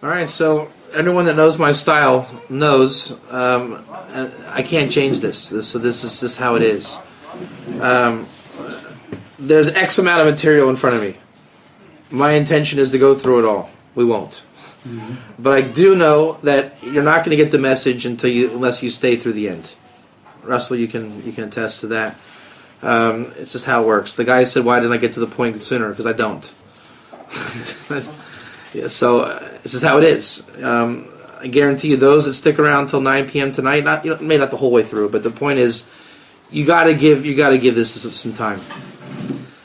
All right, so everyone that knows my style knows I can't change this. So this is just how it is. There's X amount of material in front of me. My intention is to go through it all. We won't. Mm-hmm. But I do know that you're not going to get the message unless you stay through the end. Russell, you can attest to that. It's just how it works. The guy said, "Why didn't I get to the point sooner?" Because I don't. Yeah, so this is how it is. I guarantee you, those that stick around till 9 p.m. tonight, maybe not the whole way through, but the point is, you got to give this some time.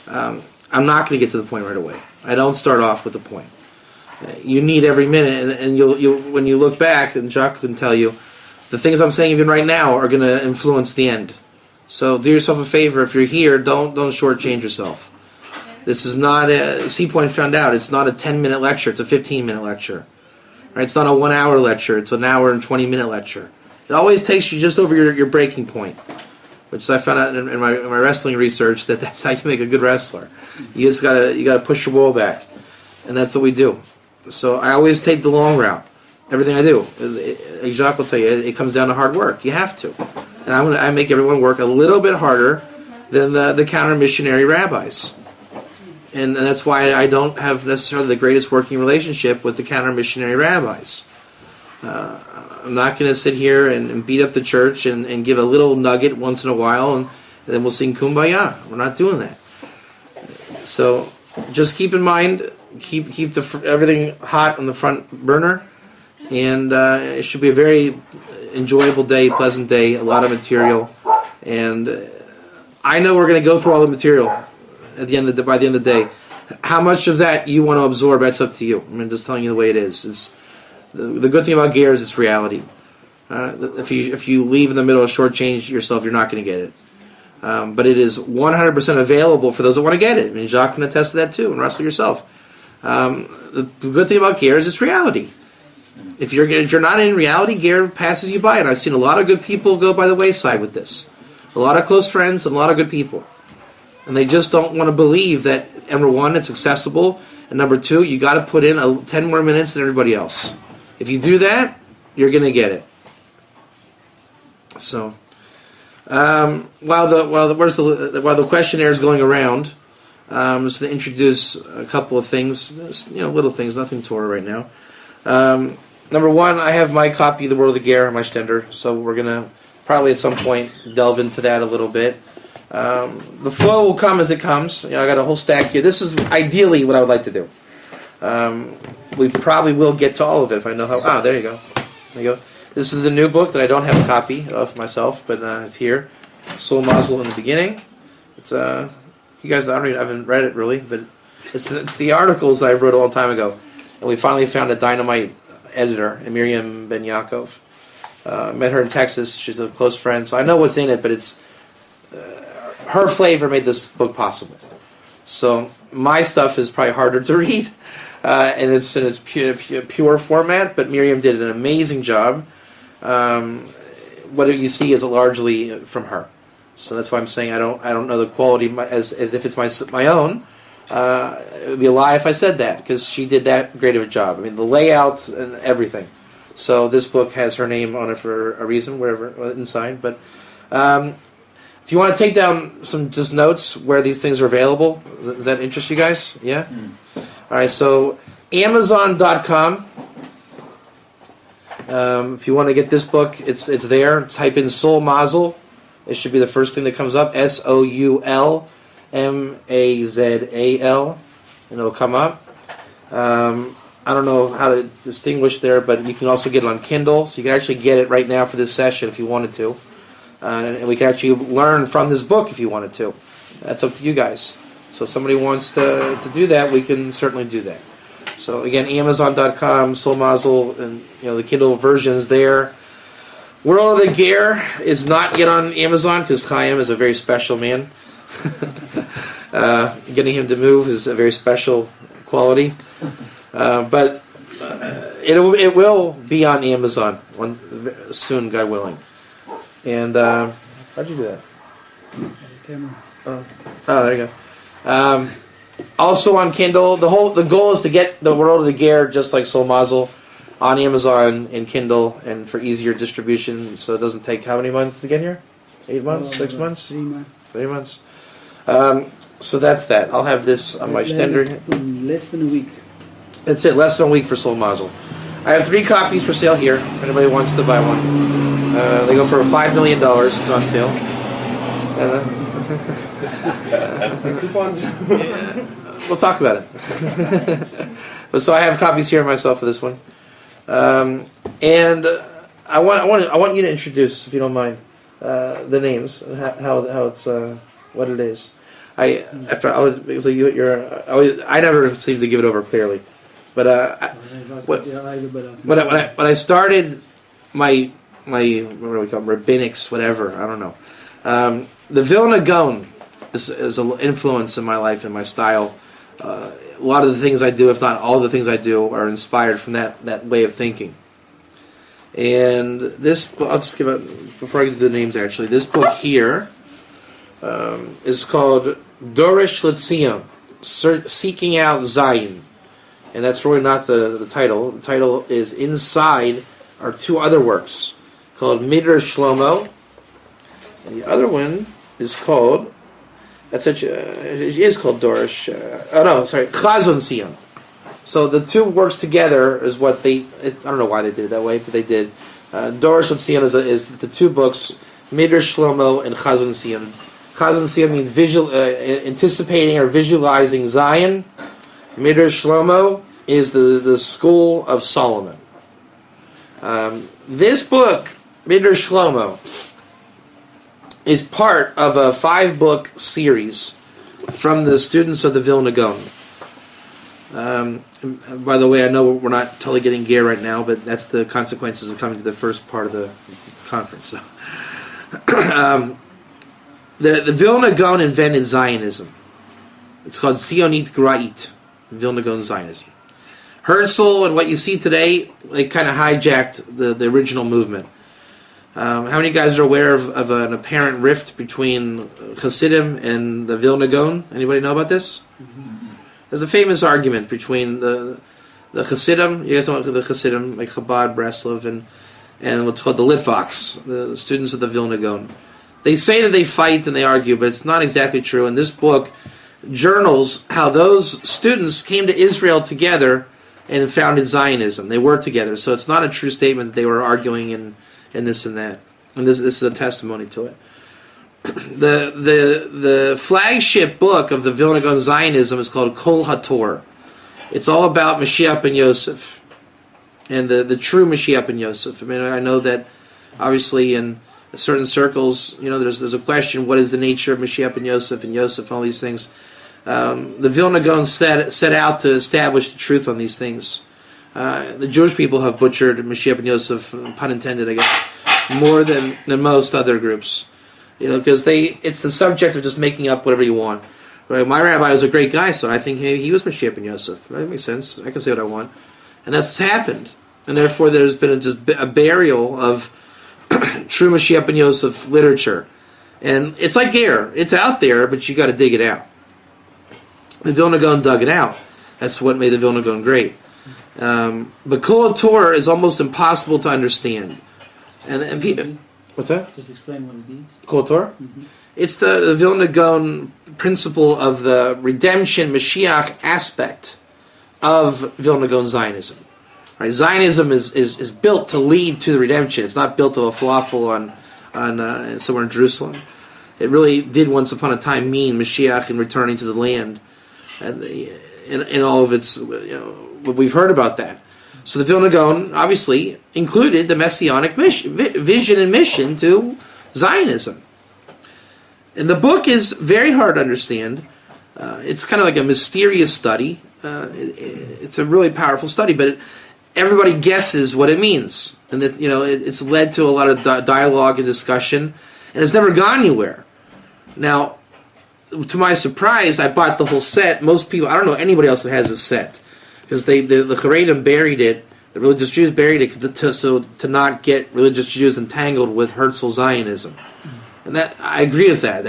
I'm not going to get to the point right away. I don't start off with the point. You need every minute, and you'll when you look back, and Jacques can tell you, the things I'm saying even right now are going to influence the end. So do yourself a favor. If you're here, don't shortchange yourself. This is not C Point found out. It's not a 10-minute lecture. It's a 15-minute lecture. Right? It's not a 1-hour lecture. It's an hour and 20-minute lecture. It always takes you just over your breaking point, which I found out in my wrestling research that's how you make a good wrestler. You just gotta push your wall back, and that's what we do. So I always take the long route. Everything I do, Jacques will tell you, it comes down to hard work. You have to, and I make everyone work a little bit harder than the counter missionary rabbis. And that's why I don't have necessarily the greatest working relationship with the counter-missionary rabbis. I'm not going to sit here and beat up the church and give a little nugget once in a while and then we'll sing Kumbaya. We're not doing that. So just keep in mind, keep everything hot on the front burner, and it should be a very enjoyable day, pleasant day, a lot of material. And I know we're going to go through all the material. By the end of the day, how much of that you want to absorb, that's up to you. I'm just telling you the way it is. It's the good thing about Ger is it's reality. If you leave in the middle of shortchange yourself, you're not going to get it. But it is 100% available for those that want to get it. I mean, Jacques can attest to that too, and Russell yourself. The good thing about Ger is it's reality. If you're not in reality, Ger passes you by, and I've seen a lot of good people go by the wayside with this. A lot of close friends and a lot of good people. And they just don't want to believe that, number one, it's accessible, and number two, you got to put in 10 more minutes than everybody else. If you do that, you're going to get it. So, while the questionnaire is going around, I'm just going to introduce a couple of things, little things, nothing Torah right now. Number one, I have my copy of the World of the Ger, my Stender, so we're going to probably at some point delve into that a little bit. The flow will come as it comes. I got a whole stack here. This is ideally what I would like to do. We probably will get to all of it if I know how. Ah, there you go. There you go. This is the new book that I don't have a copy of myself, but it's here. Soul Mazel in the beginning. It's you guys I haven't read it really, but it's the articles that I wrote a long time ago, and we finally found a dynamite editor, Miriam Ben Yaakov. Met her in Texas. She's a close friend, so I know what's in it, but it's. Her flavor made this book possible. So my stuff is probably harder to read, and it's in its pure format. But Miriam did an amazing job. What you see is largely from her. So that's why I'm saying I don't know the quality as if it's my own. It would be a lie if I said that, because she did that great of a job. I mean, the layouts and everything. So this book has her name on it for a reason, wherever inside. But if you want to take down some just notes where these things are available, does that interest you guys? Yeah? Mm. All right, so Amazon.com. If you want to get this book, it's there. Type in Soul Mazel. It should be the first thing that comes up. SOULMAZAL. And it'll come up. I don't know how to distinguish there, but you can also get it on Kindle. So you can actually get it right now for this session if you wanted to. And we can actually learn from this book if you wanted to. That's up to you guys. So if somebody wants to do that, we can certainly do that. So again, Amazon.com, Soul Mazel, and the Kindle version is there. World of the Ger is not yet on Amazon because Chaim is a very special man. Getting him to move is a very special quality. But it will be on Amazon soon, God willing. And how'd you do that? Camera. Oh, there you go. Also on Kindle, the goal is to get the World of the Ger just like Soul Mazel on Amazon and Kindle, and for easier distribution, so it doesn't take how many months to get here? 8 months? 6 months? 3 months. 3 months. So that's that. I'll have this on my stender. Less than a week. That's it. Less than a week for Soul Mazel. I have 3 copies for sale here. If anybody wants to buy one, they go for $5 million. It's on sale. Coupons. We'll talk about it. But so I have copies here myself for this one, and I want you to introduce, if you don't mind, the names and how it's what it is. I never seem to give it over clearly, but when I started my what do we call them, rabbinics, whatever, I don't know. The Vilna Gaon is an influence in my life and my style. A lot of the things I do, if not all the things I do, are inspired from that way of thinking. And this, I'll just give it, before I get to the names actually, this book here is called Dorish L'Tzion, Seeking Out Zion. And that's really not the title. The title is, inside are 2 other works called Midrash Shlomo, and the other one is called, it is called Dorish, Chazon Sion. So the 2 works together is what I don't know why they did it that way, but they did. Dorish L'Tzion is the 2 books, Midrash Shlomo and Chazon Sion. Chazon Sion means anticipating or visualizing Zion. Midrash Shlomo is the school of Solomon. This book, Midrash Shlomo, is part of a 5-book series from the students of the Vilna Gaon. By the way, I know we're not totally getting gear right now, but that's the consequences of coming to the first part of the conference. So, the Vilna Gaon invented Zionism. It's called Zionit Gra'it, Vilna Gaon Zionism. Herzl and what you see today, they kind of hijacked the original movement. How many guys are aware of an apparent rift between Hasidim and the Vilna Gaon? Anybody know about this? Mm-hmm. There's a famous argument between the Hasidim, you guys know the Hasidim, like Chabad, Breslov, and what's called the Litvaks, the students of the Vilna Gaon. They say that they fight and they argue, but it's not exactly true. And this book journals how those students came to Israel together and founded Zionism. They were together, so it's not a true statement that they were arguing and this and that. And this is a testimony to it. The flagship book of the Vilna Gaon Zionism is called Kol HaTorah. It's all about Mashiach ben Yosef and the true Mashiach ben Yosef. I mean, I know that obviously in certain circles, there's a question: what is the nature of Mashiach ben Yosef and Yosef, all these things. The Vilna Gaon set out to establish the truth on these things. The Jewish people have butchered Mashiach ben Yosef, pun intended, I guess, more than most other groups. Because it's the subject of just making up whatever you want. Right? My rabbi was a great guy, so I think he was Mashiach ben Yosef. That makes sense. I can say what I want, and that's what's happened. And therefore, there's been a burial of true Mashiach ben Yosef literature, and it's like air. It's out there, but you got to dig it out. The Vilna Gaon dug it out. That's what made the Vilna Gaon great. But Kol HaTorah is almost impossible to understand. And people, what's that? Just explain what it is. Kol HaTorah? Mm-hmm. It's the Vilna Gaon principle of the redemption Mashiach aspect of Vilna Gaon Zionism. Right? Zionism is built to lead to the redemption. It's not built to a falafel on somewhere in Jerusalem. It really did once upon a time mean Mashiach and returning to the land, and in all of its, what we've heard about that. So the Vilna Gaon obviously included the messianic vision and mission to Zionism. And the book is very hard to understand. It's kind of like a mysterious study. It's a really powerful study, but everybody guesses what it means. And it's led to a lot of dialogue and discussion, and it's never gone anywhere. Now, to my surprise, I bought the whole set. Most people, I don't know anybody else that has a set, because the Haredim buried it, the religious Jews buried it to not get religious Jews entangled with Herzl Zionism. And that, I agree with that.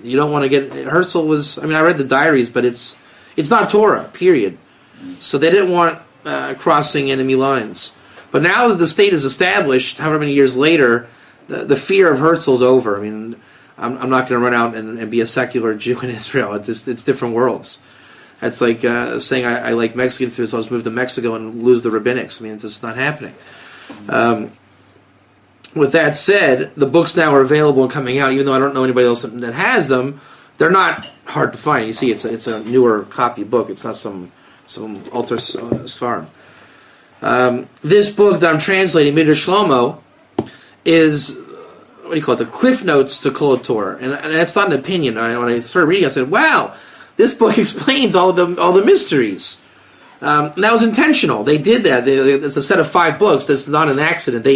You don't want to get, Herzl was, I read the diaries, but it's not Torah, period. So they didn't want crossing enemy lines. But now that the state is established, however many years later, the fear of Herzl's over. I mean, I'm not going to run out and be a secular Jew in Israel. It's different worlds. That's like saying I like Mexican food, so I'll just move to Mexico and lose the rabbinics. I mean, it's just not happening. With that said, the books now are available and coming out. Even though I don't know anybody else that has them, they're not hard to find. You see, it's a newer copy book. It's not some Alter Sfarim. This book that I'm translating, Midrash Shlomo, is what do you call it? The Cliff Notes to Kol Torah, and that's not an opinion. When I started reading, I said, "Wow, this book explains all the mysteries." And that was intentional. They did that. It's a set of 5 books. That's not an accident.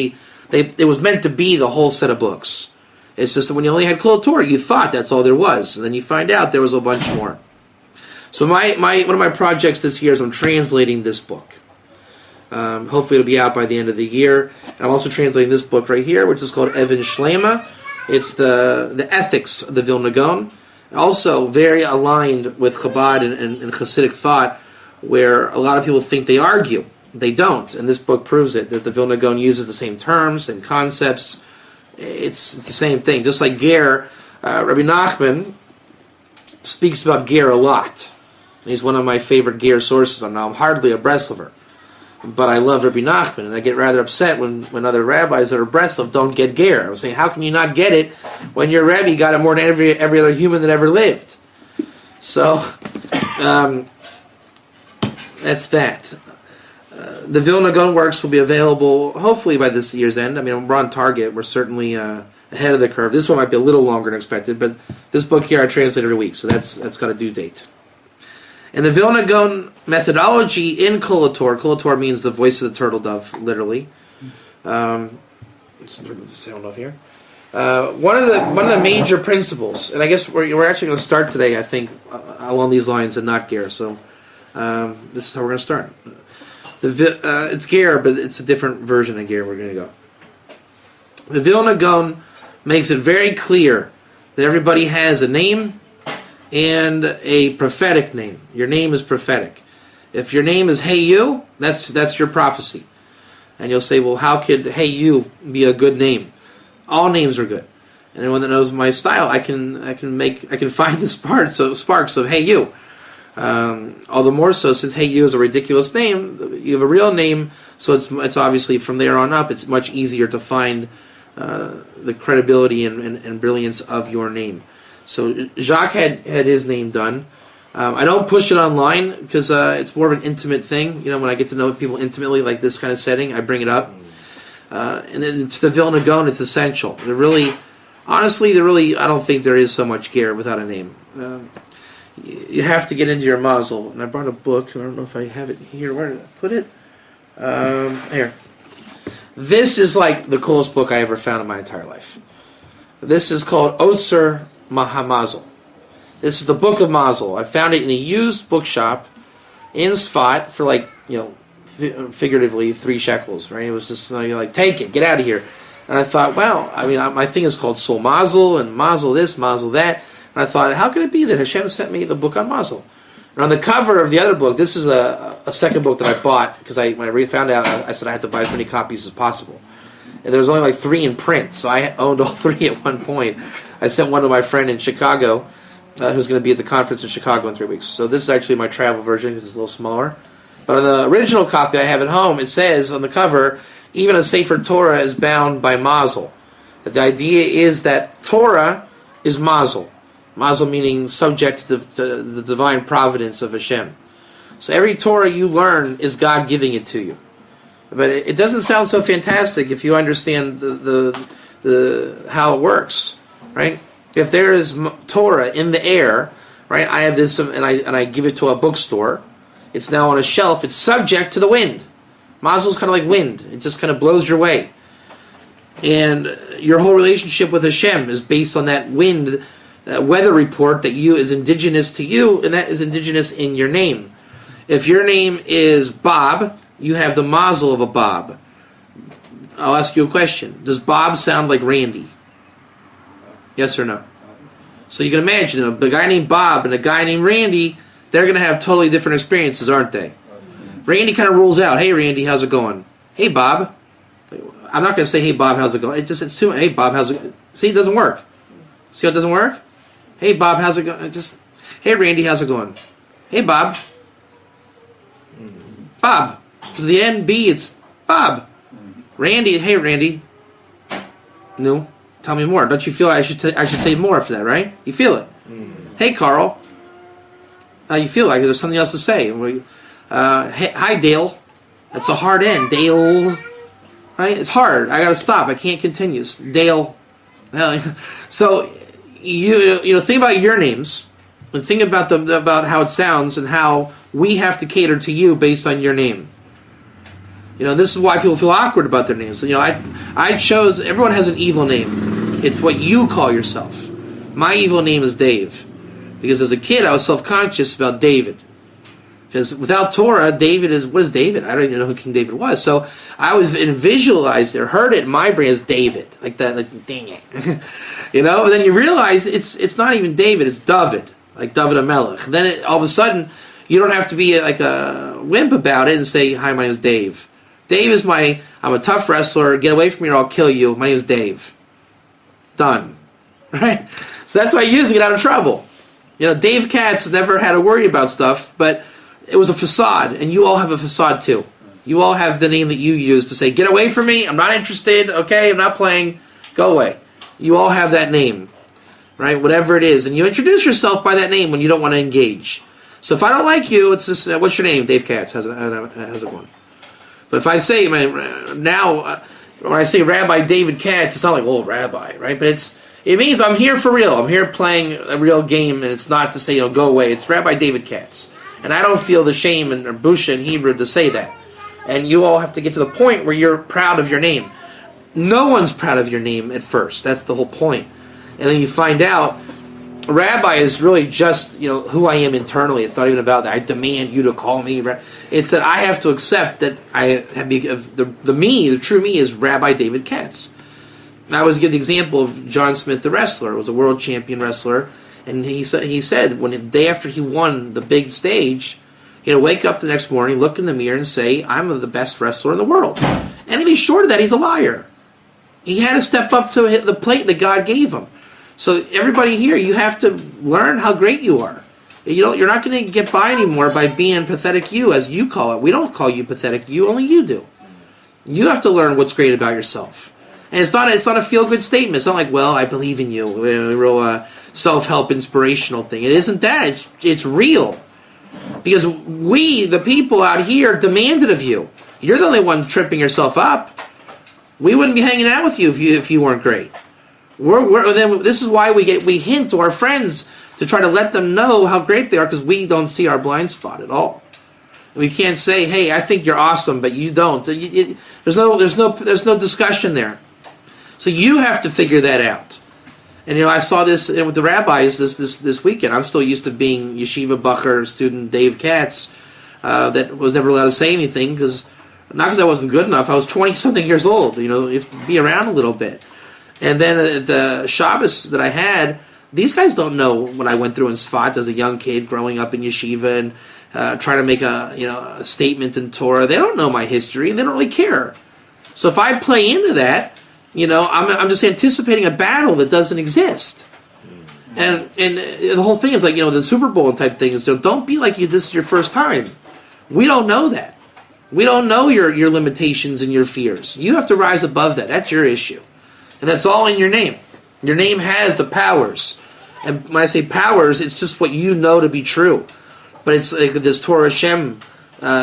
It was meant to be the whole set of books. It's just that when you only had Kol Torah, you thought that's all there was, and then you find out there was a bunch more. So one of my projects this year is I'm translating this book. Hopefully it'll be out by the end of the year. And I'm also translating this book right here, which is called Even Shlema. It's the ethics of the Vilna Gaon. Also very aligned with Chabad and Hasidic thought, where a lot of people think they argue. They don't, and this book proves it, that the Vilna Gaon uses the same terms and concepts. It's the same thing. Just like Ger, Rabbi Nachman speaks about Ger a lot. He's one of my favorite Ger sources. I'm hardly a Breslover, but I love Rabbi Nachman, and I get rather upset when other rabbis that are Breslov don't get Ger. I was saying, how can you not get it when your Rebbe got it more than every other human that ever lived? So, that's that. The Vilna Gaon works will be available hopefully by this year's end. I mean, we're on target. We're certainly ahead of the curve. This one might be a little longer than expected, but this book here I translate every week, so that's got a due date. And the Vilna Gaon methodology in Kol Torah means the voice of the turtle dove, literally. Let's turn the sound off here. One of the major principles, and I guess we're actually going to start today, I think, along these lines and not Ger. So this is how we're going to start. It's Ger, but it's a different version of Ger we're going to go. The Vilna Gaon makes it very clear that everybody has a name and a prophetic name. Your name is prophetic. If your name is Hey You, that's your prophecy. And you'll say, well, how could Hey You be a good name? All names are good. And anyone that knows my style, I can find the sparks of Hey You. All the more so since Hey You is a ridiculous name. You have a real name, so it's obviously from there on up, it's much easier to find the credibility and brilliance of your name. So Jacques had his name done. I don't push it online because it's more of an intimate thing. You know, when I get to know people intimately, like this kind of setting, I bring it up. And then it's the Vilna Gaon, it's essential. Honestly, I don't think there is so much Ger without a name. You have to get into your mazel. And I brought a book. I don't know if I have it here. Where did I put it? Here. This is like the coolest book I ever found in my entire life. This is called Oser Mahamazel. This is the Book of Mazel. I found it in a used bookshop in Sfat for figuratively 3 shekels. Right? It was just like, take it, get out of here. And I thought, wow. I mean, my thing is called Soul Mazel and Mazel this, Mazel that. And I thought, how could it be that Hashem sent me the book on Mazel? And on the cover of the other book, this is a second book that I bought because when I found out, I said I had to buy as many copies as possible. And there was only 3 in print, so I owned all 3 at one point. I sent one to my friend in Chicago, who's going to be at the conference in Chicago in 3 weeks. So this is actually my travel version because it's a little smaller. But on the original copy I have at home, it says on the cover, even a Sefer Torah is bound by Mazel. That the idea is that Torah is Mazel. Mazel meaning subject to the divine providence of Hashem. So every Torah you learn is God giving it to you. But it doesn't sound so fantastic if you understand the how it works, right? If there is Torah in the air, right? I have this and I give it to a bookstore. It's now on a shelf. It's subject to the wind. Mazel is kind of like wind. It just kind of blows your way. And your whole relationship with Hashem is based on that wind, weather report that is indigenous to you, and that is indigenous in your name. If your name is Bob, you have the mazel of a Bob. I'll ask you a question. Does Bob sound like Randy? Yes or no? So you can imagine a guy named Bob and a guy named Randy, they're going to have totally different experiences, aren't they? Randy kind of rules out, hey Randy, how's it going? Hey, Bob. I'm not going to say, hey, Bob, how's it going? It's too much. Hey, Bob, how's it going? See, it doesn't work. See how it doesn't work? Hey, Bob, how's it going? Hey, Randy, how's it going? Hey, Bob. Bob. Because the NB, it's Bob. Randy, hey, Randy. No, tell me more. Don't you feel I should say more after that, right? You feel it. Hey, Carl. You feel like there's something else to say. Hey, hi, Dale. That's a hard N. Dale. Right? It's hard. I got to stop. I can't continue. Dale. So you think about your names and think about how it sounds and how we have to cater to you based on your name. This is why people feel awkward about their names. I chose. Everyone has an evil name. It's what you call yourself. My evil name is Dave, because as a kid I was self-conscious about David. Because without Torah, David is, what is David? I don't even know who King David was. So I always visualized it, heard it in my brain as David. Like that, like, dang it. And then you realize it's not even David, it's David. Like David HaMelech. Then all of a sudden, you don't have to be like a wimp about it and say, hi, my name is Dave. Dave is I'm a tough wrestler. Get away from me or I'll kill you. My name is Dave. Done. Right? So that's why I use to get out of trouble. Dave Katz never had to worry about stuff, but it was a facade, and you all have a facade too. You all have the name that you use to say, get away from me, I'm not interested, okay, I'm not playing, go away. You all have that name, right, whatever it is, and you introduce yourself by that name when you don't want to engage. So if I don't like you, it's just, what's your name? Dave Katz, how's it going? But if I say, when I say Rabbi David Katz, it's not like, oh, Rabbi, right, but it means I'm here for real, I'm here playing a real game, and it's not to say, go away, it's Rabbi David Katz. And I don't feel the shame or busha in Hebrew to say that. And you all have to get to the point where you're proud of your name. No one's proud of your name at first. That's the whole point. And then you find out, Rabbi is really just who I am internally. It's not even about that I demand you to call me. It's that I have to accept that I have the true me is Rabbi David Katz. I always give the example of John Smith, the wrestler. He was a world champion wrestler. And he said when the day after he won the big stage, he'd wake up the next morning, look in the mirror, and say, I'm the best wrestler in the world. And if he's short of that, he's a liar. He had to step up to the plate that God gave him. So everybody here, you have to learn how great you are. You're not going to get by anymore by being pathetic you, as you call it. We don't call you pathetic you, only you do. You have to learn what's great about yourself. And it's not a feel-good statement. It's not like, well, I believe in you. A real self-help inspirational thing. It isn't that. It's real. Because we, the people out here, demanded of you. You're the only one tripping yourself up. We wouldn't be hanging out with you if you weren't great. Then this is why we hint to our friends to try to let them know how great they are, because we don't see our blind spot at all. We can't say, hey, I think you're awesome, but you don't. There's no discussion there. So you have to figure that out. And I saw this with the rabbis this weekend. I'm still used to being yeshiva bacher student Dave Katz that was never allowed to say anything not because I wasn't good enough. I was 20-something years old. You have to be around a little bit. And then the Shabbos that I had, these guys don't know what I went through in Sfat as a young kid growing up in yeshiva and trying to make a statement in Torah. They don't know my history. They don't really care. So if I play into that, I'm just anticipating a battle that doesn't exist. And the whole thing is like, the Super Bowl type thing is, don't be like this is your first time. We don't know that. We don't know your limitations and your fears. You have to rise above that. That's your issue. And that's all in your name. Your name has the powers. And when I say powers, it's just what you know to be true. But it's like this Torah Hashem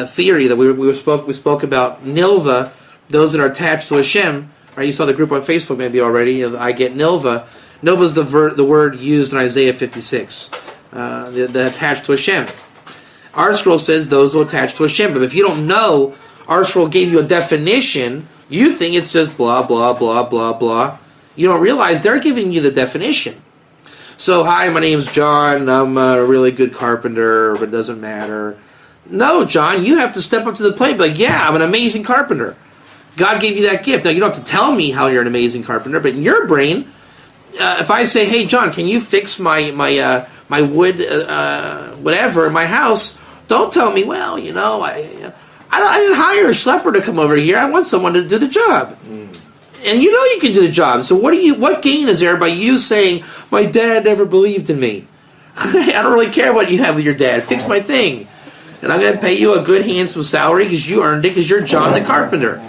theory that we spoke about. Nilva, those that are attached to Hashem. Right, you saw the group on Facebook maybe already. I get Nilva. Nilva is the word used in Isaiah 56. The attached to Hashem. Our scroll says those who attach to Hashem. But if you don't know, our scroll gave you a definition. You think it's just blah, blah, blah, blah, blah. You don't realize they're giving you the definition. So, hi, my name's John. I'm a really good carpenter, but it doesn't matter. No, John, you have to step up to the plate. But yeah, I'm an amazing carpenter. God gave you that gift. Now, you don't have to tell me how you're an amazing carpenter, but in your brain, if I say, hey, John, can you fix my wood, whatever, in my house, don't tell me, well, I didn't hire a schlepper to come over here. I want someone to do the job. And you know you can do the job. So what gain is there by you saying, my dad never believed in me? I don't really care what you have with your dad. Fix my thing. And I'm going to pay you a good, handsome salary because you earned it because you're John the carpenter.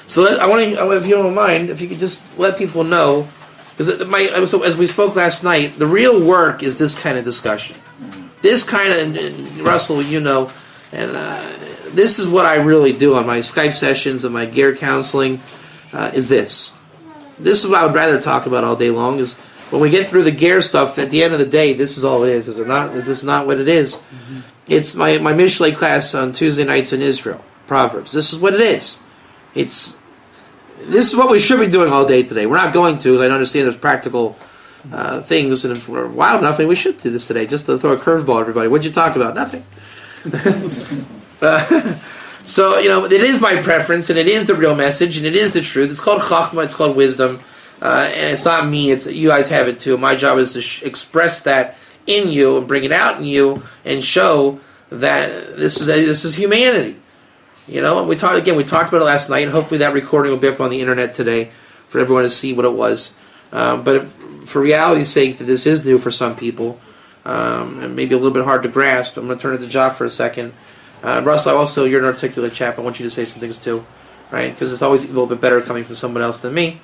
So I want to, if you don't mind, if you could just let people know, because as we spoke last night, the real work is this kind of discussion. This kind of, and Russell, you know, and this is what I really do on my Skype sessions and my gear counseling, is this. This is what I would rather talk about all day long, is when we get through the gear stuff, at the end of the day, this is all it is. Is this not what it is? Mm-hmm. It's my Mishlei class on Tuesday nights in Israel, Proverbs. This is what it is. This is what we should be doing all day today. We're not going to, because I understand there's practical things, and if we're wild enough, maybe we should do this today, just to throw a curveball at everybody. What'd you talk about? Nothing. So, you know, it is my preference, and it is the real message, and it is the truth. It's called Chachma, it's called wisdom, and it's not me, it's you guys have it too. My job is to express that in you and bring it out in you and show that this is humanity. You know, and we talked about it last night, and hopefully that recording will be up on the internet today for everyone to see what it was. But for reality's sake, that this is new for some people, and maybe a little bit hard to grasp. I'm going to turn it to Jock for a second. Russell, also, you're an articulate chap. I want you to say some things too, right? Because it's always a little bit better coming from someone else than me.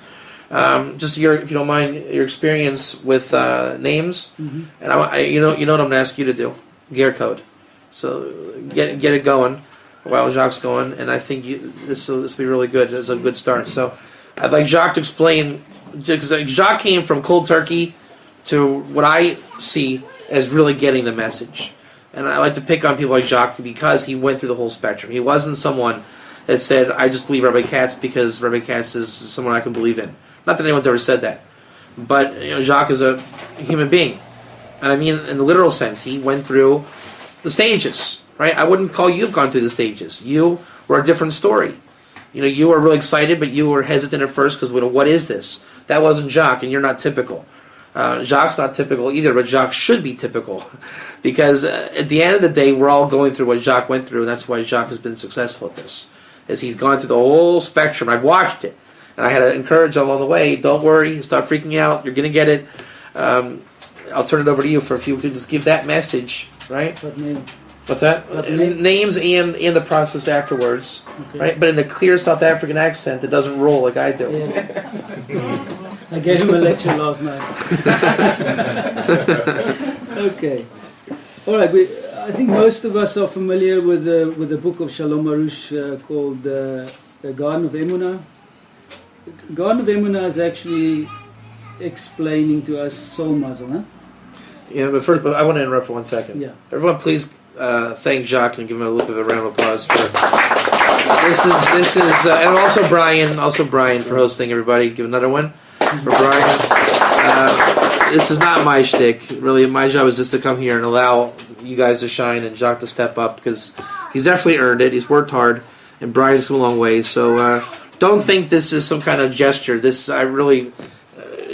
Just if you don't mind, your experience with names, and you know what I'm going to ask you to do, gear code. So get it going while Jacques going, and I think this will be really good. It's a good start. So I'd like Jacques to explain, because Jacques came from cold turkey to what I see as really getting the message. And I like to pick on people like Jacques because he went through the whole spectrum. He wasn't someone that said, I just believe Rabbi Katz because Rabbi Katz is someone I can believe in. Not that anyone's ever said that. But Jacques is a human being. And I mean in the literal sense. He went through the stages. Right? I wouldn't call you've gone through the stages. You were a different story. You were really excited, but you were hesitant at first because what is this? That wasn't Jacques, and you're not typical. Jacques not typical either, but Jacques should be typical. Because at the end of the day, we're all going through what Jacques went through, and that's why Jacques has been successful at this. As he's gone through the whole spectrum. I've watched it. And I had to encourage along the way, don't worry, stop freaking out, you're going to get it. I'll turn it over to you for a few, to just give that message, right? What name? What's that? Names and the process afterwards, okay. Right? But in a clear South African accent that doesn't roll like I do. Yeah. I gave him a lecture last night. Okay. All right. I think most of us are familiar with the book of Shalom Arush called the Garden of Emunah. Garden of Emunah is actually explaining to us soul muzzle, huh? Yeah, but first, I want to interrupt for 1 second. Yeah. Everyone, please thank Jacques and give him a little bit of a round of applause for this is and also Brian for hosting everybody. Give another one for Brian. This is not my shtick. Really, my job is just to come here and allow you guys to shine and Jacques to step up because he's definitely earned it. He's worked hard, and Brian's come a long way. So don't think this is some kind of gesture.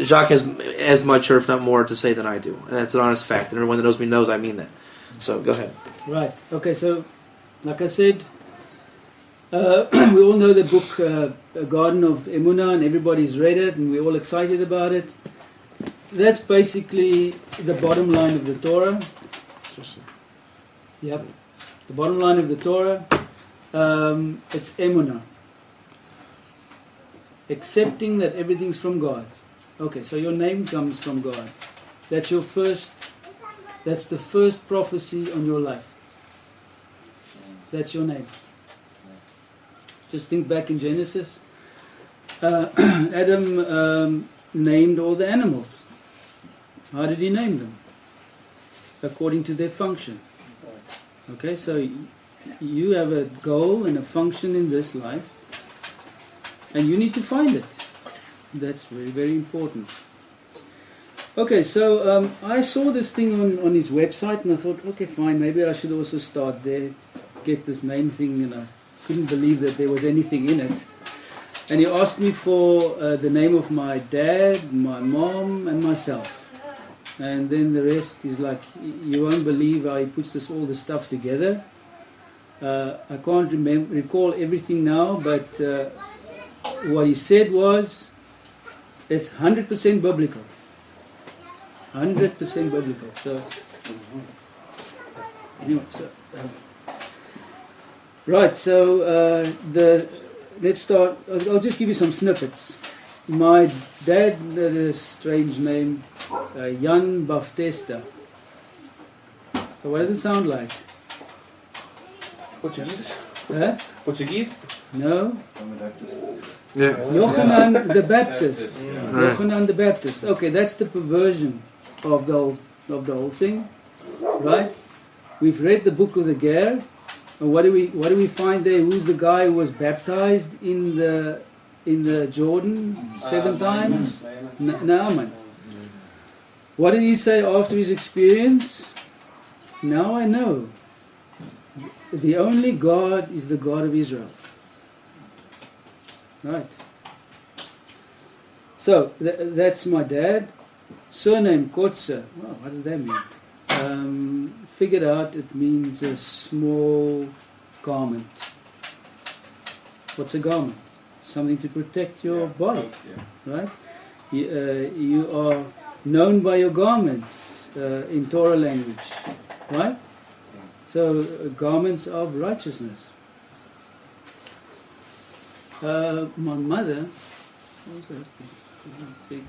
Jacques has as much, or if not more, to say than I do, and that's an honest fact. And everyone that knows me knows I mean that. So go ahead. Right. Okay. So, like I said, we all know the book Garden of Emunah, and everybody's read it, and we're all excited about it. That's basically the bottom line of the Torah. Yep. The bottom line of the Torah. It's Emunah. Accepting that everything's from God. Okay, so your name comes from God. That's the first prophecy on your life. That's your name. Just think back in Genesis. Adam named all the animals. How did he name them? According to their function. Okay, so you have a goal and a function in this life, and you need to find it. That's very, very important. Okay, so I saw this thing on his website, and I thought, okay, fine, maybe I should also start there, get this name thing, and I couldn't believe that there was anything in it. And he asked me for the name of my dad, my mom, and myself. And then the rest is like, you won't believe how he puts all this stuff together. I can't recall everything now, but what he said was, it's 100% biblical. 100% biblical. So, anyway, so right. So let's start. I'll just give you some snippets. My dad had a strange name, Jan Baptista. So what does it sound like? Portuguese? Huh? Portuguese? No? Yeah. Yochanan the Baptist. Right. Yochanan the Baptist. Okay, that's the perversion of the whole thing, right? We've read the book of the Ger, and what do we find there? Who's the guy who was baptized in the Jordan 7 times? Naaman. What did he say after his experience? Now I know. The only God is the God of Israel. Right. So that's my dad. Surname Katz. Well, what does that mean? Figured out it means a small garment. What's a garment? Something to protect your body, right? You are known by your garments in Torah language, right? So garments of righteousness. My mother, what was that? I think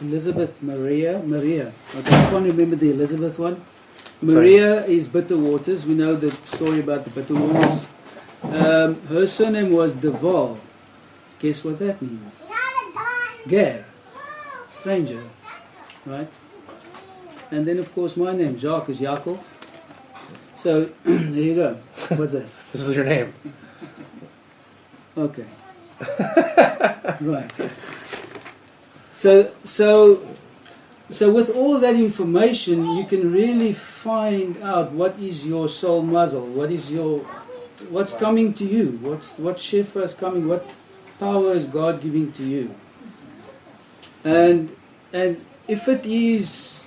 Elizabeth Maria. Okay, I can't remember the Elizabeth one. Maria is bitter waters. We know the story about the bitter waters. Her surname was Deval. Guess what that means? Ger. Stranger. Right? And then of course my name, Jacques, is Yaakov. So there you go. What's that? This is your name. Okay. Right. So with all that information, you can really find out what is your soul muzzle, what's coming to you, what shefa is coming, what power is God giving to you, and if it is,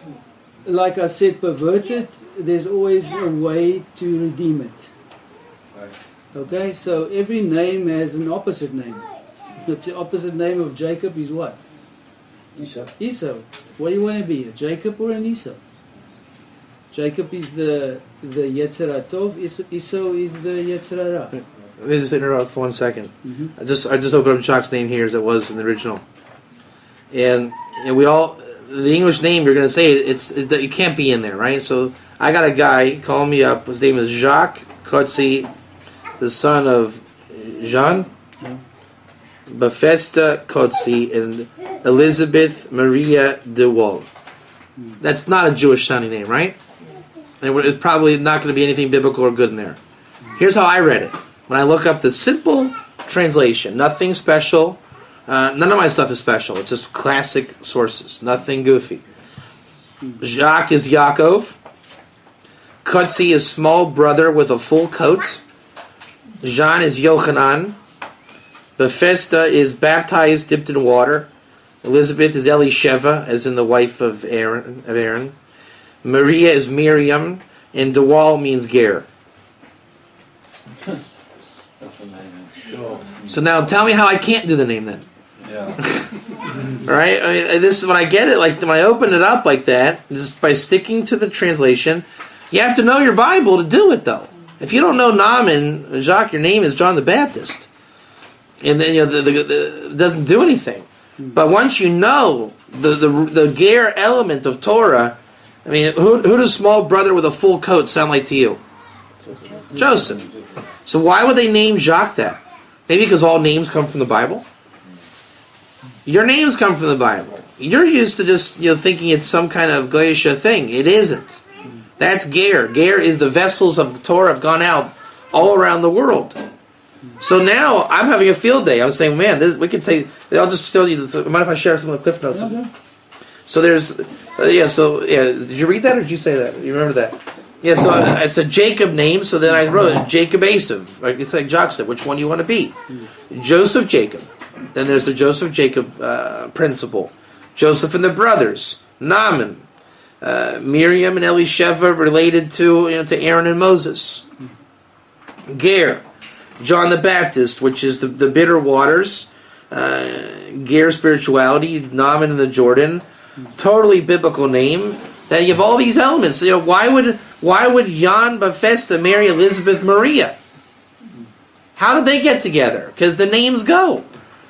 like I said, perverted, there's always a way to redeem it. Okay, so every name has an opposite name. The opposite name of Jacob is what? Esau. What do you want to be, a Jacob or an Esau? Jacob is the Yetzer Tov, Esau is the Yetzer Hara. Let me just interrupt for 1 second. Mm-hmm. I just opened up Jacques' name here as it was in the original, and we all, the English name you're going to say it can't be in there, right? So I got a guy calling me up. His name is Jacques Katz, the son of Jean Baptista Katz and Elizabeth Maria de Wall. That's not a Jewish sounding name, right? And it's probably not going to be anything biblical or good in there. Here's how I read it. When I look up the simple translation, nothing special, none of my stuff is special. It's just classic sources, nothing goofy. Jacques is Yaakov. Katz is small brother with a full coat. Jean is Yochanan. Baptista is baptized, dipped in water. Elizabeth is Elisheva, as in the wife of Aaron. Maria is Miriam, and Dewal means Ger. So now tell me how I can't do the name then. Yeah. Right? I mean, this is when I get it, like when I open it up like that, just by sticking to the translation. You have to know your Bible to do it, though. If you don't know Naaman, Jacques, your name is John the Baptist, and then it doesn't do anything. But once you know the Ger element of Torah, I mean, who does small brother with a full coat sound like to you? Joseph. So why would they name Jacques that? Maybe because all names come from the Bible? Your names come from the Bible. You're used to just thinking it's some kind of Goyish thing. It isn't. That's Ger. Ger is the vessels of the Torah have gone out all around the world. So now I'm having a field day. I'm saying, man, we can take. I'll just tell you. Mind if I share some of the cliff notes? Okay. So there's, Did you read that or did you say that? You remember that? Yeah. So it's a Jacob name. So then I wrote Jacob Esav. Right? It's like Jock said. Which one do you want to be? Joseph Jacob. Then there's the Joseph Jacob principle. Joseph and the brothers. Naaman. Miriam and Elisheva related to Aaron and Moses. Ger, John the Baptist, which is the bitter waters. Ger, spirituality, Naaman in the Jordan. Totally biblical name. That you have all these elements. Why would Jan Bethesda marry Elizabeth Maria? How did they get together? Because the names go.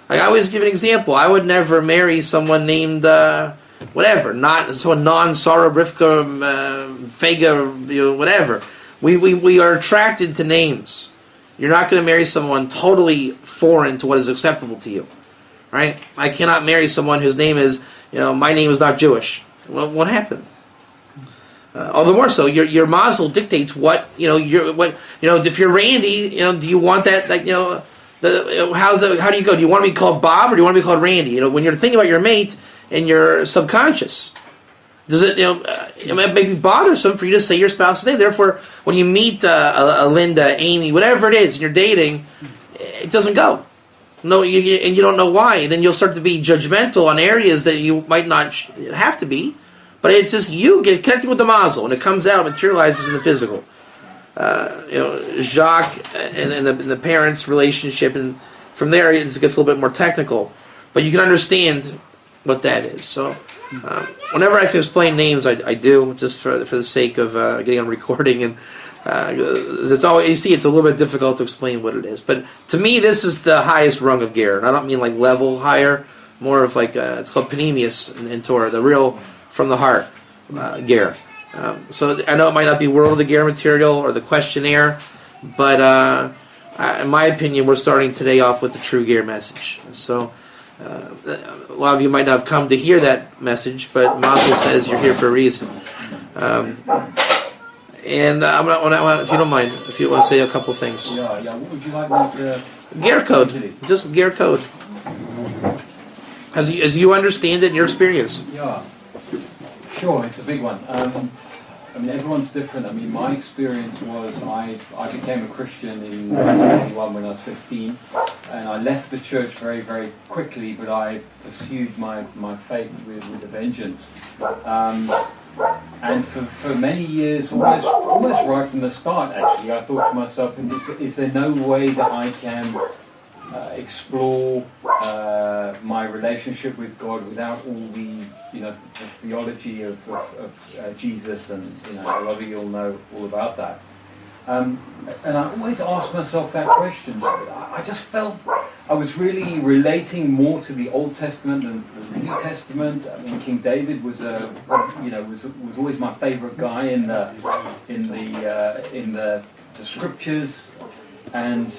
I always give an example. I would never marry someone named whatever, not so non-Sarah, Rivka, Fega, whatever. We are attracted to names. You're not going to marry someone totally foreign to what is acceptable to you, right? I cannot marry someone whose name is, my name is not Jewish. Well, what happened? All the more so, your mazel dictates what if you're Randy, do you want that? How do you go? Do you want to be called Bob or do you want to be called Randy? When you're thinking about your mate and your subconscious, does it it may be bothersome for you to say your spouse's name. Therefore, when you meet a Linda, Amy, whatever it is, and you're dating, it doesn't go. No, and you don't know why. Then you'll start to be judgmental on areas that you might not have to be. But it's just you get connected with the mazel, and it comes out, materializes in the physical. Jacques and the parents' relationship, and from there it gets a little bit more technical. But you can understand what that is. So whenever I can explain names, I do, just for the sake of getting on recording. And it's always, you see, it's a little bit difficult to explain what it is. But to me, this is the highest rung of ger. And I don't mean like level higher, more of like it's called panemius in Torah, the real from the heart ger. So I know it might not be world of the ger material or the questionnaire, but in my opinion, we're starting today off with the true ger message. So a lot of you might not have come to hear that message, but Mazel says you're here for a reason. And if you don't mind, if you want to say a couple things. Yeah. What would you like me to? Ger code, just ger code, as you understand it in your experience. Yeah. Sure, it's a big one. Everyone's different. My experience was I became a Christian in 1981 when I was 15, and I left the church very, very quickly, but I pursued my faith with a vengeance. And for many years, almost right from the start, actually, I thought to myself, is there no way that I can explore my relationship with God without all the theology of Jesus, and a lot of you all know all about that. And I always asked myself that question. I just felt I was really relating more to the Old Testament than the New Testament. King David was was always my favorite guy in the scriptures, and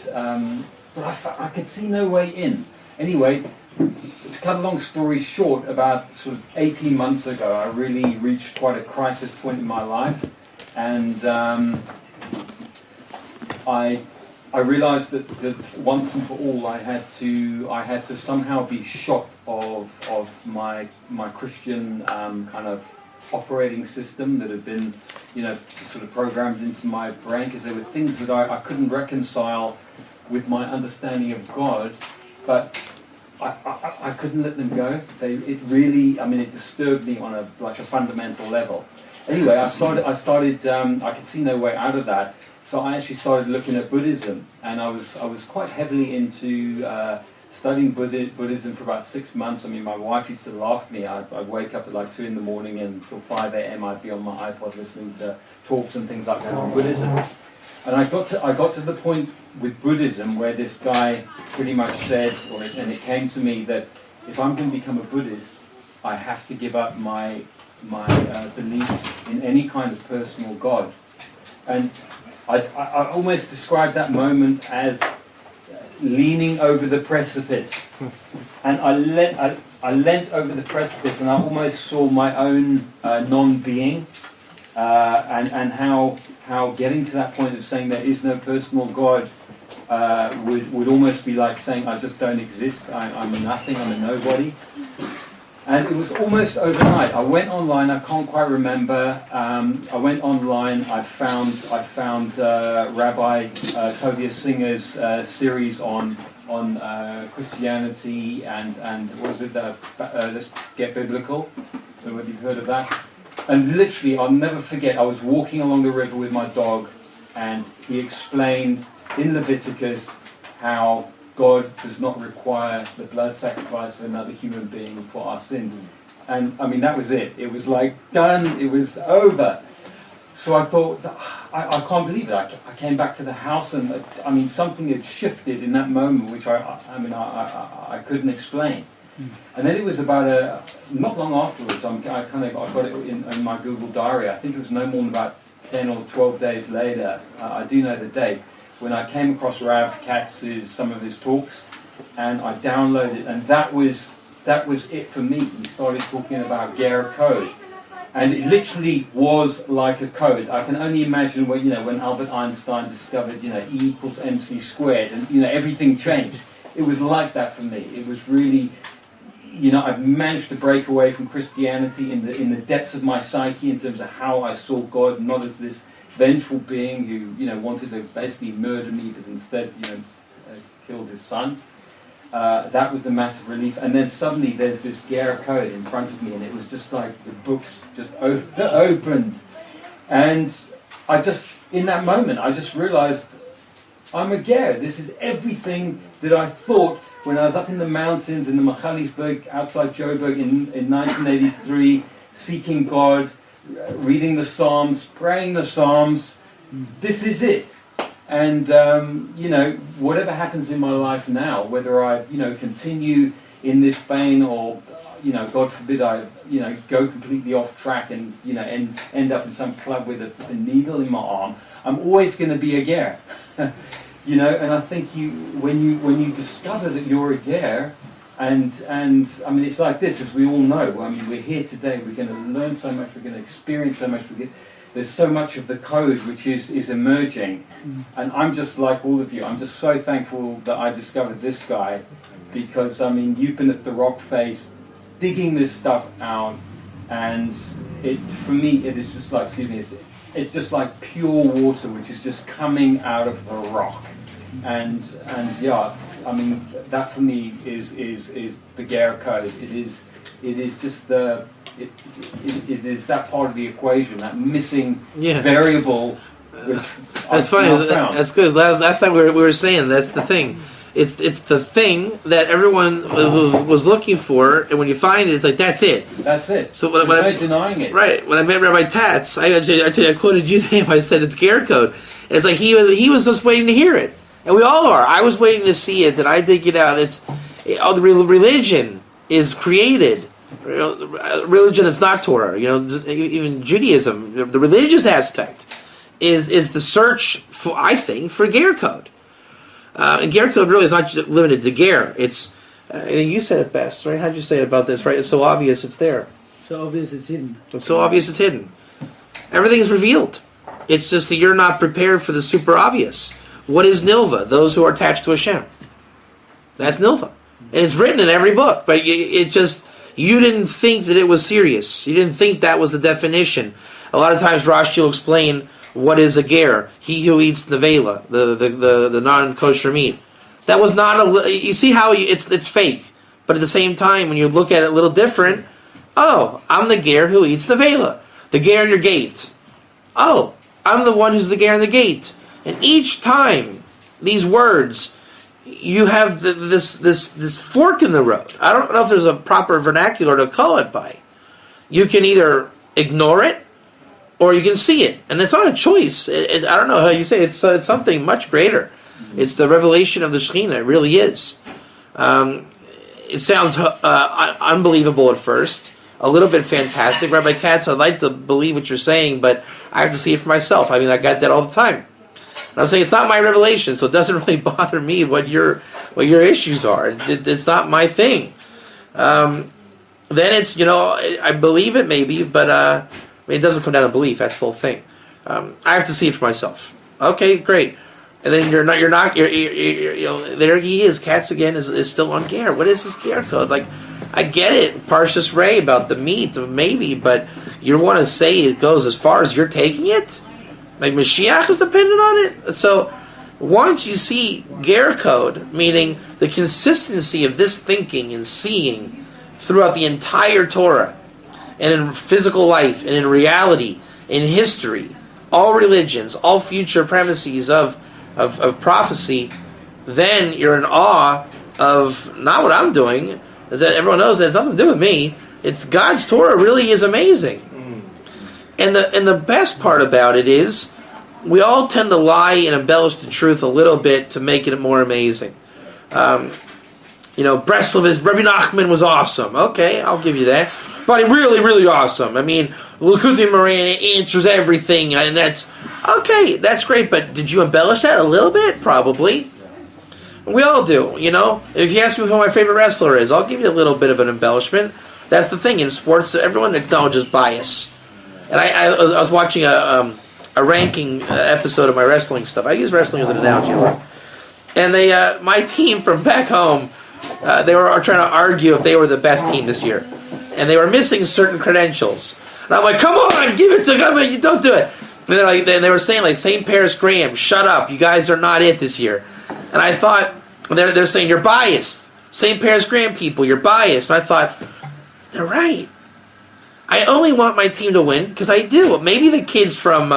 but I could see no way in. Anyway, to cut a long story short, about sort of 18 months ago, I really reached quite a crisis point in my life, and I realized that once and for all I had to somehow be shot of my Christian kind of operating system that had been sort of programmed into my brain, because there were things that I couldn't reconcile with my understanding of God, but I couldn't let them go. It really, it disturbed me on a fundamental level. Anyway, I started. I could see no way out of that, so I actually started looking at Buddhism, and I was quite heavily into studying Buddhism for about 6 months. My wife used to laugh at me. I'd wake up at 2 in the morning, and till 5 a.m. I'd be on my iPod listening to talks and things like that on Buddhism. And I got to the point with Buddhism where this guy pretty much said, and it came to me, that if I'm going to become a Buddhist, I have to give up my belief in any kind of personal God. And I almost described that moment as leaning over the precipice. And I leant over the precipice, and I almost saw my own non-being, and how getting to that point of saying there is no personal God would almost be like saying I just don't exist, I'm a nothing, I'm a nobody. And it was almost overnight. I went online, I can't quite remember, I went online, I found Rabbi Tovia Singer's series on Christianity and what was it, Let's Get Biblical. I don't know if you've heard of that. And literally, I'll never forget, I was walking along the river with my dog, and he explained in Leviticus how God does not require the blood sacrifice of another human being for our sins. And I mean, that was it. It was like done. It was over. So I thought, I can't believe it. I came back to the house, and I mean, something had shifted in that moment, which I couldn't explain. And then it was about not long afterwards. I got it in my Google Diary. I think it was no more than about 10 or 12 days later. I do know the date, when I came across Rabbi Katz's some of his talks, and I downloaded, and that was it for me. He started talking about Ger code. And it literally was like a code. I can only imagine when Albert Einstein discovered, E equals mc squared, and everything changed. It was like that for me. It was really, I've managed to break away from Christianity in the depths of my psyche in terms of how I saw God, not as this vengeful being who wanted to basically murder me, but instead killed his son. That was a massive relief. And then suddenly there's this Ger code in front of me, and it was just like the books just opened. And in that moment, I just realized I'm a Ger. This is everything that I thought when I was up in the mountains in the Machalisberg outside Joburg in 1983, seeking God, reading the Psalms, praying the Psalms. This is it. And, whatever happens in my life now, whether I, continue in this vein or, God forbid I, go completely off track and, end up in some club with a needle in my arm, I'm always going to be a Ger. And I think when you discover that you're a Ger, and I mean, it's like this, as we all know. I mean, we're here today, we're going to learn so much, we're going to experience so much, there's so much of the code which is emerging, and I'm just like all of you. I'm just so thankful that I discovered this guy, because I mean, you've been at the rock face, digging this stuff out, and for me it is just like, it's just like pure water which is just coming out of the rock, and yeah, I mean, that for me is the Ger code. It is just it is that part of the equation, that missing variable. Which that's funny. That's good. Last time we were saying that's the thing. It's the thing that everyone was looking for, and when you find it, it's like that's it. That's it. So there's no denying it. Right. When I met Rabbi Katz, I quoted you name. I said it's Ger code. And it's like he was just waiting to hear it, and we all are. I was waiting to see it, and I dig it out. The religion is created. Religion is not Torah. Even Judaism, the religious aspect is the search for, I think, for Ger code. And Ger code really is not limited to Ger. It's I think you said it best, right? How'd you say it about this? Right? It's so obvious, it's there. So obvious, it's hidden. It's so obvious, it's hidden. Everything is revealed. It's just that you're not prepared for the super obvious. What is Nilva? Those who are attached to Hashem. That's Nilva, and it's written in every book. But you didn't think that it was serious. You didn't think that was the definition. A lot of times Rashi will explain what is a ger, he who eats the vela, the non-kosher meat. That was not you see how it's fake. But at the same time, when you look at it a little different, oh, I'm the ger who eats the vela. The ger in your gate. Oh, I'm the one who's the ger in the gate. And each time, these words, you have this fork in the road. I don't know if there's a proper vernacular to call it by. You can either ignore it, or you can see it. And it's not a choice. I don't know how you say it. It's something much greater. It's the revelation of the Shekhinah. It really is. It sounds unbelievable at first. A little bit fantastic. Rabbi Katz, I'd like to believe what you're saying, but I have to see it for myself. I mean, I got that all the time. And I'm saying it's not my revelation, so it doesn't really bother me what your issues are. It's not my thing. Then it's, I believe it maybe, but it doesn't come down to belief. That's the whole thing. I have to see it for myself. Okay, great. And then you're there he is. Katz again is still on ger. What is this ger code? Like, I get it, Parshas Ray, about the meat, maybe, but you want to say it goes as far as you're taking it? Like Mashiach is dependent on it? So once you see ger code, meaning the consistency of this thinking and seeing throughout the entire Torah, and in physical life, and in reality, in history, all religions, all future premises of of prophecy, then you're in awe of not what I'm doing, is that everyone knows that it has nothing to do with me. It's God's Torah really is amazing. And the best part about it is we all tend to lie and embellish the truth a little bit to make it more amazing. Breslov's Rabbi Nachman was awesome. Okay, I'll give you that. But really, really awesome. I mean, Likutei Moharan answers everything, and that's okay. That's great. But did you embellish that a little bit? Probably. We all do. If you ask me who my favorite wrestler is, I'll give you a little bit of an embellishment. That's the thing in sports. Everyone acknowledges bias. And I was watching a ranking episode of my wrestling stuff. I use wrestling as an analogy a lot. And my team from back home, they were trying to argue if they were the best team this year. And they were missing certain credentials. And I'm like, come on, give it to them. You don't do it. And they were saying, like, St. Paris Graham, shut up. You guys are not it this year. And I thought, they're saying you're biased. St. Paris Graham people, you're biased. And I thought, they're right. I only want my team to win because I do. Maybe the kids from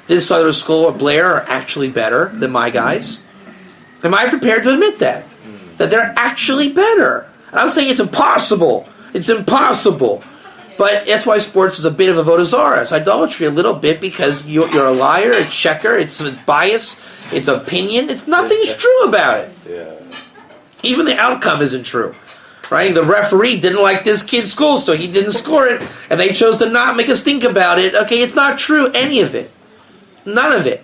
this other school at Blair are actually better than my guys. Am I prepared to admit that? That they're actually better? And I'm saying it's impossible. It's impossible. But that's why sports is a bit of a avodah zarah. It's idolatry a little bit because you're a liar, a checker, it's bias, it's opinion. Nothing's true about it. Yeah. Even the outcome isn't true. Right? The referee didn't like this kid's school, so he didn't score it, and they chose to not make us think about it. Okay, it's not true, any of it. None of it.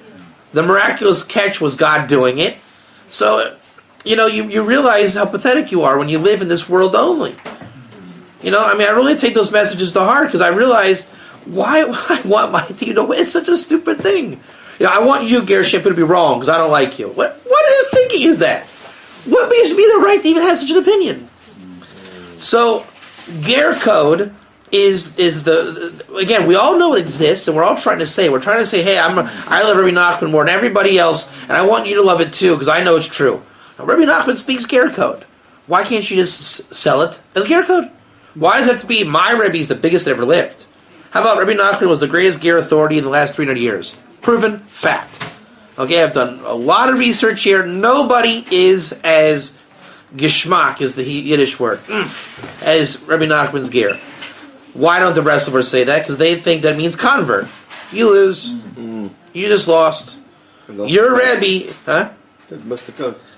The miraculous catch was God doing it. So, you realize how pathetic you are when you live in this world only. I really take those messages to heart because I realize why would I want my team to win? It's such a stupid thing. I want you, Ger Shampoo, to be wrong because I don't like you. What thinking is that? What gives me the right to even have such an opinion? So, Ger Code is again, we all know it exists, and we're all trying to say, hey, I love Rabbi Nachman more than everybody else, and I want you to love it too, because I know it's true. Now, Rabbi Nachman speaks Ger Code. Why can't you just sell it as Ger Code? Why does it have to be my Rebbe's the biggest that ever lived? How about Rabbi Nachman was the greatest Ger authority in the last 300 years? Proven fact. Okay, I've done a lot of research here. Nobody is as Geschmack is the Yiddish word, as Rabbi Nachman's Ger. Why don't the rest of us say that? Because they think that means convert. You lose. You just lost. Your Rebbe, huh?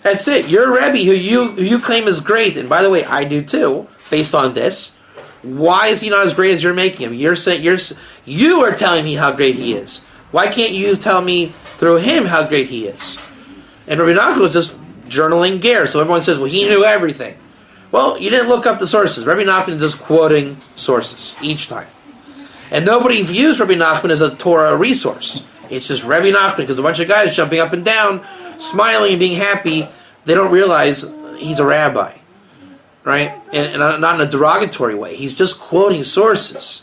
That's it. Your Rebbe, who you claim is great, and by the way, I do too, based on this. Why is he not as great as you're making him? You are telling me how great he is. Why can't you tell me through him how great he is? And Rabbi Nachman was just journaling Ger, so everyone says, well, he knew everything. Well, you didn't look up the sources. Rabbi Nachman is just quoting sources each time. And nobody views Rabbi Nachman as a Torah resource. It's just Rabbi Nachman, because a bunch of guys jumping up and down, smiling and being happy, they don't realize he's a rabbi. Right? And not in a derogatory way. He's just quoting sources.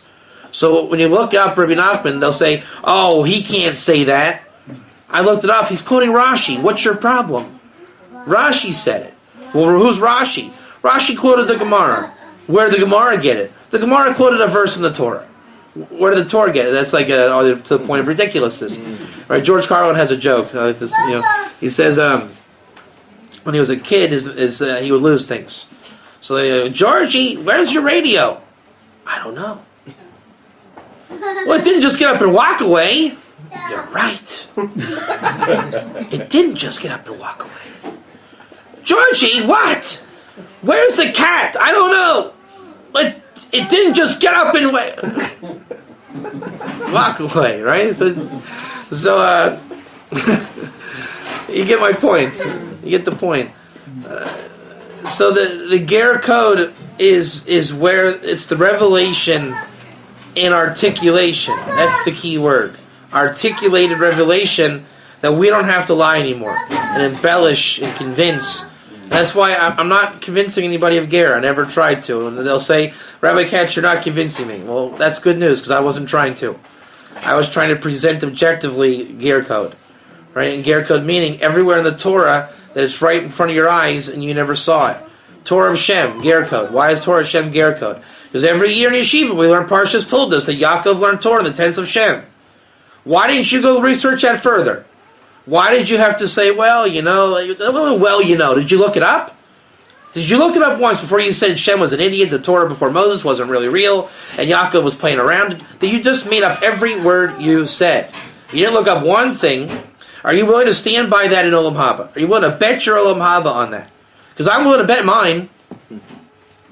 So when you look up Rabbi Nachman, they'll say, oh, he can't say that. I looked it up. He's quoting Rashi. What's your problem? Rashi said it. Well, who's Rashi? Rashi quoted the Gemara. Where did the Gemara get it? The Gemara quoted a verse in the Torah. Where did the Torah get it? That's like to the point of ridiculousness. Right? George Carlin has a joke. He says when he was a kid, he would lose things. So they go, Georgie, where's your radio? I don't know. Well, it didn't just get up and walk away. You're right. It didn't just get up and walk away. Georgie, what? Where's the cat? I don't know. But it didn't just get up and walk away, right? So you get my point. You get the point. So the Ger Code is where it's the revelation in articulation. That's the key word. Articulated revelation that we don't have to lie anymore and embellish and convince. And that's why I'm not convincing anybody of Ger. I never tried to. And they'll say, Rabbi Katz, you're not convincing me. Well, that's good news because I wasn't trying to. I was trying to present objectively Ger Code. Right? And Ger Code meaning everywhere in the Torah that it's right in front of your eyes and you never saw it. Torah of Shem, Ger Code. Why is Torah of Shem Ger Code? Because every year in Yeshiva we learn Parshas told us that Yaakov learned Torah in the tents of Shem. Why didn't you go research that further? Why did you have to say, well, you know, did you look it up? Did you look it up once before you said Shem was an idiot, the Torah before Moses wasn't really real, and Yaakov was playing around? Did you just made up every word you said? You didn't look up one thing. Are you willing to stand by that in Olam Haba? Are you willing to bet your Olam Haba on that? Because I'm willing to bet mine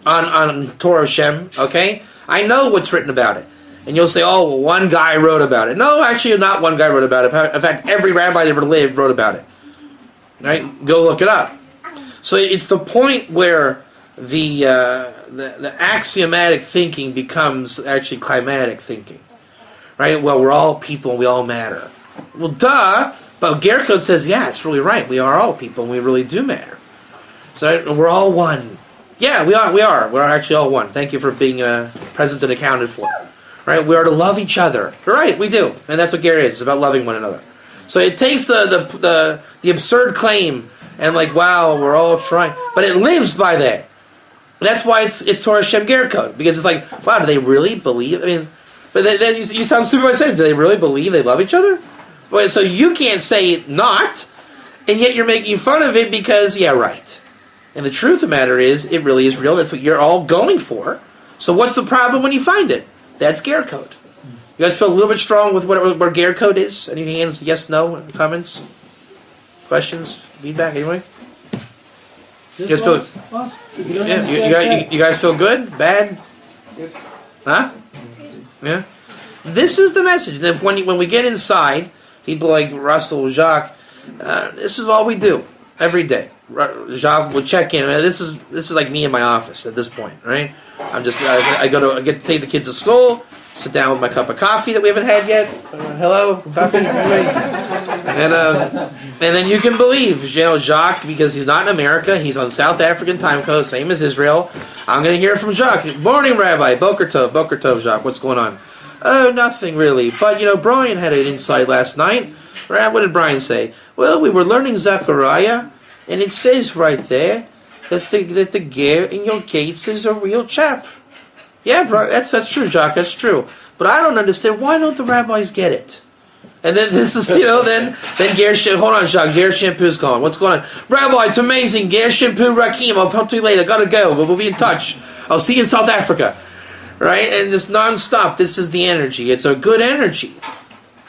on Torah of Shem, okay? I know what's written about it. And you'll say, oh, well, one guy wrote about it. No, actually, not one guy wrote about it. In fact, every rabbi that ever lived wrote about it. Right? Go look it up. So it's the point where the axiomatic thinking becomes actually climatic thinking. Right? Well, we're all people and we all matter. Well, duh! But Ger Code says, yeah, it's really right. We are all people and we really do matter. So we're all one. Yeah, we are. We're actually all one. Thank you for being present and accounted for. Right? We are to love each other. You're right, we do. And that's what Ger is. It's about loving one another. So it takes the absurd claim and like, wow, we're all trying. But it lives by that. That's why it's Torah Shem Ger Code. Because it's like, wow, do they really believe? I mean, but then you sound stupid by saying, do they really believe they love each other? Well, so you can't say not, and yet you're making fun of it because, yeah, right. And the truth of the matter is, it really is real. That's what you're all going for. So what's the problem when you find it? That's Ger Code. You guys feel a little bit strong with where Ger Code is? Any hands? Yes, no? Comments? Questions? Feedback? Anyway? You guys you guys feel good? Bad? Huh? Yeah? This is the message. That when we get inside, people like Russell, Jacques, this is all we do every day. Jacques will check in. I mean, this is like me in my office at this point, right? I get to take the kids to school, sit down with my cup of coffee that we haven't had yet. Hello, coffee, and then you can believe, Jacques, because he's not in America, he's on South African time code, same as Israel. I'm going to hear from Jacques. Morning, Rabbi. Boker Tov, Jacques. What's going on? Oh, nothing really. But Brian had an insight last night. What did Brian say? Well, we were learning Zechariah, and it says right there that the ger in your gates is a real chap. Yeah, bro, that's true, Jacques. That's true. But I don't understand. Why don't the rabbis get it? And then this is, then Ger Shampoo. Hold on, Jacques. Ger Shampoo's gone. What's going on? Rabbi, it's amazing. Ger Shampoo Rakim. I'll talk to you later. Gotta go. We'll be in touch. I'll see you in South Africa. Right? And just non-stop. This is the energy. It's a good energy.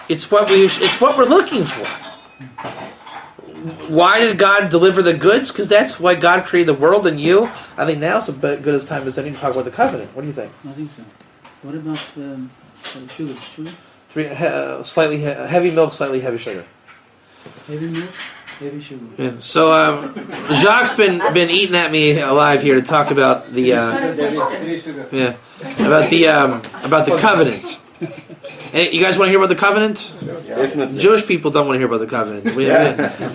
It's what we're looking for. Why did God deliver the goods? Because that's why God created the world and you. I think now's as good as time as any to talk about the covenant. What do you think? I think so. What about sugar? Slightly heavy milk, slightly heavy sugar. Heavy milk, heavy sugar. Yeah. So Jacques been eating at me alive here to talk about the about the covenant. Hey, you guys want to hear about the covenant? Definitely. Jewish people don't want to hear about the covenant. We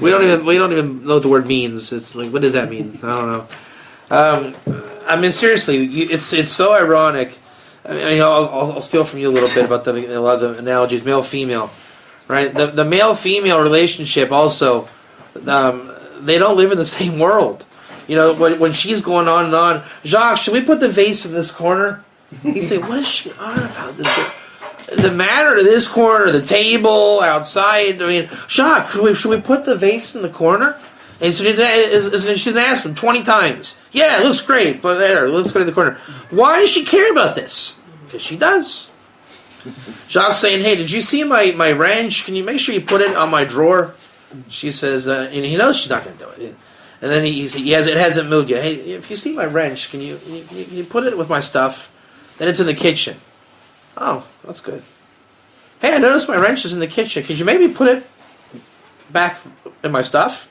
don't even know what the word means. It's like, what does that mean? I don't know. I mean, seriously, it's so ironic. I mean, I'll steal from you a little bit about a lot of the analogies, male female, right? The male female relationship also, they don't live in the same world. When she's going on and on, Jacques, should we put the vase in this corner? He's saying, what is she on about? Does it matter to this corner, the table, outside? I mean, Jacques, should we put the vase in the corner? And so she's asked him 20 times. Yeah, it looks great, but it looks good in the corner. Why does she care about this? Because she does. Jacques saying, hey, did you see my wrench? Can you make sure you put it on my drawer? She says, and he knows she's not going to do it. And then it hasn't moved yet. Hey, if you see my wrench, can you put it with my stuff? Then it's in the kitchen. Oh, that's good. Hey, I noticed my wrench is in the kitchen. Could you maybe put it back in my stuff?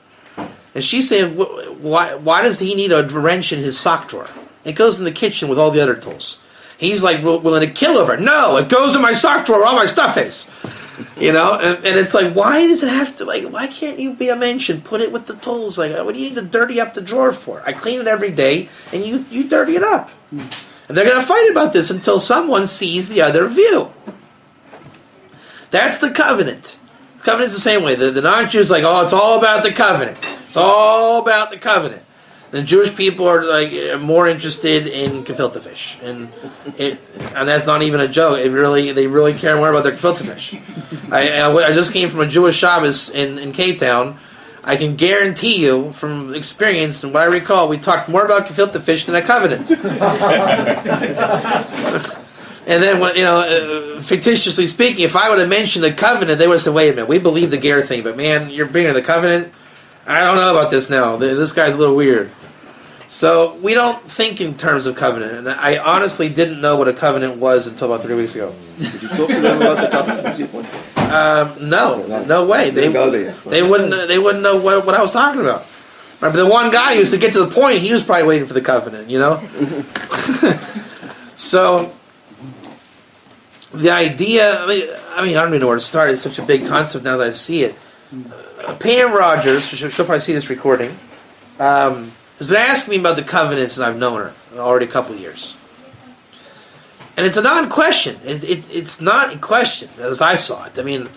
And she's saying, why does he need a wrench in his sock drawer? It goes in the kitchen with all the other tools. He's like willing to kill over it. No, it goes in my sock drawer where all my stuff is. And it's like, why does it have to, why can't you be a mensch and put it with the tools? Like, what do you need to dirty up the drawer for? I clean it every day, and you dirty it up. And they're going to fight about this until someone sees the other view. That's the covenant. The covenant's the same way. The non-Jews like, oh, it's all about the covenant. It's all about the covenant. The Jewish people are like more interested in gefilte fish, and that's not even a joke. They really care more about their gefilte fish. I just came from a Jewish Shabbos in Cape Town. I can guarantee you from experience and what I recall, we talked more about gefilte fish than a covenant. And then, fictitiously speaking, if I would have mentioned the covenant, they would have said, "Wait a minute, we believe the Ger thing, but man, you're bringing the covenant. I don't know about this now. This guy's a little weird." So we don't think in terms of covenant, and I honestly didn't know what a covenant was until about 3 weeks ago. Did you talk to them about the covenant? No way. They wouldn't know what I was talking about. Right, but the one guy who used to get to the point, he was probably waiting for the covenant, So the idea, I mean, I don't even know where to start. It's such a big concept now that I see it. Pam Rogers, she'll probably see this recording, has been asking me about the covenant since I've known her, already a couple of years. And it's a non-question. It's not a question, as I saw it. I mean,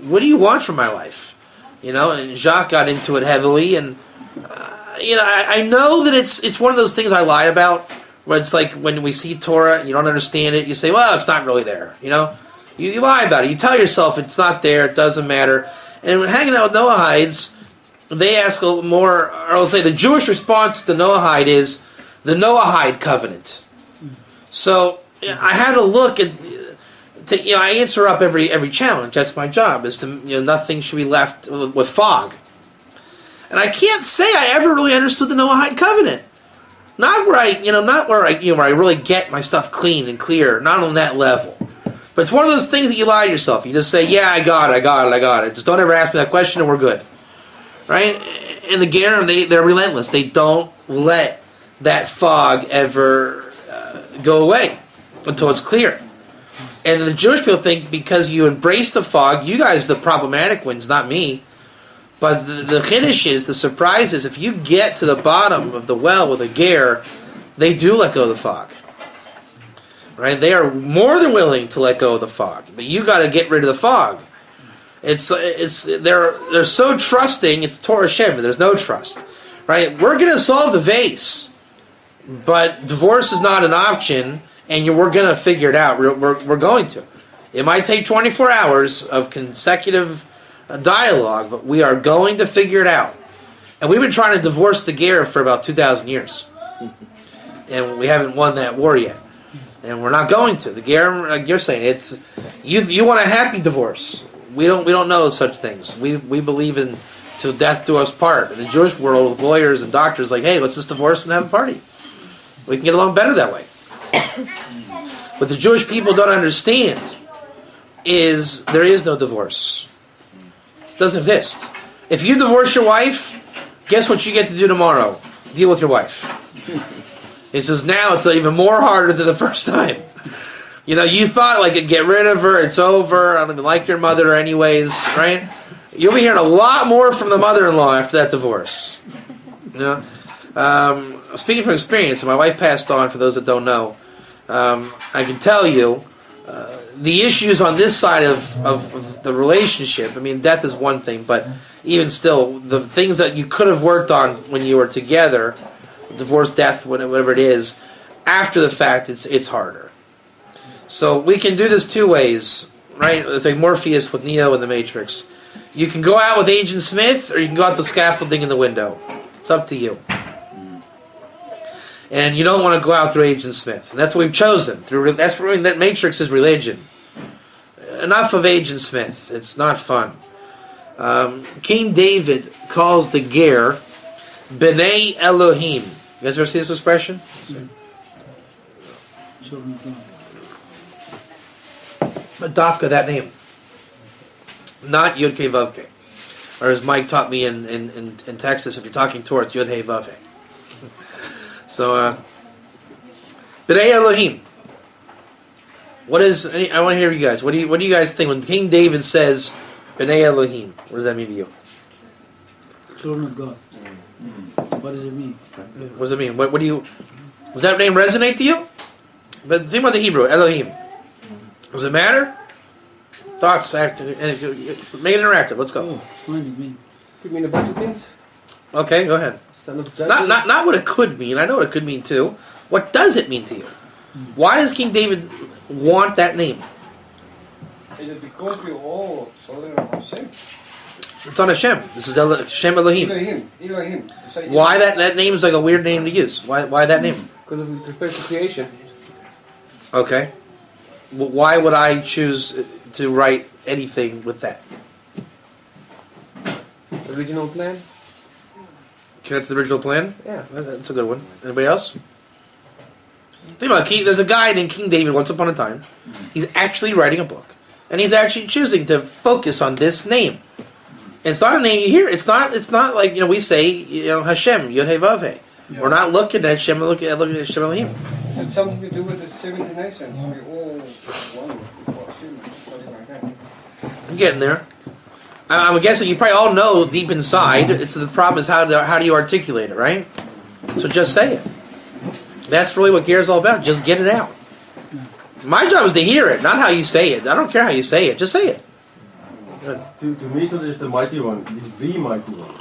what do you want from my life? And Jacques got into it heavily, and I know that it's one of those things I lie about, where it's like when we see Torah and you don't understand it, you say, well, it's not really there. You lie about it. You tell yourself it's not there, it doesn't matter. And when hanging out with Noahides, they ask a little more, or I'll say the Jewish response to the Noahide is the Noahide covenant. So I had to look at, I answer up every challenge. That's my job, is to, nothing should be left with fog. And I can't say I ever really understood the Noahide covenant. Not where I really get my stuff clean and clear, not on that level. But it's one of those things that you lie to yourself. You just say, yeah, I got it. Just don't ever ask me that question and we're good. Right? And the Ger, they're relentless. They don't let that fog ever go away until it's clear. And the Jewish people think because you embrace the fog, you guys are the problematic ones, not me. But the chiddush is, the surprise is, if you get to the bottom of the well with a Ger, they do let go of the fog. Right? They are more than willing to let go of the fog, but you got to get rid of the fog. They're so trusting. It's Torah Shem. There's no trust. Right? We're going to solve the vase, but divorce is not an option, and we're going to figure it out. We're going to. It might take 24 hours of consecutive dialogue, but we are going to figure it out. And we've been trying to divorce the Ger for about 2,000 years, and we haven't won that war yet. And we're not going to. The Ger, like you're saying, it's you want a happy divorce. We don't know such things. We believe in till death do us part. In the Jewish world, with lawyers and doctors, like, hey, let's just divorce and have a party. We can get along better that way. What the Jewish people don't understand is there is no divorce. It doesn't exist. If you divorce your wife, guess what you get to do tomorrow? Deal with your wife. It says now it's even more harder than the first time. You thought get rid of her, it's over, I don't even like your mother anyways, right? You'll be hearing a lot more from the mother-in-law after that divorce. Speaking from experience, and my wife passed on, for those that don't know, I can tell you, the issues on this side of the relationship, death is one thing, but even still, the things that you could have worked on when you were together, divorce, death, whatever it is, after the fact, it's harder. So we can do this two ways, right? It's like Morpheus with Neo in the Matrix. You can go out with Agent Smith, or you can go out the scaffolding in the window. It's up to you. And you don't want to go out through Agent Smith. And that's what we've chosen. That Matrix is religion. Enough of Agent Smith. It's not fun. King David calls the Ger B'nai Elohim. You guys ever see this expression? Children of God. But Dafka, that name. Not Yud Kei Vav Kei. Or as Mike taught me in Texas, if you're talking Torah, it's Yud Hei Vav Hei. So, B'nai Elohim. I want to hear you guys. What do you guys think when King David says B'nai Elohim? What does that mean to you? Children of God. What does it mean? What does it mean? What do you? Does that name resonate to you? But think about the Hebrew, Elohim. Does it matter? Thoughts, make it interactive. Let's go. Fine with me. You mean a bunch of things? Okay, go ahead. Son of Judges. Not what it could mean. I know what it could mean too. What does it mean to you? Why does King David want that name? Is it because we all children of Hashem? It's on Hashem. This is Shem Elohim. Elohim. Why that name is like a weird name to use? Why that name? Because it refers to creation. Okay. Why would I choose to write anything with that? Original plan? Okay, that's the original plan? Yeah. That's a good one. Anybody else? Think about it. There's a guy named King David once upon a time. He's actually writing a book. And he's actually choosing to focus on this name. And it's not a name you hear. It's not like, we say, Hashem, Yod-Heh-Vav-Heh. Yeah. We're not looking at Shem, looking at Shem Elohim. Is it something to do with the 70 nations? We all one or Hashem, something like that. I'm getting there. I'm guessing you probably all know deep inside. It's the problem is how do you articulate it, right? So just say it. That's really what Ger's all about. Just get it out. My job is to hear it, not how you say it. I don't care how you say it. Just say it. To me, it's not just the mighty one. It is the mighty one.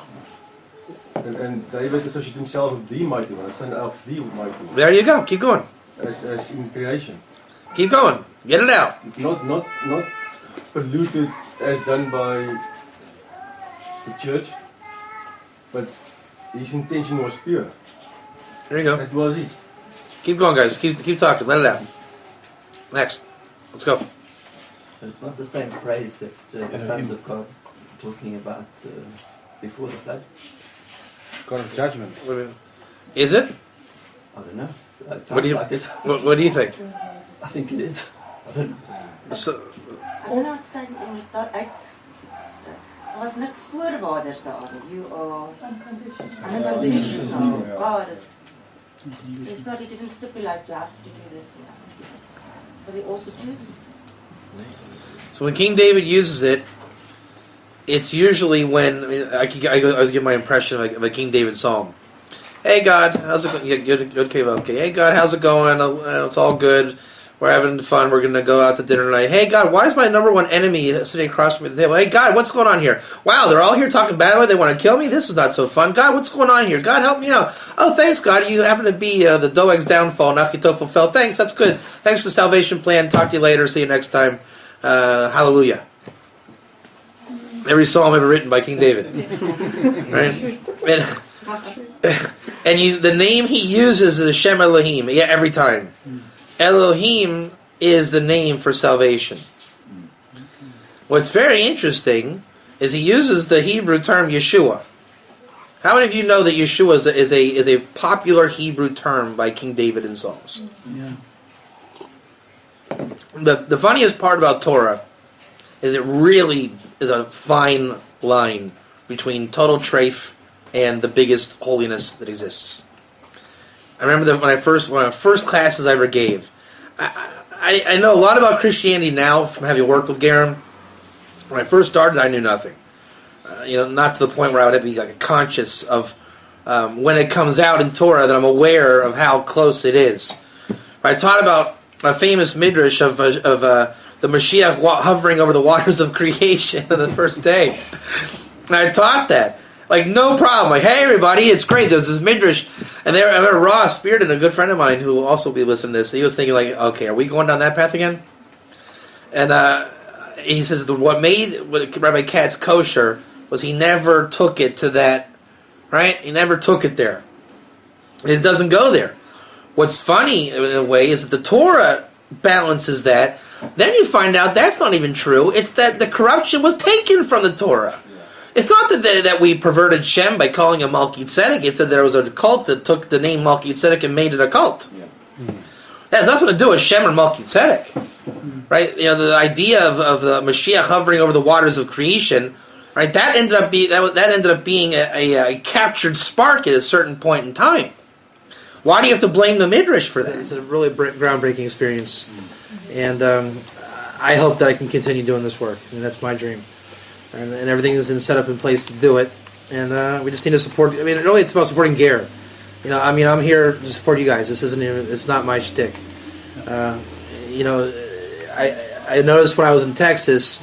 And David associates himself with the mighty one, the son of the mighty one. There you go. Keep going. As in creation. Keep going. Get it out. Not polluted as done by the church, but his intention was pure. There you go. That was it. Keep going, guys. Keep talking. Let it out. Next. Let's go. It's not the same phrase that the sons of God talking about before the flood. God of judgment. Is it? I don't know. It What do you? sounds like it. What do you think? I think it is. I don't know. So, I don't know wat sy inderdaad uit. Daar was niks voorwaardes daar. You are unconditional. God is. It's not. He didn't stipulate you have to do this. So we all could choose. so when King David uses it, it's usually when I was giving my impression of a King David psalm. Hey God, how's it going? Okay. Hey God, how's it going? It's all good. We're having fun. We're gonna go out to dinner tonight. Hey God, why is my number one enemy sitting across from me at the table? Hey God, what's going on here? Wow, they're all here talking bad about it. They want to kill me. This is not so fun. God, what's going on here? God, help me out. Oh, thanks God. You happen to be the Doeg's downfall. Nachitophel fell. Thanks. That's good. Thanks for the salvation plan. Talk to you later. See you next time. Hallelujah. Every psalm ever written by King David. Right? And the name he uses is Shem Elohim. Yeah, every time. Elohim is the name for salvation. What's very interesting is he uses the Hebrew term Yeshua. How many of you know that Yeshua is a popular Hebrew term by King David in Psalms? Yeah. The funniest part about Torah is it really is a fine line between total treif and the biggest holiness that exists. I remember that one of the first classes I ever gave. I know a lot about Christianity now from having worked with Garam. When I first started, I knew nothing. Not to the point where I would be like conscious of when it comes out in Torah that I'm aware of how close it is. I taught about a famous midrash of the Mashiach hovering over the waters of creation on the first day. And I taught that. Like, no problem. Like, hey, everybody, it's great. There's this midrash. And I remember Ross Spearden, a good friend of mine who will also be listening to this, he was thinking, like, okay, are we going down that path again? And he says what made Rabbi Katz kosher was he never took it to that, right? He never took it there. It doesn't go there. What's funny, in a way, is that the Torah balances that. Then you find out that's not even true. It's that the corruption was taken from the Torah. It's not that we perverted Shem by calling him Malki Tzedek. It's that there was a cult that took the name Malki Tzedek and made it a cult. Yeah. That has nothing to do with Shem or Malki Tzedek. Right? The idea of the Mashiach hovering over the waters of creation, right? That ended up being a captured spark at a certain point in time. Why do you have to blame the Midrash for that? It's a really groundbreaking experience. And I hope that I can continue doing this work. I mean, that's my dream. And everything is set up in place to do it. And we just need to support. I mean, really, it's about supporting Ger. I'm here to support you guys. This isn't even. It's not my shtick. I noticed when I was in Texas,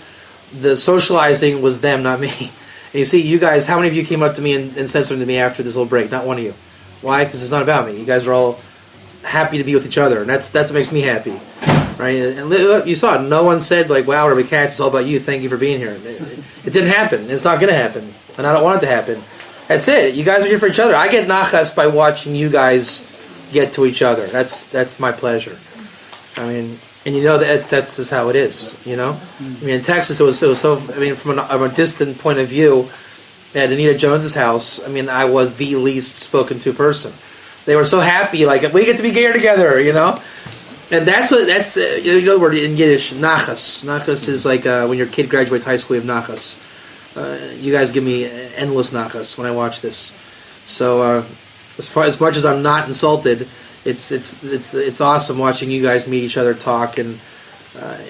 the socializing was them, not me. And you see, you guys, how many of you came up to me and said something to me after this little break? Not one of you. Why? Because it's not about me. You guys are all happy to be with each other, and that's what makes me happy, right? And look, you saw it. No one said like, "Wow, Rabbi Katz, it's all about you. Thank you for being here." It didn't happen. It's not going to happen, and I don't want it to happen. That's it. You guys are here for each other. I get nachas by watching you guys get to each other. That's my pleasure. I mean, and you know that's just how it is. You know, I mean, in Texas it was so. I mean, from a distant point of view, at Anita Jones's house, I mean, I was the least spoken to person. They were so happy, like we get to be gay together, you know. And that's you know the word in Yiddish, nachas. Nachas is like when your kid graduates high school, you have nachas. You guys give me endless nachas when I watch this. So as much as I'm not insulted, it's awesome watching you guys meet each other, talk, and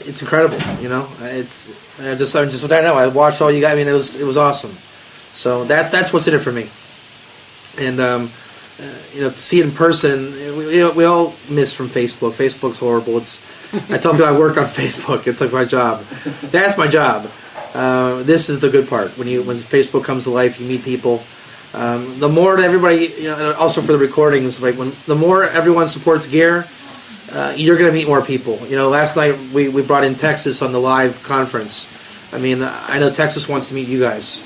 it's incredible. You know, I'm just I know. I watched all you guys. I mean, it was awesome. So that's what's in it for me. And you know, to see it in person, we all miss from Facebook. Facebook's horrible. I tell people I work on Facebook. It's like my job. That's my job. This is the good part. When Facebook comes to life, you meet people. The more that everybody, you know, also for the recordings, like the more everyone supports Ger, you're going to meet more people. You know, last night we brought in Texas on the live conference. I mean, I know Texas wants to meet you guys,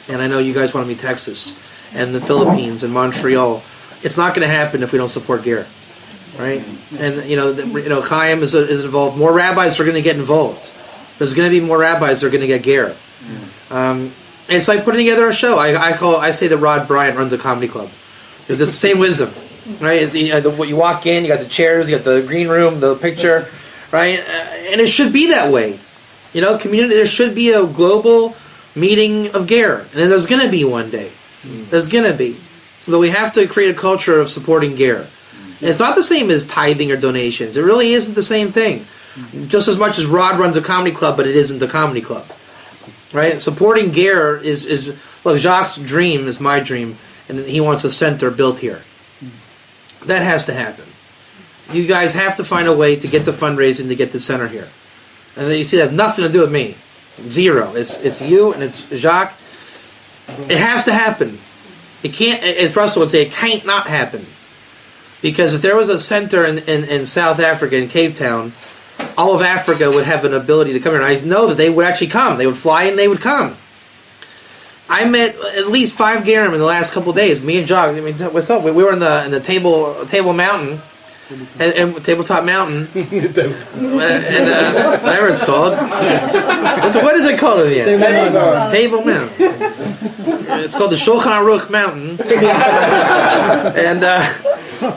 and I know you guys want to meet Texas, and the Philippines and Montreal. It's not going to happen if we don't support Ger, right? And you know, Chaim is involved. More rabbis are going to get involved. There's going to be more rabbis that are going to get Ger. It's like putting together a show. I say that Rod Bryant runs a comedy club because it's the same wisdom, right? It's, you walk in, you got the chairs, you got the green room, the picture, right? And it should be that way, you know. Community. There should be a global meeting of Ger, and then there's going to be one day. There's going to be, but we have to create a culture of supporting Ger. And it's not the same as tithing or donations. It really isn't the same thing. Just as much as Rod runs a comedy club, but it isn't a comedy club. Right? Supporting Ger is look, Jacques' dream is my dream, and he wants a center built here. That has to happen. You guys have to find a way to get the fundraising to get the center here. And then you see that has nothing to do with me. Zero. It's you and it's Jacques. It has to happen. It can't, as Russell would say, it can't not happen. Because if there was a center in South Africa, in Cape Town, all of Africa would have an ability to come here. And I know that they would actually come. They would fly and they would come. I met at least 5 Gerim in the last couple of days. Me and Jacques. I mean, what's up? We were in the table mountain, and tabletop mountain, and whatever it's called. So what is it called in the end? Table Mountain. It's called the Shulchan Aruch Mountain. And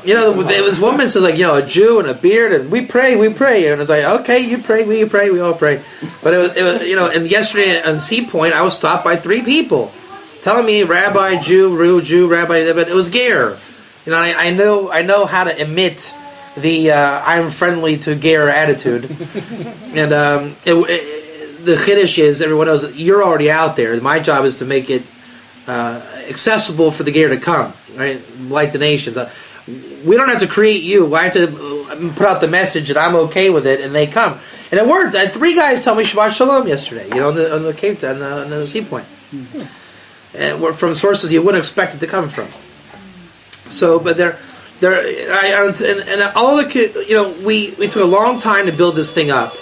you know, this woman says, like, you know, a Jew and a beard, and we pray, and it's like, okay, you pray, we all pray. But it was, you know, and yesterday on Sea Point, I was stopped by 3 people telling me Rabbi, Jew, real Jew, Rabbi, but it was Ger. You know, I know how to emit the I'm friendly to Ger attitude, and the Chiddush is, everyone knows that you're already out there. My job is to make it accessible for the Ger to come, right? Like the nations. We don't have to create you. I have to put out the message that I'm okay with it, and they come. And it worked. I had 3 guys tell me Shabbat Shalom yesterday, you know, on the Cape Town, on the Sea Point. And we're from sources you wouldn't expect it to come from. So, but and all the, you know, we took a long time to build this thing up.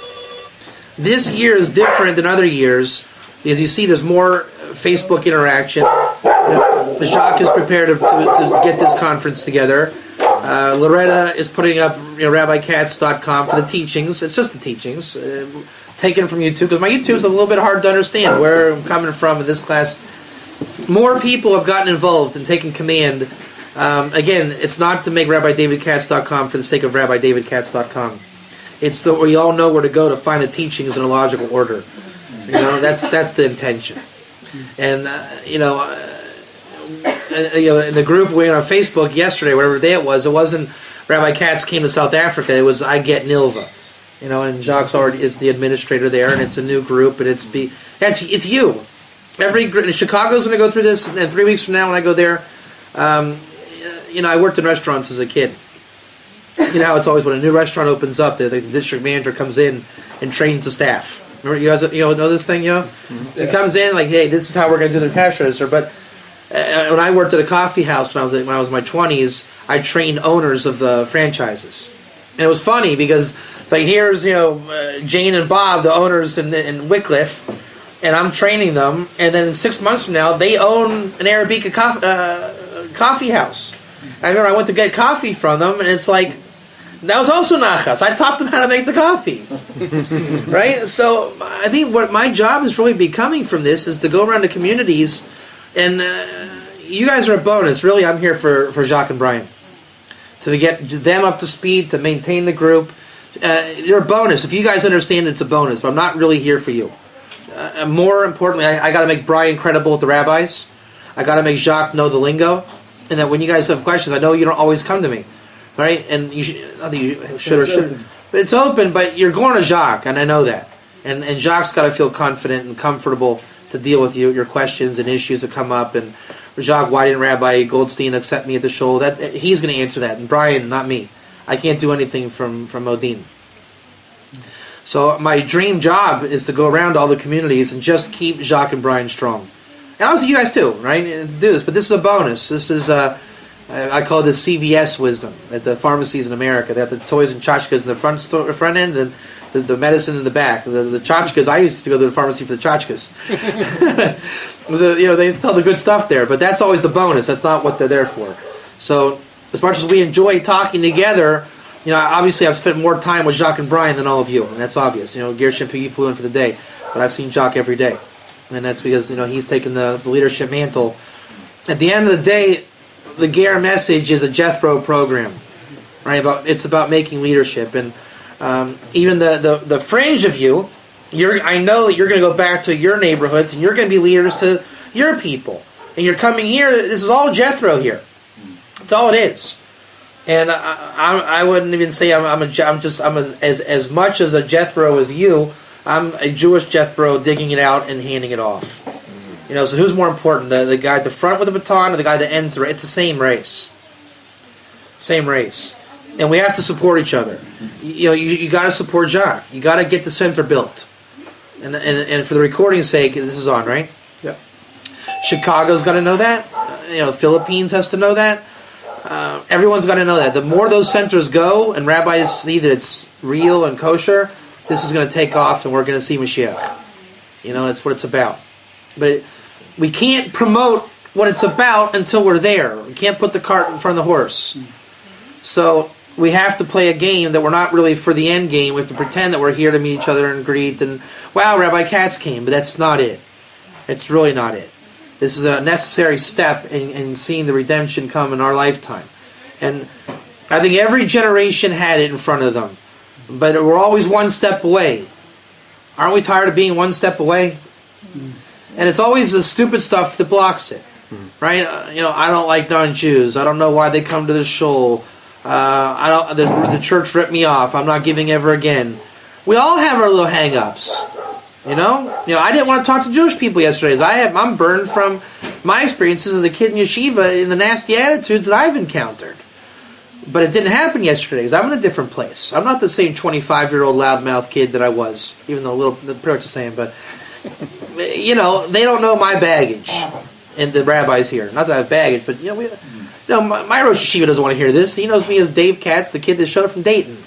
This year is different than other years. As you see, there's more Facebook interaction. The Jacques is prepared to get this conference together. Loretta is putting up, you know, RabbiKatz.com for the teachings. It's just the teachings, taken from YouTube, because my YouTube is a little bit hard to understand where I'm coming from in this class. More people have gotten involved and taken command. Again, it's not to make RabbiDavidKatz.com for the sake of RabbiDavidKatz.com. It's that we all know where to go to find the teachings in a logical order. You know, that's the intention. And you know, in the group we on Facebook yesterday, whatever day it wasn't Rabbi Katz came to South Africa. It was I Get Nilva. You know, and Jacques already is the administrator there, and it's a new group, and it's you. Chicago's going to go through this, and 3 weeks from now when I go there, you know, I worked in restaurants as a kid. You know how it's always when a new restaurant opens up, the district manager comes in and trains the staff. Remember, you guys, know this thing, It comes in like, hey, this is how we're going to do the cash register. But when I worked at a coffee house when I was in my 20s, I trained owners of the franchises, and it was funny because it's like, here's Jane and Bob, the owners in Wycliffe, and I'm training them, and then 6 months from now, they own an Arabica coffee house. I remember I went to get coffee from them, and it's like, that was also nachas. I taught them how to make the coffee. Right? So I think what my job is really becoming from this is to go around to communities, and you guys are a bonus. Really, I'm here for Jacques and Brian. To get them up to speed, to maintain the group. You're a bonus. If you guys understand, it's a bonus, but I'm not really here for you. More importantly, I got to make Brian credible with the rabbis. I got to make Jacques know the lingo. And that when you guys have questions, I know you don't always come to me. Right? And you should or shouldn't. But it's open, but you're going to Jacques, and I know that. And Jacques got to feel confident and comfortable to deal with your questions and issues that come up. And Jacques, why didn't Rabbi Goldstein accept me at the shul? That he's going to answer that. And Brian, not me. I can't do anything from Modin. So my dream job is to go around to all the communities and just keep Jacques and Brian strong. And obviously you guys too, right? To do this. But this is a bonus. This is I call this CVS wisdom at the pharmacies in America. They have the toys and tchotchkes in the front end, and the medicine in the back. The tchotchkes, I used to go to the pharmacy for the tchotchkes. They tell the good stuff there, but that's always the bonus. That's not what they're there for. So as much as we enjoy talking together, obviously I've spent more time with Jacques and Brian than all of you, and that's obvious. Gershon Piggy flew in for the day, but I've seen Jacques every day. And that's because, he's taken the leadership mantle. At the end of the day, the GARE message is a Jethro program, right? It's about making leadership, and even the fringe of you, I know that you're going to go back to your neighborhoods, and you're going to be leaders to your people, and you're coming here. This is all Jethro here. That's all it is, and I wouldn't even say I'm as much as a Jethro as you. I'm a Jewish Jethro, digging it out and handing it off. So who's more important, the guy at the front with the baton or the guy that ends the race? It's the same race. Same race. And we have to support each other. You got to support Jacques. You got to get the center built. And for the recording's sake, this is on, right? Yeah. Chicago's got to know that. Philippines has to know that. Everyone's got to know that. The more those centers go and rabbis see that it's real and kosher, this is going to take off and we're going to see Mashiach. It's what it's about. But we can't promote what it's about until we're there. We can't put the cart in front of the horse. So we have to play a game that we're not really for the end game. We have to pretend that we're here to meet each other and greet. And, wow, Rabbi Katz came. But that's not it. It's really not it. This is a necessary step in seeing the redemption come in our lifetime. And I think every generation had it in front of them. But we're always one step away. Aren't we tired of being one step away? And it's always the stupid stuff that blocks it, right? I don't like non-Jews. I don't know why they come to the shul. The church ripped me off. I'm not giving ever again. We all have our little hang-ups, I didn't want to talk to Jewish people yesterday. I'm burned from my experiences as a kid in yeshiva in the nasty attitudes that I've encountered. But it didn't happen yesterday because I'm in a different place. I'm not the same 25-year-old loudmouth kid that I was, even though the pretty much the same, but... they don't know my baggage, and the rabbis here. Not that I have baggage, but my Rosh Yeshiva doesn't want to hear this. He knows me as Dave Katz, the kid that showed up from Dayton,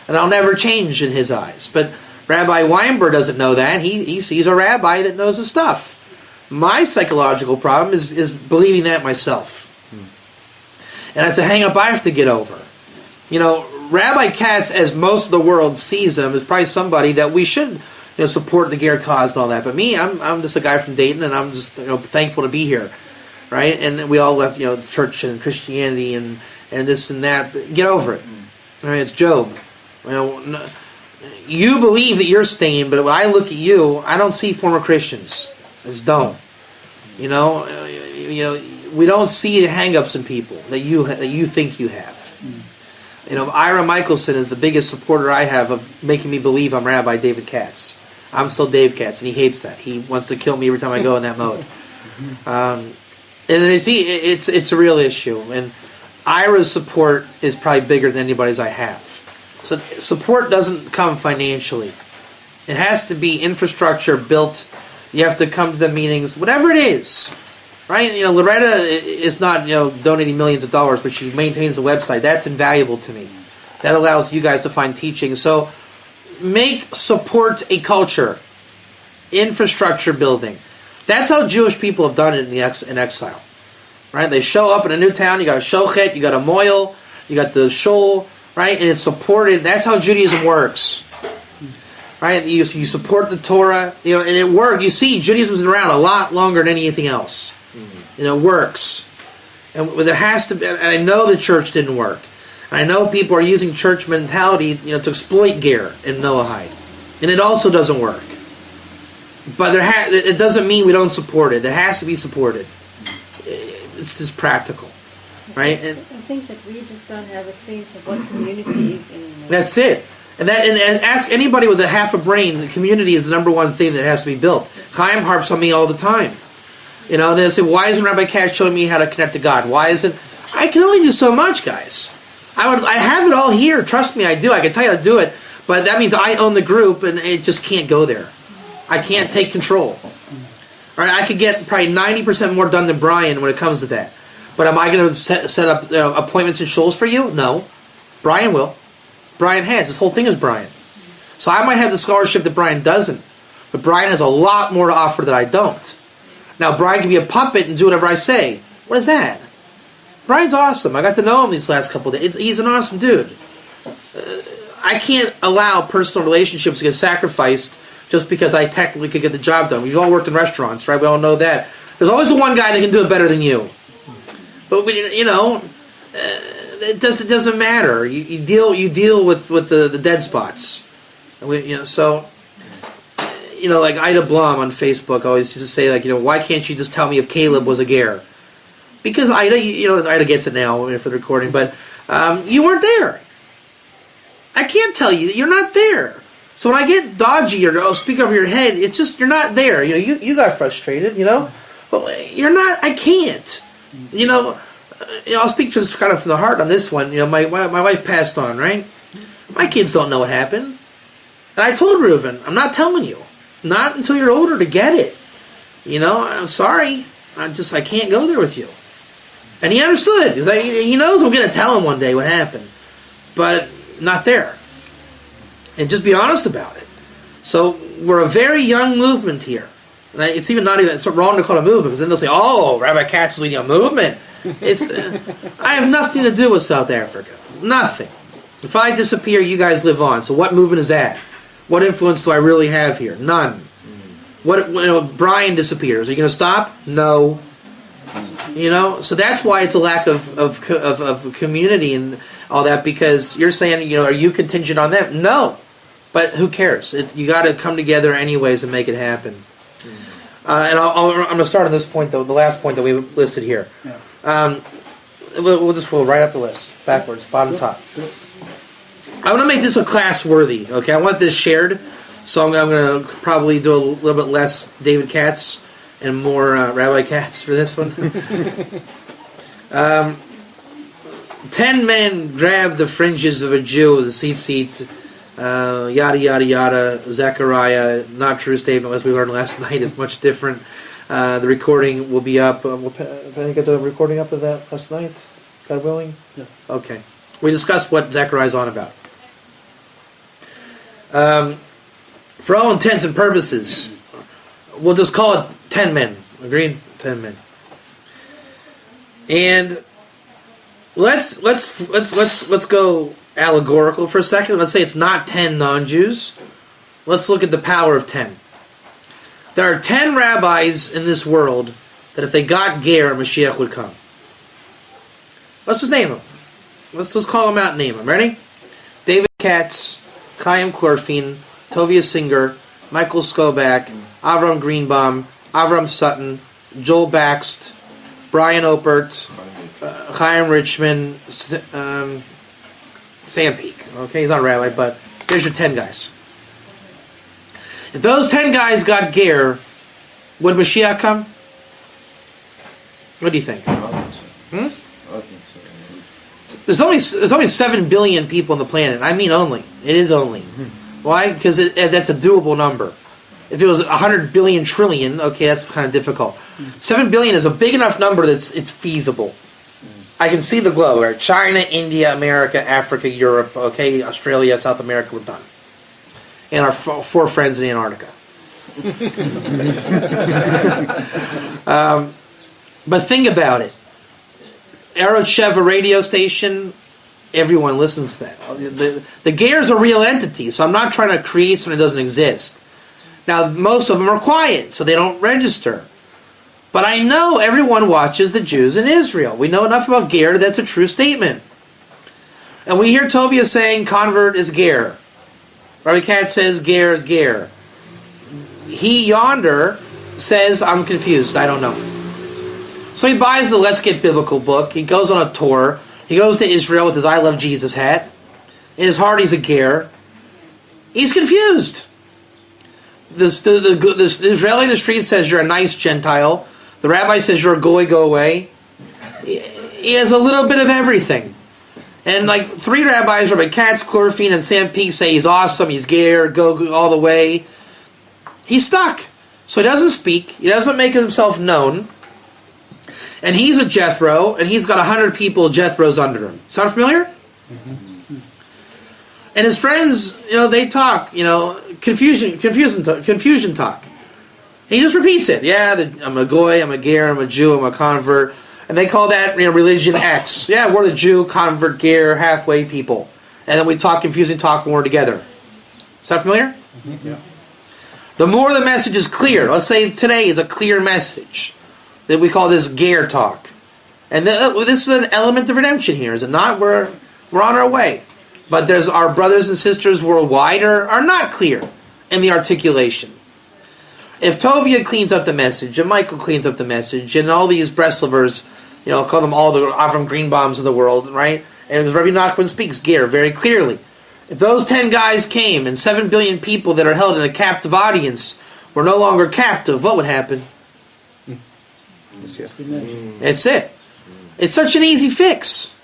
and I'll never change in his eyes. But Rabbi Weinberg doesn't know that. He sees a rabbi that knows his stuff. My psychological problem is believing that myself, and it's a hang-up I have to get over. Rabbi Katz, as most of the world sees him, is probably somebody that we should. Support the Ger cause and all that. But me, I'm just a guy from Dayton, and I'm just thankful to be here, right? And we all left church and Christianity and this and that. But get over it. All right, it's Job. You believe that you're stained, but when I look at you, I don't see former Christians. I just don't. We don't see the hang-ups in people that you think you have. Ira Michelson is the biggest supporter I have of making me believe I'm Rabbi David Katz. I'm still Dave Katz, and he hates that. He wants to kill me every time I go in that mode. And then you see, it's a real issue. And Ira's support is probably bigger than anybody's I have. So support doesn't come financially. It has to be infrastructure built. You have to come to the meetings, whatever it is. Right? Loretta is not, donating millions of dollars, but she maintains the website. That's invaluable to me. That allows you guys to find teaching. So support a culture. Infrastructure building. That's how Jewish people have done it in exile. Right? They show up in a new town, you got a shochet, you got a moil, you got the shul, right? And it's supported. That's how Judaism works. Right? You support the Torah, and it worked. You see, Judaism's been around a lot longer than anything else. It works. And there has to be, and I know the church didn't work. And I know people are using church mentality, to exploit ger and Noahide. And it also doesn't work. But it doesn't mean we don't support it. It has to be supported. It's just practical. Right? And I think that we just don't have a sense of what community is anymore. that's it. And ask anybody with a half a brain, the community is the number one thing that has to be built. Chaim harps on me all the time. They say, why isn't Rabbi Katz showing me how to connect to God? Why isn't... I can only do so much, guys. I have it all here. Trust me, I do. I can tell you how to do it. But that means I own the group, and it just can't go there. I can't take control. All right, I could get probably 90% more done than Brian when it comes to that. But am I going to set up appointments and shuls for you? No. Brian will. Brian has. This whole thing is Brian. So I might have the scholarship that Brian doesn't. But Brian has a lot more to offer that I don't. Now, Brian can be a puppet and do whatever I say. What is that? Brian's awesome. I got to know him these last couple of days. He's an awesome dude. I can't allow personal relationships to get sacrificed just because I technically could get the job done. We've all worked in restaurants, right? We all know that. There's always the one guy that can do it better than you. But, it doesn't matter. You deal with the dead spots. Like Ida Blom on Facebook always used to say, why can't you just tell me if Caleb was a ger? Because Ida, Ida gets it now for the recording, but you weren't there. I can't tell you. You're not there. So when I get dodgy or speak over your head, it's just you're not there. You got frustrated, but you're not. I can't. I'll speak just kind of from the heart on this one. My wife passed on, right? My kids don't know what happened. And I told Reuven, I'm not telling you. Not until you're older to get it. I'm sorry. I can't go there with you. And he understood. He knows I'm going to tell him one day what happened. But not there. And just be honest about it. So we're a very young movement here. And it's wrong to call it a movement, because then they'll say, oh, Rabbi Katz is leading a movement. I have nothing to do with South Africa. Nothing. If I disappear, you guys live on. So what movement is that? What influence do I really have here? None. Brian disappears. Are you going to stop? No. So that's why it's a lack of community and all that, because you're saying, are you contingent on them? No. But who cares? You got to come together anyways and make it happen. And I'm going to start on this point, though, the last point that we listed here. Yeah. We'll just roll right up the list, backwards, bottom top. I want to make this a class worthy. Okay, I want this shared, so I'm going to probably do a little bit less David Katz and more Rabbi Katz for this one. 10 men grabbed the fringes of a Jew, the tzitzit, yada yada yada. Zechariah, not true statement as we learned last night. It's much different. The recording will be up. Did I get the recording up of that last night? God willing? Yeah. Okay. We discussed what Zechariah's on about. For all intents and purposes, we'll just call it 10 men. Agreed? 10 men. And let's go allegorical for a second. Let's say it's not 10 non-Jews. Let's look at the power of 10. There are 10 rabbis in this world that if they got ger, Mashiach would come. Let's just name them. Let's just call them out and name them. Ready? David Katz, Chaim Chlorfine, Tovia Singer, Michael Skobach, Avram Greenbaum, Avram Sutton, Joel Baxt, Brian Opert, Chaim Richmond, Sam Peak. Okay, he's not a rabbi, but here's your 10 guys. If those 10 guys got ger, would Mashiach come? What do you think? There's only 7 billion people on the planet. I mean only. It is only. Why? Because that's a doable number. If it was 100 billion trillion, okay, that's kind of difficult. 7 billion is a big enough number that it's feasible. I can see the globe, right? China, India, America, Africa, Europe, okay, Australia, South America, we're done. And our 4 friends in Antarctica. But think about it. Aerocheva radio station, everyone listens to that. The Ger is a real entity, so I'm not trying to create something that doesn't exist. Now, most of them are quiet, so they don't register. But I know everyone watches the Jews in Israel. We know enough about Ger that's a true statement. And we hear Tovia saying convert is Ger. Rabbi Katz says Ger is Ger. He yonder says I'm confused, I don't know. So he buys the Let's Get Biblical book. He goes on a tour. He goes to Israel with his I Love Jesus hat. In his heart he's a Ger. He's confused. The Israeli in the street says you're a nice Gentile. The rabbi says you're a goy, go away. He has a little bit of everything. And like 3 rabbis, Rabbi Katz, Chlorophene, and Sam Peake say he's awesome, he's Ger, go all the way. He's stuck. So he doesn't speak. He doesn't make himself known. And he's a Jethro, and he's got 100 people Jethros under him. Sound familiar? Mm-hmm. And his friends, they talk, confusion talk. He just repeats it. Yeah, I'm a goy, I'm a Ger, I'm a Jew, I'm a convert. And they call that religion X. Yeah, we're the Jew, convert, Ger, halfway people. And then we talk confusing talk when we're together. Sound familiar? Mm-hmm. Yeah. The more the message is clear, let's say today is a clear message, that we call this Ger talk. And this is an element of redemption here, is it not? We're on our way. But there's our brothers and sisters worldwide are not clear in the articulation. If Tovia cleans up the message, and Michael cleans up the message, and all these Breslovers, call them all the Avram Greenbaums of the world, right? And as Rabbi Nachman speaks Ger very clearly. If those 10 guys came and 7 billion people that are held in a captive audience were no longer captive, what would happen? That's it. It's such an easy fix.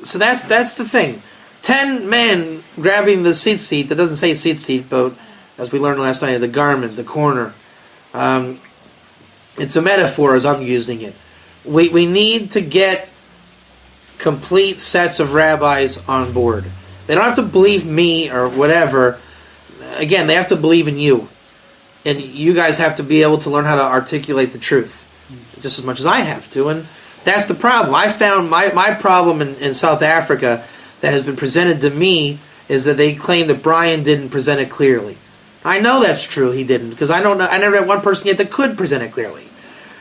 So that's the thing. 10 men grabbing the seat that doesn't say seat, but as we learned last night, the garment, the corner. It's a metaphor as I'm using it. We need to get complete sets of rabbis on board. They don't have to believe me or whatever. Again, they have to believe in you. And you guys have to be able to learn how to articulate the truth just as much as I have to. And that's the problem. I found my problem in South Africa that has been presented to me is that they claim that Brian didn't present it clearly. I know that's true, he didn't, because I never had one person yet that could present it clearly.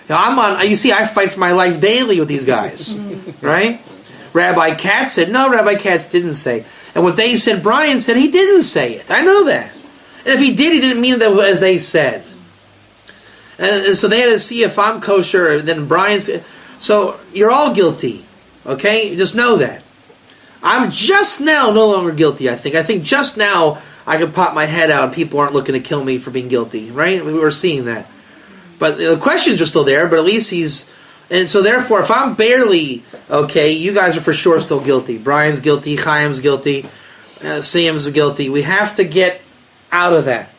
You see, I fight for my life daily with these guys, right? Rabbi Katz said, no, Rabbi Katz didn't say. And what they said, Brian said, he didn't say it. I know that. And if he did, he didn't mean it as they said. And so they had to see if I'm kosher, and then Brian's... So you're all guilty, okay? Just know that. I'm just now no longer guilty, I think. I think just now I can pop my head out and people aren't looking to kill me for being guilty, right? We were seeing that. But the questions are still there, but at least he's... And so therefore, if I'm barely okay, you guys are for sure still guilty. Brian's guilty, Chaim's guilty, Sam's guilty. We have to get out of that.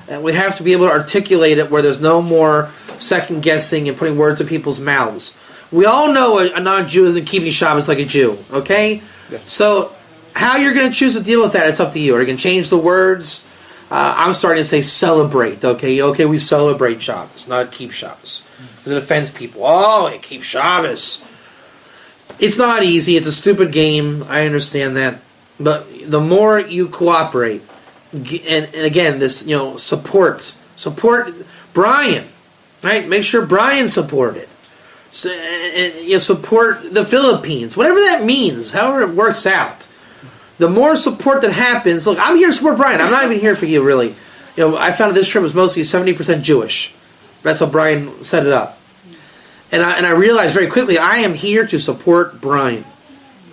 And we have to be able to articulate it where there's no more second guessing and putting words in people's mouths. We all know a non-Jew isn't keeping Shabbos like a Jew, okay? Yeah. So how you're going to choose to deal with that, it's up to you. Are you going to change the words? I'm starting to say celebrate, okay? Okay, we celebrate Shabbos, not keep Shabbos. Because it offends people. Oh, keep Shabbos. It's not easy. It's a stupid game. I understand that. But the more you cooperate, and again, this, support Brian, right? Make sure Brian's supported. So, you support the Philippines, whatever that means, however it works out. The more support that happens, look, I'm here to support Brian. I'm not even here for you, really. I found this trip was mostly 70% Jewish. That's how Brian set it up. And I realized very quickly, I am here to support Brian.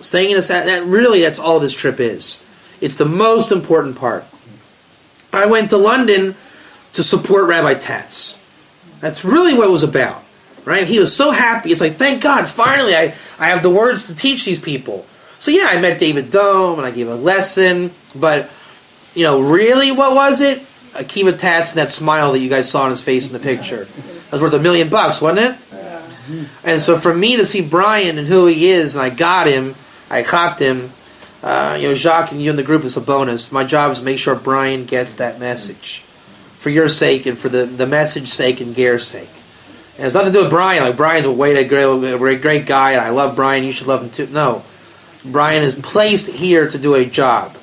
Saying this, that's all this trip is. It's the most important part. I went to London to support Rabbi Katz. That's really what it was about, right? He was so happy. It's like, thank God, finally I have the words to teach these people. So yeah, I met David Dome and I gave a lesson, but really, what was it? Akiva Tats and that smile that you guys saw on his face in the picture. That was worth $1 million, wasn't it? And so for me to see Brian and who he is, and I got him, I copped him, Jacques and you in the group is a bonus. My job is to make sure Brian gets that message. For your sake and for the message sake and Gare's sake. And it has nothing to do with Brian. Like, Brian's a great guy, and I love Brian, you should love him too. No. Brian is placed here to do a job.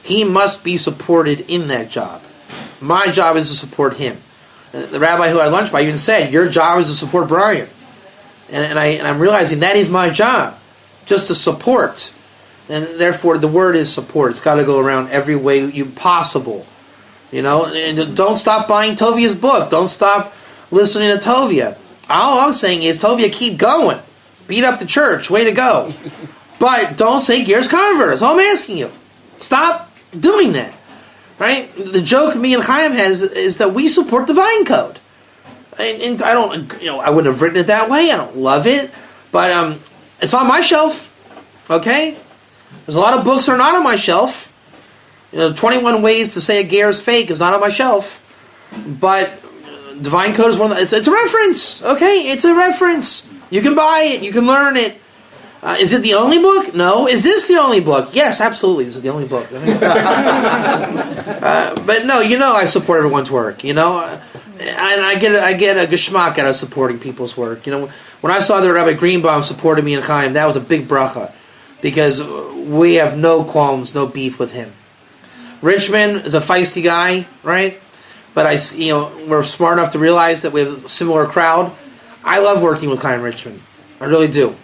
He must be supported in that job. My job is to support him. The rabbi who I had lunch by even said, your job is to support Brian. And I'm realizing that is my job. Just to support. And therefore the word is support. It's got to go around every way possible. And don't stop buying Tovia's book. Don't stop listening to Tovia. All I'm saying is, Tovia, keep going. Beat up the church. Way to go. But don't say Gare's convert. That's all I'm asking you. Stop doing that. Right? The joke me and Chaim has is that we support the Vine Code. And I don't, I wouldn't have written it that way. I don't love it. But it's on my shelf. Okay? There's a lot of books that are not on my shelf. 21 Ways to Say a Gare's Fake is not on my shelf. But Divine Code is one of the, it's a reference. Okay? It's a reference. You can buy it. You can learn it. Is it the only book? No. Is this the only book? Yes, absolutely. This is the only book. But no, I support everyone's work. And I get a geschmack out of supporting people's work. When I saw that Rabbi Greenbaum supported me in Chaim, that was a big bracha, because we have no qualms, no beef with him. Richmond is a feisty guy, right? But we're smart enough to realize that we have a similar crowd. I love working with Chaim Richmond. I really do.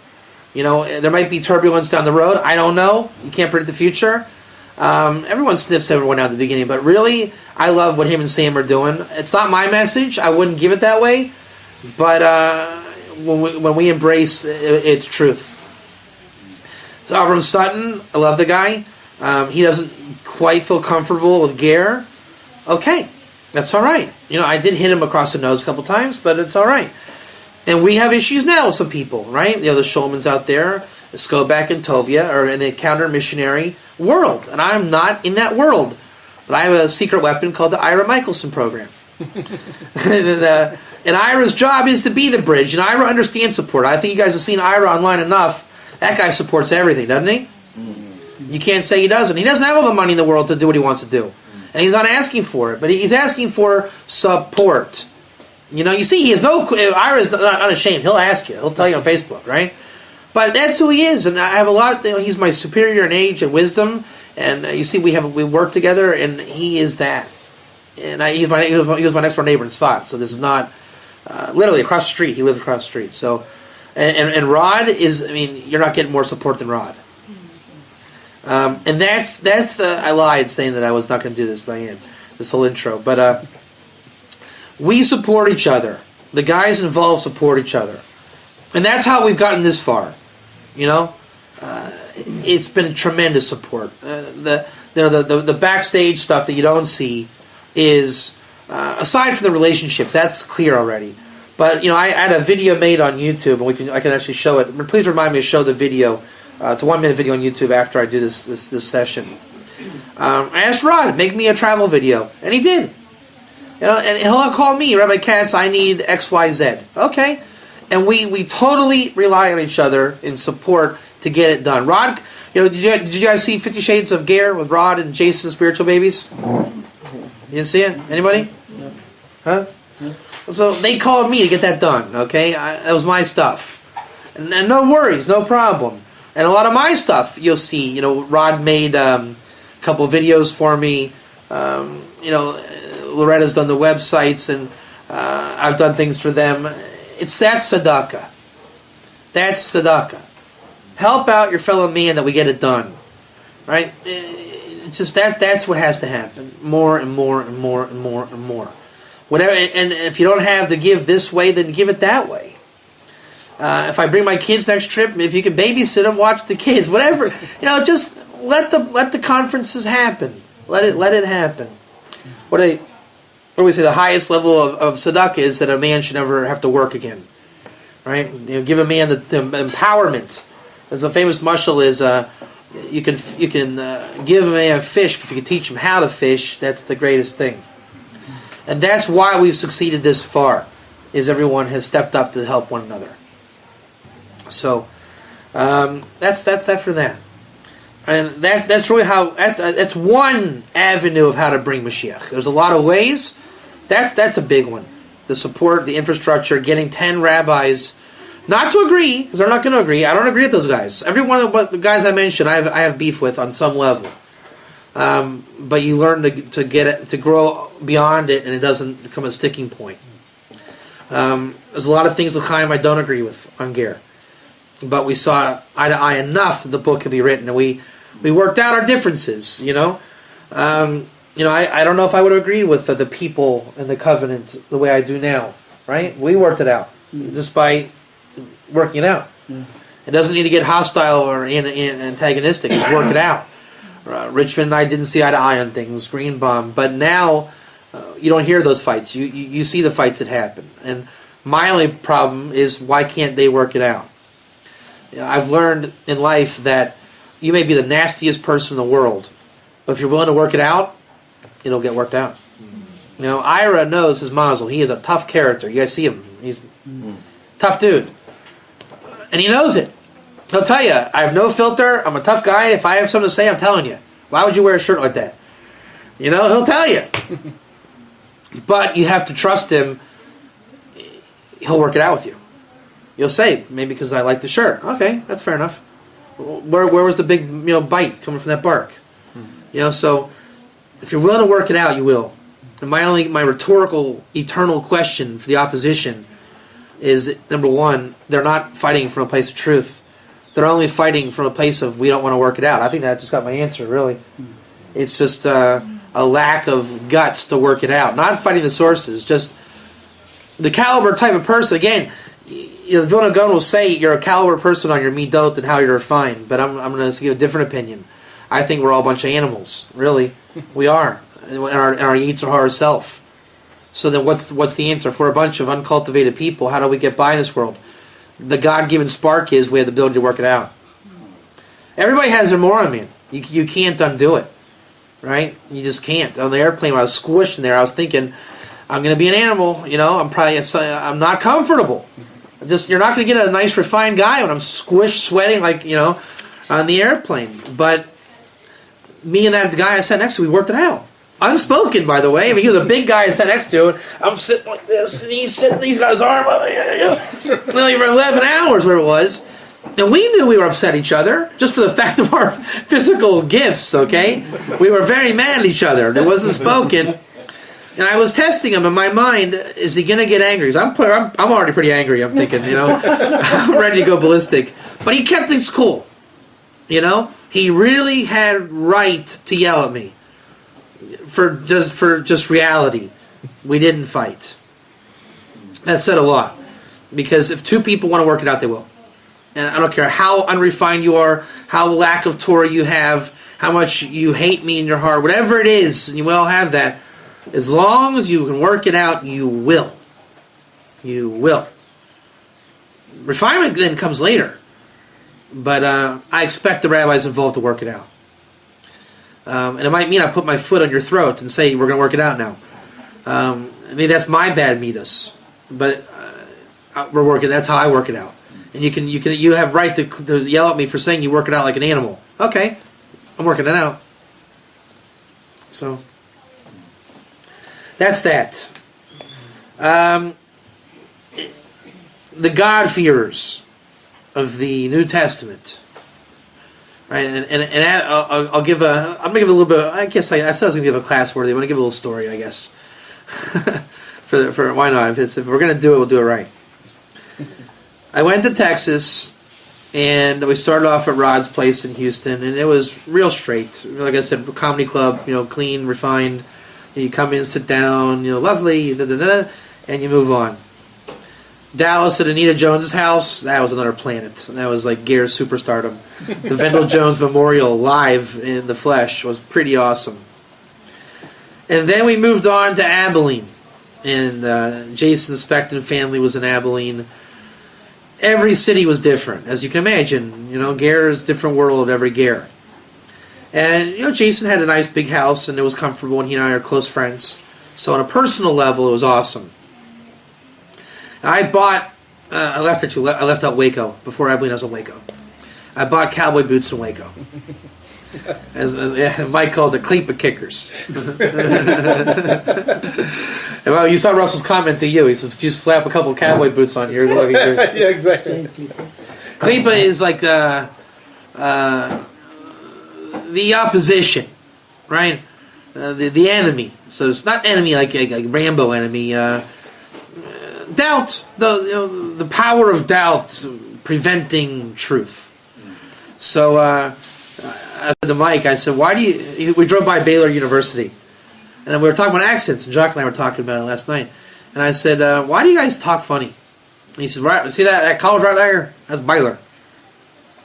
There might be turbulence down the road. I don't know. You can't predict the future. Everyone sniffs everyone out at the beginning, but really, I love what him and Sam are doing. It's not my message. I wouldn't give it that way. But when we embrace its truth. So Avram Sutton, I love the guy. He doesn't quite feel comfortable with Gare. Okay, that's all right. I did hit him across the nose a couple times, but it's all right. And we have issues now with some people, right? The Shulmans out there, the Skobak and Tovia, are in the counter-missionary world. And I'm not in that world. But I have a secret weapon called the Ira Michelson program. And Ira's job is to be the bridge. And Ira understands support. I think you guys have seen Ira online enough. That guy supports everything, doesn't he? You can't say he doesn't. He doesn't have all the money in the world to do what he wants to do. And he's not asking for it. But he's asking for support. You see, he has Ira's not unashamed. He'll ask you. He'll tell you on Facebook, right? But that's who he is. And I have a lot, he's my superior in age and wisdom. And you see, we work together, and he is that. And he was my next door neighbor in Sfat. So this is not, literally across the street. He lived across the street. So, and Rod is, you're not getting more support than Rod. And that's I lied saying that I was not going to do this, but I am. This whole intro. But, we support each other. The guys involved support each other. And that's how we've gotten this far. It's been tremendous support. The backstage stuff that you don't see is, aside from the relationships, that's clear already. But, I had a video made on YouTube, and I can actually show it. Please remind me to show the video. It's a 1-minute video on YouTube after I do this session. I asked Rod, make me a travel video. And he did. And he'll call me, Rabbi Katz, I need X, Y, Z. Okay. And we totally rely on each other in support to get it done. Rod, did you guys see 50 Shades of Gare with Rod and Jason, Spiritual Babies? You didn't see it? Anybody? No. Huh? No. So they called me to get that done, okay? That was my stuff. And no worries, no problem. And a lot of my stuff, you'll see, Rod made a couple of videos for me. Loretta's done the websites, and I've done things for them. That's tzedakah. That's tzedakah. Help out your fellow man that we get it done. Right? That's what has to happen. More and more and more and more and more. Whatever. And if you don't have to give this way, then give it that way. If I bring my kids next trip, if you can babysit them, watch the kids, whatever. Just let the conferences happen. Let it happen. What do we say? The highest level of tzedakah is that a man should never have to work again, right? Give a man the empowerment As the famous mashal is, you can give a man a fish, but if you can teach him how to fish, that's the greatest thing. And that's why we've succeeded this far, is everyone has stepped up to help one another. So that's that for that. And that's really how that's one avenue of how to bring Mashiach. There's a lot of ways. That's a big one. The support, the infrastructure, getting 10 rabbis not to agree, because they're not going to agree. I don't agree with those guys. Every one of the guys I mentioned, I have beef with on some level. But you learn to get it, to grow beyond it, and it doesn't become a sticking point. There's a lot of things L'chaim I don't agree with on Ger, but we saw eye to eye enough that the book could be written, and we worked out our differences. I don't know if I would have agreed with the people and the covenant the way I do now. Right? We worked it out just by working it out. It doesn't need to get hostile or antagonistic. Just work it out. Richmond and I didn't see eye to eye on things. Greenbaum, but now you don't hear those fights. You see the fights that happen. And my only problem is, why can't they work it out? I've learned in life that you may be the nastiest person in the world, but if you're willing to work it out, it'll get worked out. Ira knows his mazel. He is a tough character. You guys see him. He's a tough dude. And he knows it. He'll tell you, I have no filter. I'm a tough guy. If I have something to say, I'm telling you. Why would you wear a shirt like that? He'll tell you. But you have to trust him. He'll work it out with you. You'll say, maybe because I like the shirt. Okay, that's fair enough. Where was the big bite coming from that bark? So if you're willing to work it out, you will. And my rhetorical, eternal question for the opposition is, number one, they're not fighting from a place of truth. They're only fighting from a place of, we don't want to work it out. I think that just got my answer, really. It's just a lack of guts to work it out. Not fighting the sources, just the caliber type of person. Again, the Vilna Gaon will say you're a caliber person on your midot and how you're refined, but I'm going to give a different opinion. I think we're all a bunch of animals. Really, we are. And our Yetzer Hara self. So then what's the answer? For a bunch of uncultivated people, how do we get by in this world? The God-given spark is we have the ability to work it out. Everybody has their moron, man. You can't undo it. Right? You just can't. On the airplane, when I was squished in there, I was thinking, I'm going to be an animal. I'm not comfortable. You're not going to get a nice refined guy when I'm squished, sweating on the airplane. But me and that guy I sat next to, we worked it out. Unspoken, by the way. I mean, he was a big guy I sat next to, and I'm sitting like this, and he's got his arm up. Well, for 11 hours, where it was. And we knew we were upset at each other, just for the fact of our physical gifts, okay? We were very mad at each other. It wasn't spoken. And I was testing him in my mind, is he going to get angry? Because I'm already pretty angry, I'm thinking, I'm ready to go ballistic. But he kept things cool. He really had right to yell at me. For just reality. We didn't fight. That said a lot. Because if two people want to work it out, they will. And I don't care how unrefined you are, how lack of Torah you have, how much you hate me in your heart, whatever it is, and you all have that, as long as you can work it out, you will. You will. Refinement then comes later. But I expect the rabbis involved to work it out. And it might mean I put my foot on your throat and say, we're going to work it out now. Maybe that's my bad midas. But we're working. That's how I work it out. And you have right to yell at me for saying you work it out like an animal. Okay, I'm working it out. So that's that. The God-fearers of the New Testament. Right, and I'm gonna give a little bit. I guess I said I was gonna give a class worthy. I'm gonna give a little story, I guess. for why not? If we're gonna do it, we'll do it right. I went to Texas, and we started off at Rod's place in Houston, and it was real straight. Like I said, comedy club, clean, refined. You come in, sit down, lovely, and you move on. Dallas at Anita Jones's house, that was another planet. That was like Gear's superstardom. The Vendel Jones Memorial live in the flesh was pretty awesome. And then we moved on to Abilene. And Jason Specton family was in Abilene. every city was different, as you can imagine. Ger is a different world every Ger. And Jason had a nice big house, and it was comfortable, and he and I are close friends. So on a personal level, it was awesome. I bought. I left out Waco before Abilene was in Waco. I bought cowboy boots in Waco. Mike calls it cleepa kickers. Well, you saw Russell's comment to you. He says, if you slap a couple cowboy boots on you, you're looking good. Yeah, exactly. Cleepa is like the opposition, right? The enemy. So it's not enemy like Rambo enemy. Doubt, the power of doubt preventing truth. So I said to Mike, I said, why do you... We drove by Baylor University, and we were talking about accents, and Jacques and I were talking about it last night. And I said, why do you guys talk funny? And he says, right, see that college right there? That's Baylor.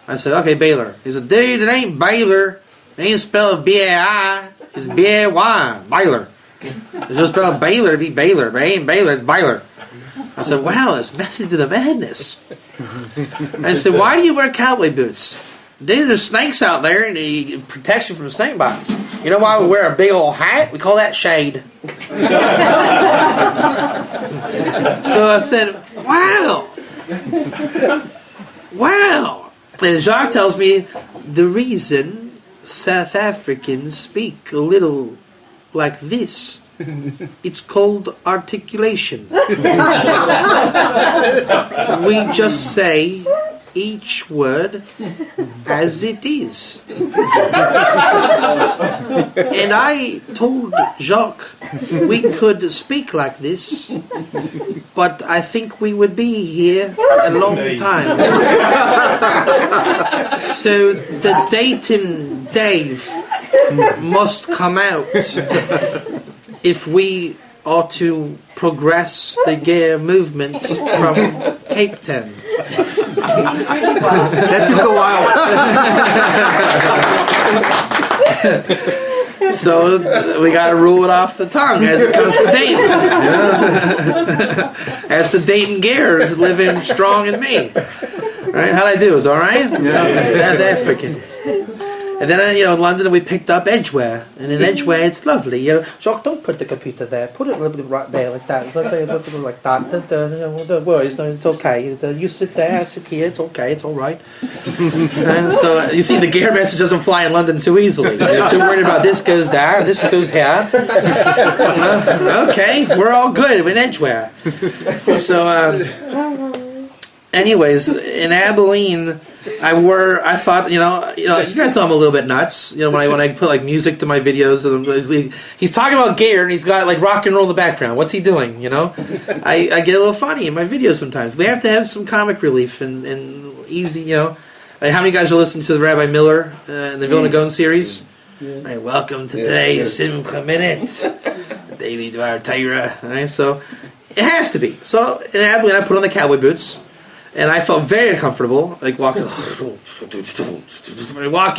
I said, okay, Baylor. He said, dude, it ain't Baylor. It ain't spelled B-A-I. It's B-A-Y. Baylor. It's just spelled Baylor to be Baylor, but it ain't Baylor, it's Baylor. I said, wow, there's method to the madness. I said, why do you wear cowboy boots? Dude, there's snakes out there, and it protects you from snake bites. You know why we wear a big old hat? We call that shade. So I said, wow. Wow. And Jacques tells me the reason South Africans speak a little like this, it's called articulation. We just say each word as it is. And I told Jacques we could speak like this, but I think we would be here a long time. So the Dayton Dave must come out if we are to progress the gear movement from Cape Town. That took a while. So we got to rule it off the tongue as it comes from Dayton. As the Dayton gear is living strong in me. Right? How'd I do? It was all right? South African. And then, in London we picked up Edgware. And in Edgware it's lovely. Jacques, don't put the computer there. Put it a little bit right there, like that. It's like that. Don't worry, it's okay. You sit there, I sit here. It's okay, it's all right. And so, you see, the gear message doesn't fly in London too easily. You're too worried about this goes there, this goes here. Okay, we're all good in Edgware. So, anyways, in Abilene... I thought, you guys know I'm a little bit nuts. When I put like music to my videos, he's talking about gear and he's got like rock and roll in the background. What's he doing? I get a little funny in my videos sometimes. We have to have some comic relief and easy. How many guys are listening to the Rabbi Miller and the Vilna Gaon series? Yeah. Right, welcome to today's Simcha Minute, Daily Dvar Torah. Right, so it has to be. So in Abilene, I put on the cowboy boots. And I felt very uncomfortable, like walking,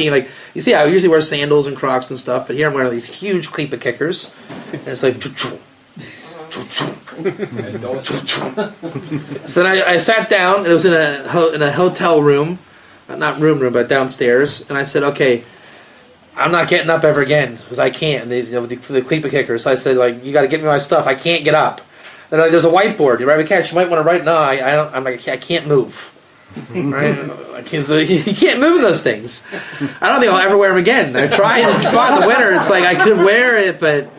like, you see, I usually wear sandals and Crocs and stuff, but here I'm wearing these huge cleepa kickers, and it's like, so then I sat down, and it was in a hotel room, not room, but downstairs, and I said, okay, I'm not getting up ever again, because I can't, and these, the cleepa kickers, so I said, like, you gotta get me my stuff, I can't get up. And there's a whiteboard. Rabbi Katz, you might want to write. No, I don't. I'm like, I can't move. Right? You can't move those things. I don't think I'll ever wear them again. I tried. It's fun in the winter. It's like I could wear it, but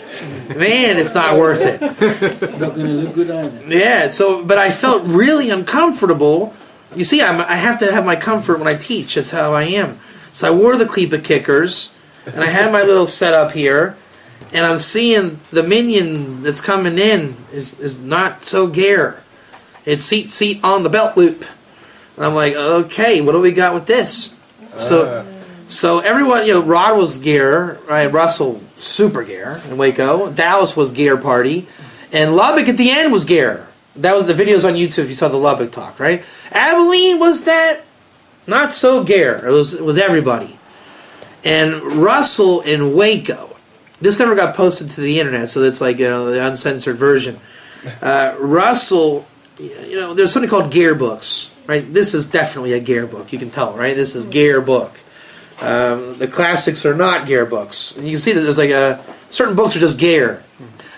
man, it's not worth it. It's not going to look good either. Yeah. So, but I felt really uncomfortable. You see, I have to have my comfort when I teach. That's how I am. So I wore the cleepa kickers, and I had my little setup here. And I'm seeing the minion that's coming in is not so gear. It's seat on the belt loop. And I'm like, okay, what do we got with this? So everyone, Rod was gear, right? Russell, super gear in Waco. Dallas was gear party. And Lubbock at the end was gear. That was the videos on YouTube if you saw the Lubbock talk, right? Abilene was that not so gear. It was everybody. And Russell in Waco. This never got posted to the internet, so it's like, the uncensored version. Russell, there's something called gear books. right? This is definitely a Ger book. You can tell, right? This is Ger book. The classics are not Ger books. And you can see that there's like certain books are just Ger.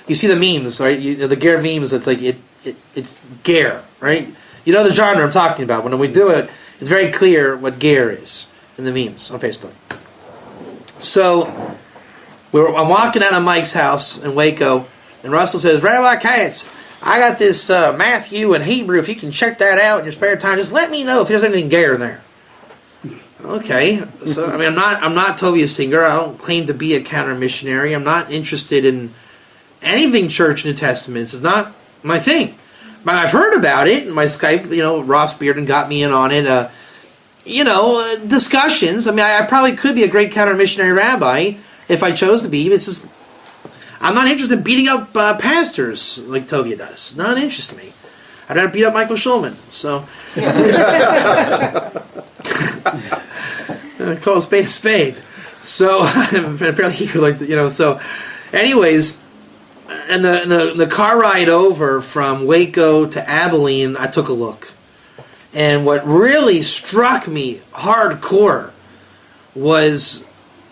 You see the memes, right? The Ger memes. It's like it's Ger, right? You know the genre I'm talking about. When we do it, it's very clear what Ger is in the memes on Facebook. So I'm walking out of Mike's house in Waco, and Russell says, "Rabbi Katz, I got this Matthew and Hebrew. If you can check that out in your spare time, just let me know if there's anything Ger in there." Okay, so I mean, I'm not Tovia Singer. I don't claim to be a counter missionary. I'm not interested in anything church New Testament. It's not my thing. But I've heard about it in my Skype. Ross Bearden got me in on it. Discussions. I mean, I probably could be a great counter missionary rabbi if I chose to be. It's just I'm not interested in beating up pastors like Tovia does. Not interested in me. I'd rather beat up Michael Schulman. So. Call a spade. So apparently he could So, anyways, and the car ride over from Waco to Abilene, I took a look, and what really struck me hardcore was,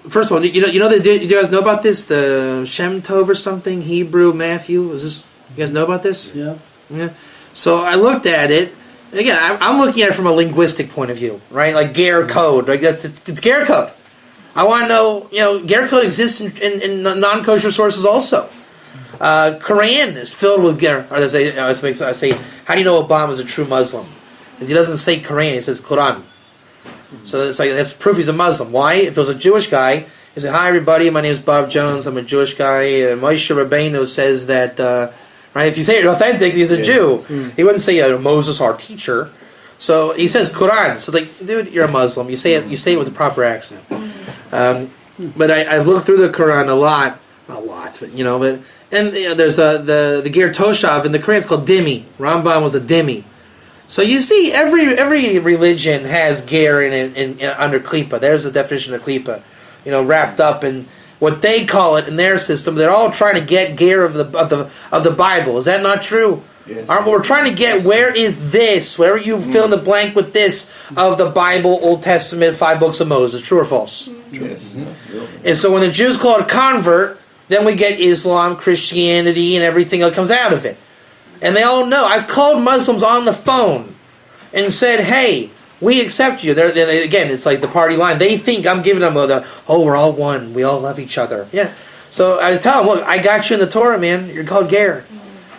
first of all, you guys know about this, the Shem Tov or something, Hebrew Matthew. You guys know about this? Yeah. Yeah. So I looked at it. Again, I'm looking at it from a linguistic point of view, right? Like Ger code, like it's Ger code. I want to know, Ger code exists in non-kosher sources also. Quran is filled with Ger. Or I say, how do you know Obama is a true Muslim? Because he doesn't say Quran, he says Quran. So it's like that's proof he's a Muslim. Why? If it was a Jewish guy, he say, "Hi everybody, my name is Bob Jones. I'm a Jewish guy." Moshe Rabbeinu says that. Right? If you say it authentic, he's a Jew. He wouldn't say Moses, our teacher. So he says Quran. So it's like, dude, you're a Muslim. You say it with the proper accent. But I've looked through the Quran a lot, but there's the Ger Toshav in the Quran. It's called Dhimmi. Rambam was a Dhimmi. So you see, every religion has Ger in under Klipa. There's the definition of Klipa. Wrapped up in what they call it in their system. They're all trying to get Ger of the Bible. Is that not true? Yes. We're trying to get where is this? Where are you fill in the blank with this of the Bible, Old Testament, 5 books of Moses? True or false? Yes. And so when the Jews call it a convert, then we get Islam, Christianity, and everything that comes out of it. And they all know. I've called Muslims on the phone and said, "Hey, we accept you." Again, it's like the party line. They think I'm giving them we're all one. We all love each other. Yeah. So I tell them, look, I got you in the Torah, man. You're called Ger.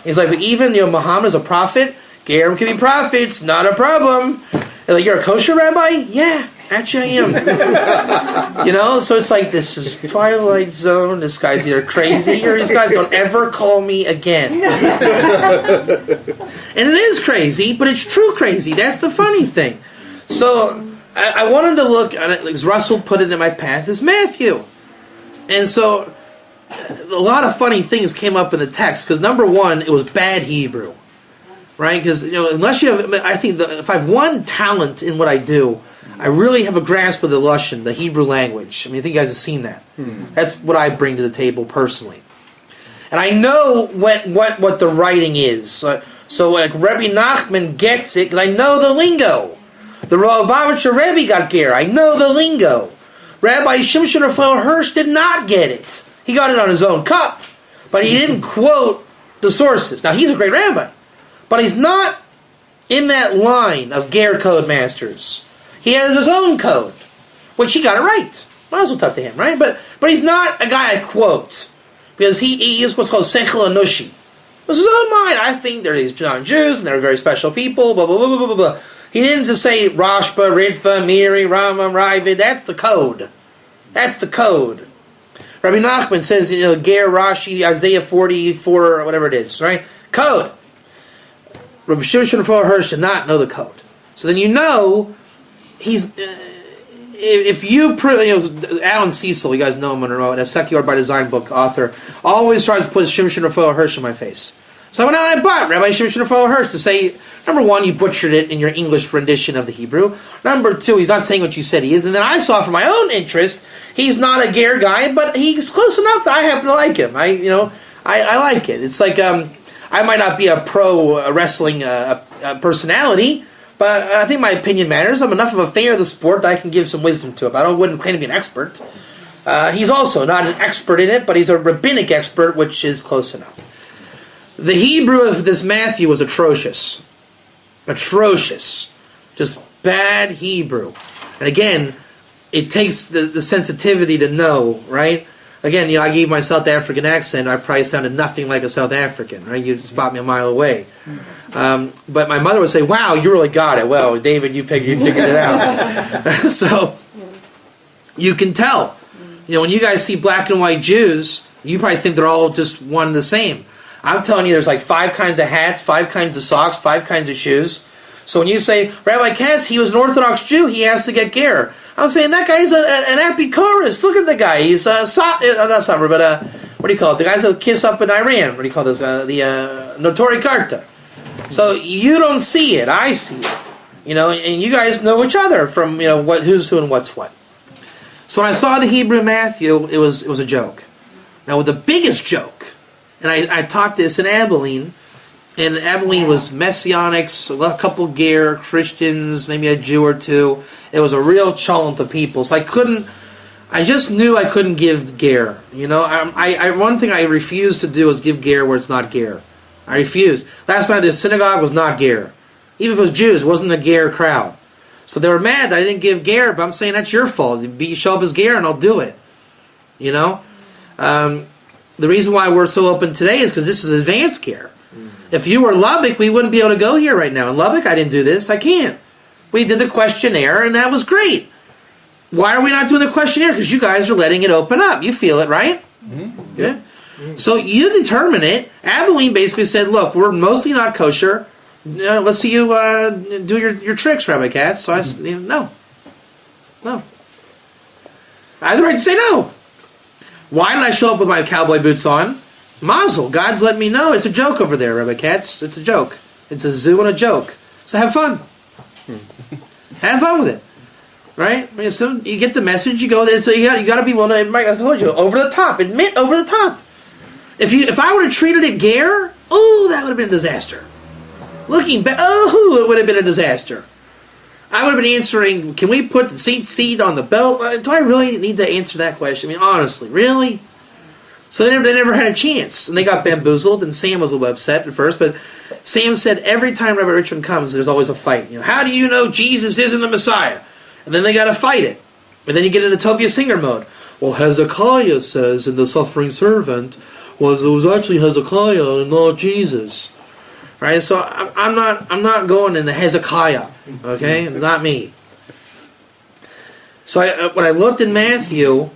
He's like, but even Muhammad is a prophet. Ger can be prophets. Not a problem. They're like, you're a kosher rabbi? Yeah, actually I am. So it's like, this is Twilight Zone. This guy's either crazy or this guy don't ever call me again. And it is crazy, but it's true crazy. That's the funny thing. So I wanted to look at it, because Russell put it in my path, is Matthew. And so a lot of funny things came up in the text, because number one, it was bad Hebrew. Right? Because, unless you have, I think if I have one talent in what I do, I really have a grasp of the Lashon, the Hebrew language. I mean, I think you guys have seen that. That's what I bring to the table personally. And I know what the writing is. So like Rabbi Nachman gets it, because I know the lingo. The Lubavitcher Rebbe got Ger. I know the lingo. Rabbi Shimshon Raphael Hirsch did not get it. He got it on his own cup. But he didn't quote the sources. Now, he's a great rabbi. But he's not in that line of Ger code masters. He has his own code, which he got it right. Mazel tov to him, right? But he's not a guy I quote, because he is what's called Sechel Anushi. This is his own mind. I think they're these non-Jews, and they're very special people, blah, blah, blah, blah, blah, blah. He didn't just say Rashba, Ritva, Miri, Rambam, Ravid. That's the code. That's the code. Rabbi Nachman says, Ger, Rashi, Isaiah 44, or whatever it is, right? Code. Rabbi Shimshon Raphael Hirsch did not know the code. So then he's... if you Alan Cecil, you guys know him, a Secular by Design book author, always tries to put Shimshon Raphael Hirsch in my face. So I went out and I bought Rabbi Shimshon Raphael Hirsch to say, number one, you butchered it in your English rendition of the Hebrew. Number two, he's not saying what you said he is. And then I saw, for my own interest, he's not a Ger guy, but he's close enough that I happen to like him. I like it. It's like I might not be a pro wrestling personality, But I think my opinion matters. I'm enough of a fan of the sport that I can give some wisdom to it. But I wouldn't claim to be an expert. He's also not an expert in it, but he's a rabbinic expert, which is close enough. The Hebrew of this Matthew was atrocious. Atrocious. Just bad Hebrew. And again, it takes the sensitivity to know, right? Again, I gave my South African accent. I probably sounded nothing like a South African, right? You'd spot me a mile away. But my mother would say, wow, you really got it. Well, David, you figured it out. So, you can tell. When you guys see black and white Jews, you probably think they're all just one and the same. I'm telling you, there's like 5 kinds of hats, 5 kinds of socks, 5 kinds of shoes. So when you say, Rabbi Katz, he was an Orthodox Jew, he has to get ger. I'm saying that guy's an Epicurus. Look at the guy. He's not Sabra, but what do you call it? The guys that kiss up in Iran. What do you call this? The Notori Karta. So you don't see it. I see it. And you guys know each other from who's who and what's what. So when I saw the Hebrew Matthew, it was a joke. Now with the biggest joke, and I taught this in Abilene, and Abilene was Messianics, a couple ger, Christians, maybe a Jew or two. It was a real challenge of people. So I just knew I couldn't give ger. One thing I refused to do is give ger where it's not ger. I refused. Last night the synagogue was not ger. Even if it was Jews, it wasn't a ger crowd. So they were mad that I didn't give ger, but I'm saying that's your fault. You show up as ger and I'll do it. The reason why we're so open today is because this is advanced ger. If you were Lubbock, we wouldn't be able to go here right now. In Lubbock, I didn't do this. I can't. We did the questionnaire, and that was great. Why are we not doing the questionnaire? Because you guys are letting it open up. You feel it, right? Mm-hmm. Yeah. So you determine it. Abilene basically said, look, we're mostly not kosher. Let's see you do your tricks, Rabbi Katz. So I said, no. I had the right to say no. Why did I show up with my cowboy boots on? Mazel. God's letting me know. It's a joke over there, Rabbi Katz. It's a joke. It's a zoo and a joke. So have fun. Have fun with it. Right? So you get the message, you go there. So you got to be willing to, I told you, over the top. Admit over the top. If I would have treated it ger, that would have been a disaster. Looking back, it would have been a disaster. I would have been answering, can we put the seat on the belt? Do I really need to answer that question? I mean, honestly, really? So they never had a chance. And they got bamboozled, and Sam was a little upset at first, but Sam said every time Rabbi Richmond comes, there's always a fight. How do you know Jesus isn't the Messiah? And then they got to fight it. And then you get into Tovia Singer mode. Well, Hezekiah says in The Suffering Servant, it was actually Hezekiah and not Jesus. Right? So I'm not going into Hezekiah. Okay? Not me. So when I looked in Matthew,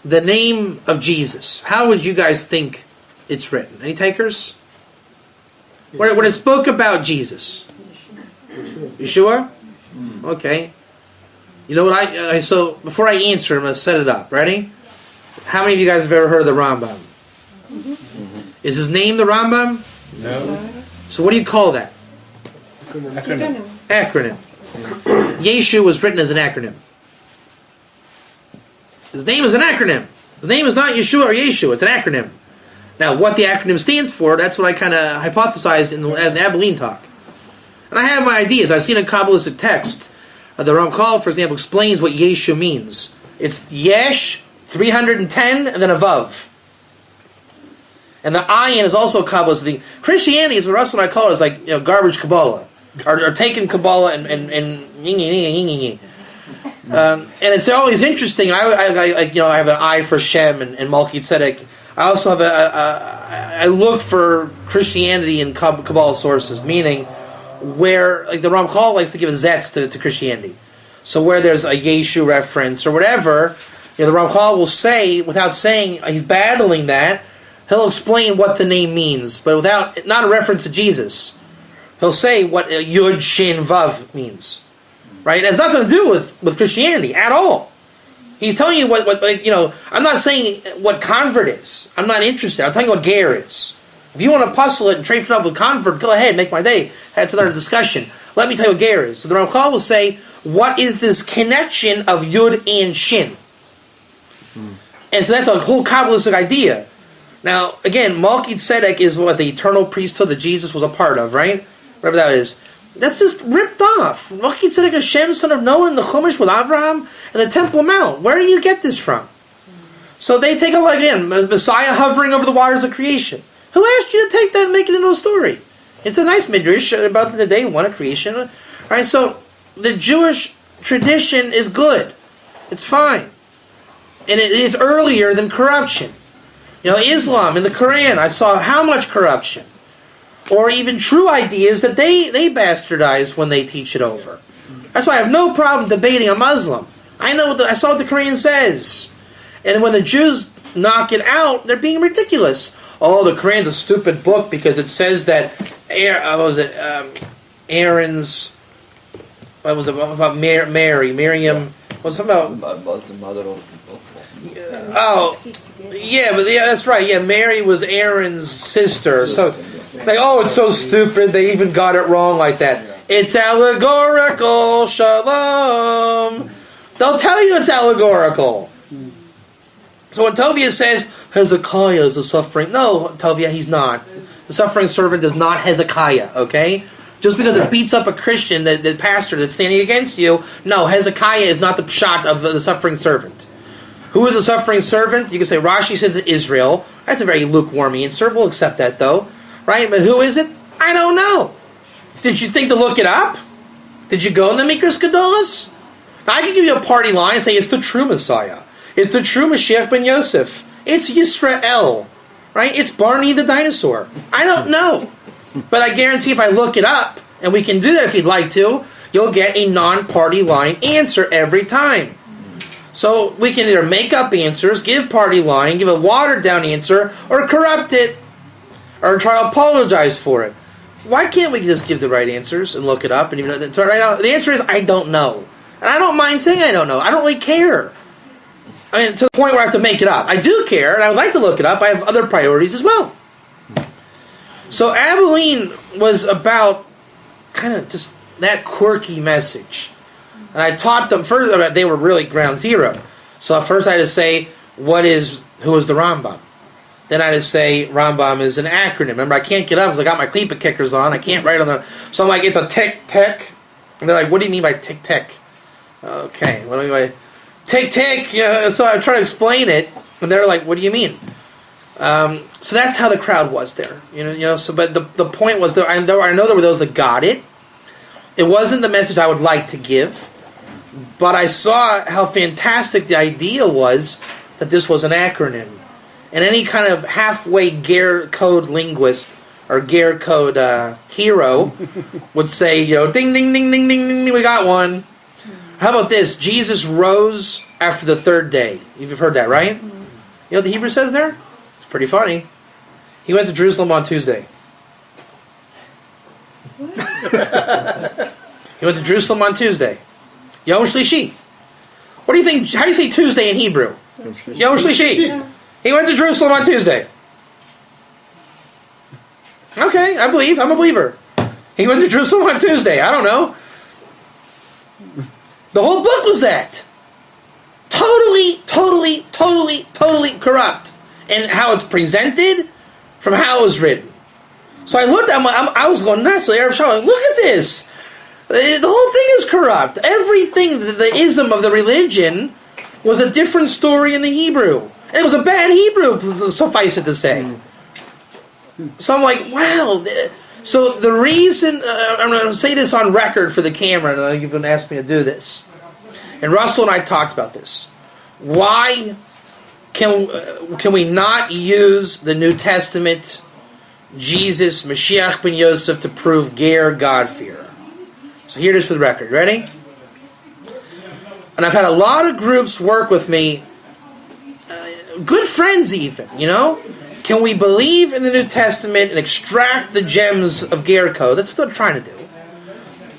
the name of Jesus, how would you guys think it's written? Any takers? When it spoke about Jesus. Yeshua? Okay. You know what so before I answer, I'm going to set it up. Ready? How many of you guys have ever heard of the Rambam? Is his name the Rambam? No. So what do you call that? Acronym. Yeshu was written as an acronym. His name is an acronym. His name is not Yeshua or Yeshu. It's an acronym. Now, what the acronym stands for, that's what I kind of hypothesized in the Abilene talk. And I have my ideas. I've seen a Kabbalistic text. The Ramchal, for example, explains what Yeshu means. It's Yesh, 310, and then a Vav. And the ayin is also Kabbalistic. Christianity is what Russell and I call it, is like garbage Kabbalah. Or taking Kabbalah and and it's always interesting. I have an eye for Shem and Malki Tzedek. I also have I look for Christianity in Kabbalah sources, meaning where, like the Ramchal likes to give a zetz to Christianity. So where there's a Yeshu reference or whatever, the Ramchal will say, without saying he's battling that, he'll explain what the name means, but not a reference to Jesus. He'll say what Yud Shin Vav means. Right? It has nothing to do with Christianity at all. He's telling you what I'm not saying what convert is. I'm not interested. I'm telling you what ger is. If you want to puzzle it and trade it up with convert, go ahead, make my day. That's another discussion. Let me tell you what ger is. So the Ramchal will say, what is this connection of Yud and Shin? And so that's a whole Kabbalistic idea. Now, again, Malki Tzedek is what the eternal priesthood that Jesus was a part of, right? Whatever that is. That's just ripped off. Malki Tzedek Hashem, son of Noah, in the Chumash with Avraham and the Temple Mount. Where do you get this from? So they take a look again, Messiah hovering over the waters of creation. Who asked you to take that and make it into a story? It's a nice midrash about the day one of creation. All right, so the Jewish tradition is good. It's fine. And it is earlier than corruption. You know, Islam in the Quran, I saw how much corruption. Or even true ideas that they bastardize when they teach it over. That's why I have no problem debating a Muslim. I saw what the Quran says. And when the Jews knock it out, they're being ridiculous. Oh, the Quran's a stupid book because it says that Aaron's, what was it about Mary, Miriam, was something About the mother of that's right. Yeah, Mary was Aaron's sister. So, it's so stupid. They even got it wrong like that. It's allegorical. Shalom. They'll tell you it's allegorical. So when Tovia says Hezekiah is a suffering, no, Tovia, he's not. The suffering servant is not Hezekiah. Okay. Just because it beats up a Christian, the pastor that's standing against you, no, Hezekiah is not the pshat of the suffering servant. Who is a suffering servant? You can say Rashi says it's Israel. That's a very lukewarm answer. We'll accept that though. Right? But who is it? I don't know. Did you think to look it up? Did you go in the Mikras Gedolos? I can give you a party line and say it's the true Messiah. It's the true Mashiach ben Yosef. It's Yisrael. Right? It's Barney the dinosaur. I don't know. But I guarantee if I look it up, and we can do that if you'd like to, you'll get a non-party line answer every time. So we can either make up answers, give party line, give a watered-down answer, or corrupt it, or try to apologize for it. Why can't we just give the right answers and look it up? And even right now, the answer is I don't know, and I don't mind saying I don't know. I don't really care. I mean, to the point where I have to make it up. I do care, and I would like to look it up. I have other priorities as well. So Abilene was about kind of just that quirky message. And I taught them first, they were really ground zero. So first I had to say, who is the Rambam? Then I had to say, Rambam is an acronym. Remember, I can't get up because I got my Klippa kickers on. I can't write on the... So I'm like, it's a tick-tick. And they're like, what do you mean by tick-tick? Okay, what do you mean by... Tick-tick! Yeah, so I try to explain it, and they're like, what do you mean? So that's how the crowd was there. So, but the point was, I know there were those that got it. It wasn't the message I would like to give. But I saw how fantastic the idea was that this was an acronym. And any kind of halfway Ger code linguist or Ger code hero would say, ding, ding, ding, ding, ding, ding, we got one. How about this? Jesus rose after the third day. You've heard that, right? You know what the Hebrew says there? It's pretty funny. He went to Jerusalem on Tuesday. He went to Jerusalem on Tuesday. Yom Shlishi. What do you think? How do you say Tuesday in Hebrew? Yom Shlishi. He went to Jerusalem on Tuesday. Okay, I believe. I'm a believer. He went to Jerusalem on Tuesday. I don't know. The whole book was that. Totally corrupt. And how it's presented from how it was written. So I looked at I was going nuts. Look at this. The whole thing is corrupt. Everything, the ism of the religion, was a different story in the Hebrew. And it was a bad Hebrew, suffice it to say. So I'm like, wow. So the reason, I'm going to say this on record for the camera, and you've been asking me to do this. And Russell and I talked about this. Why can we not use the New Testament, Jesus, Mashiach ben Yosef, to prove Ger, God-fearer? So here it is for the record. Ready? And I've had a lot of groups work with me, good friends even, Can we believe in the New Testament and extract the gems of Ger code? That's what they're trying to do.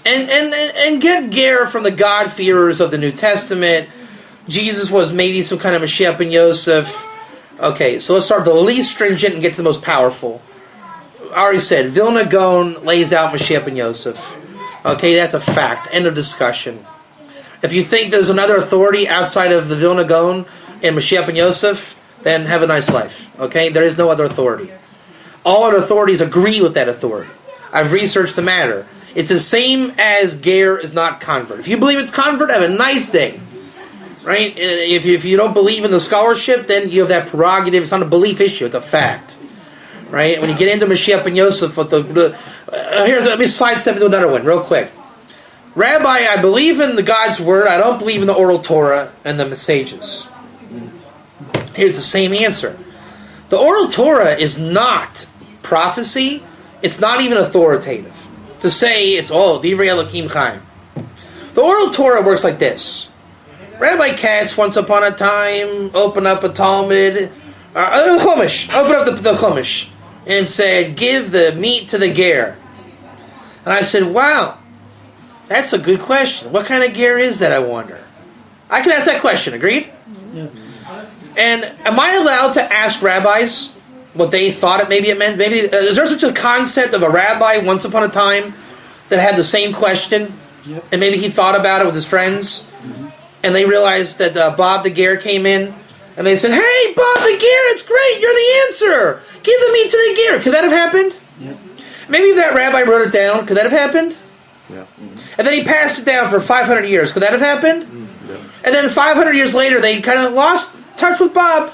And get Ger from the God-fearers of the New Testament. Jesus was maybe some kind of Mashiach ben Yosef. Okay, so let's start with the least stringent and get to the most powerful. I already said, Vilna Gaon lays out Mashiach ben Yosef. Okay, that's a fact. End of discussion. If you think there's another authority outside of the Vilna Gaon and Mashiach ben Yosef, then have a nice life. Okay, there is no other authority. All other authorities agree with that authority. I've researched the matter. It's the same as ger is not convert. If you believe it's convert, have a nice day. Right? If you don't believe in the scholarship, then you have that prerogative. It's not a belief issue. It's a fact. Right? When you get into Mashiach and Yosef, let me sidestep into another one real quick. Rabbi, I believe in the God's word. I don't believe in the oral Torah and the messages. Here's the same answer. The oral Torah is not prophecy. It's not even authoritative. To say it's all Divrei Elokim Chaim. The oral Torah works like this. Rabbi Katz, once upon a time, opened up a Talmud, Chumash, opened up the Chumash, and said, give the meat to the ger. And I said, wow, that's a good question. What kind of ger is that, I wonder? I can ask that question, agreed? Yeah. And am I allowed to ask rabbis what they thought it meant? Maybe is there such a concept of a rabbi once upon a time that had the same question, and maybe he thought about it with his friends, and they realized that Bob the Ger came in, and they said, "Hey, Bob the Ger, it's great. You're the answer. Give the meat to the Ger." Could that have happened? Yep. Maybe if that rabbi wrote it down, could that have happened? Yeah. And then he passed it down for 500 years. Could that have happened? And then 500 years later, they kind of lost touch with Bob.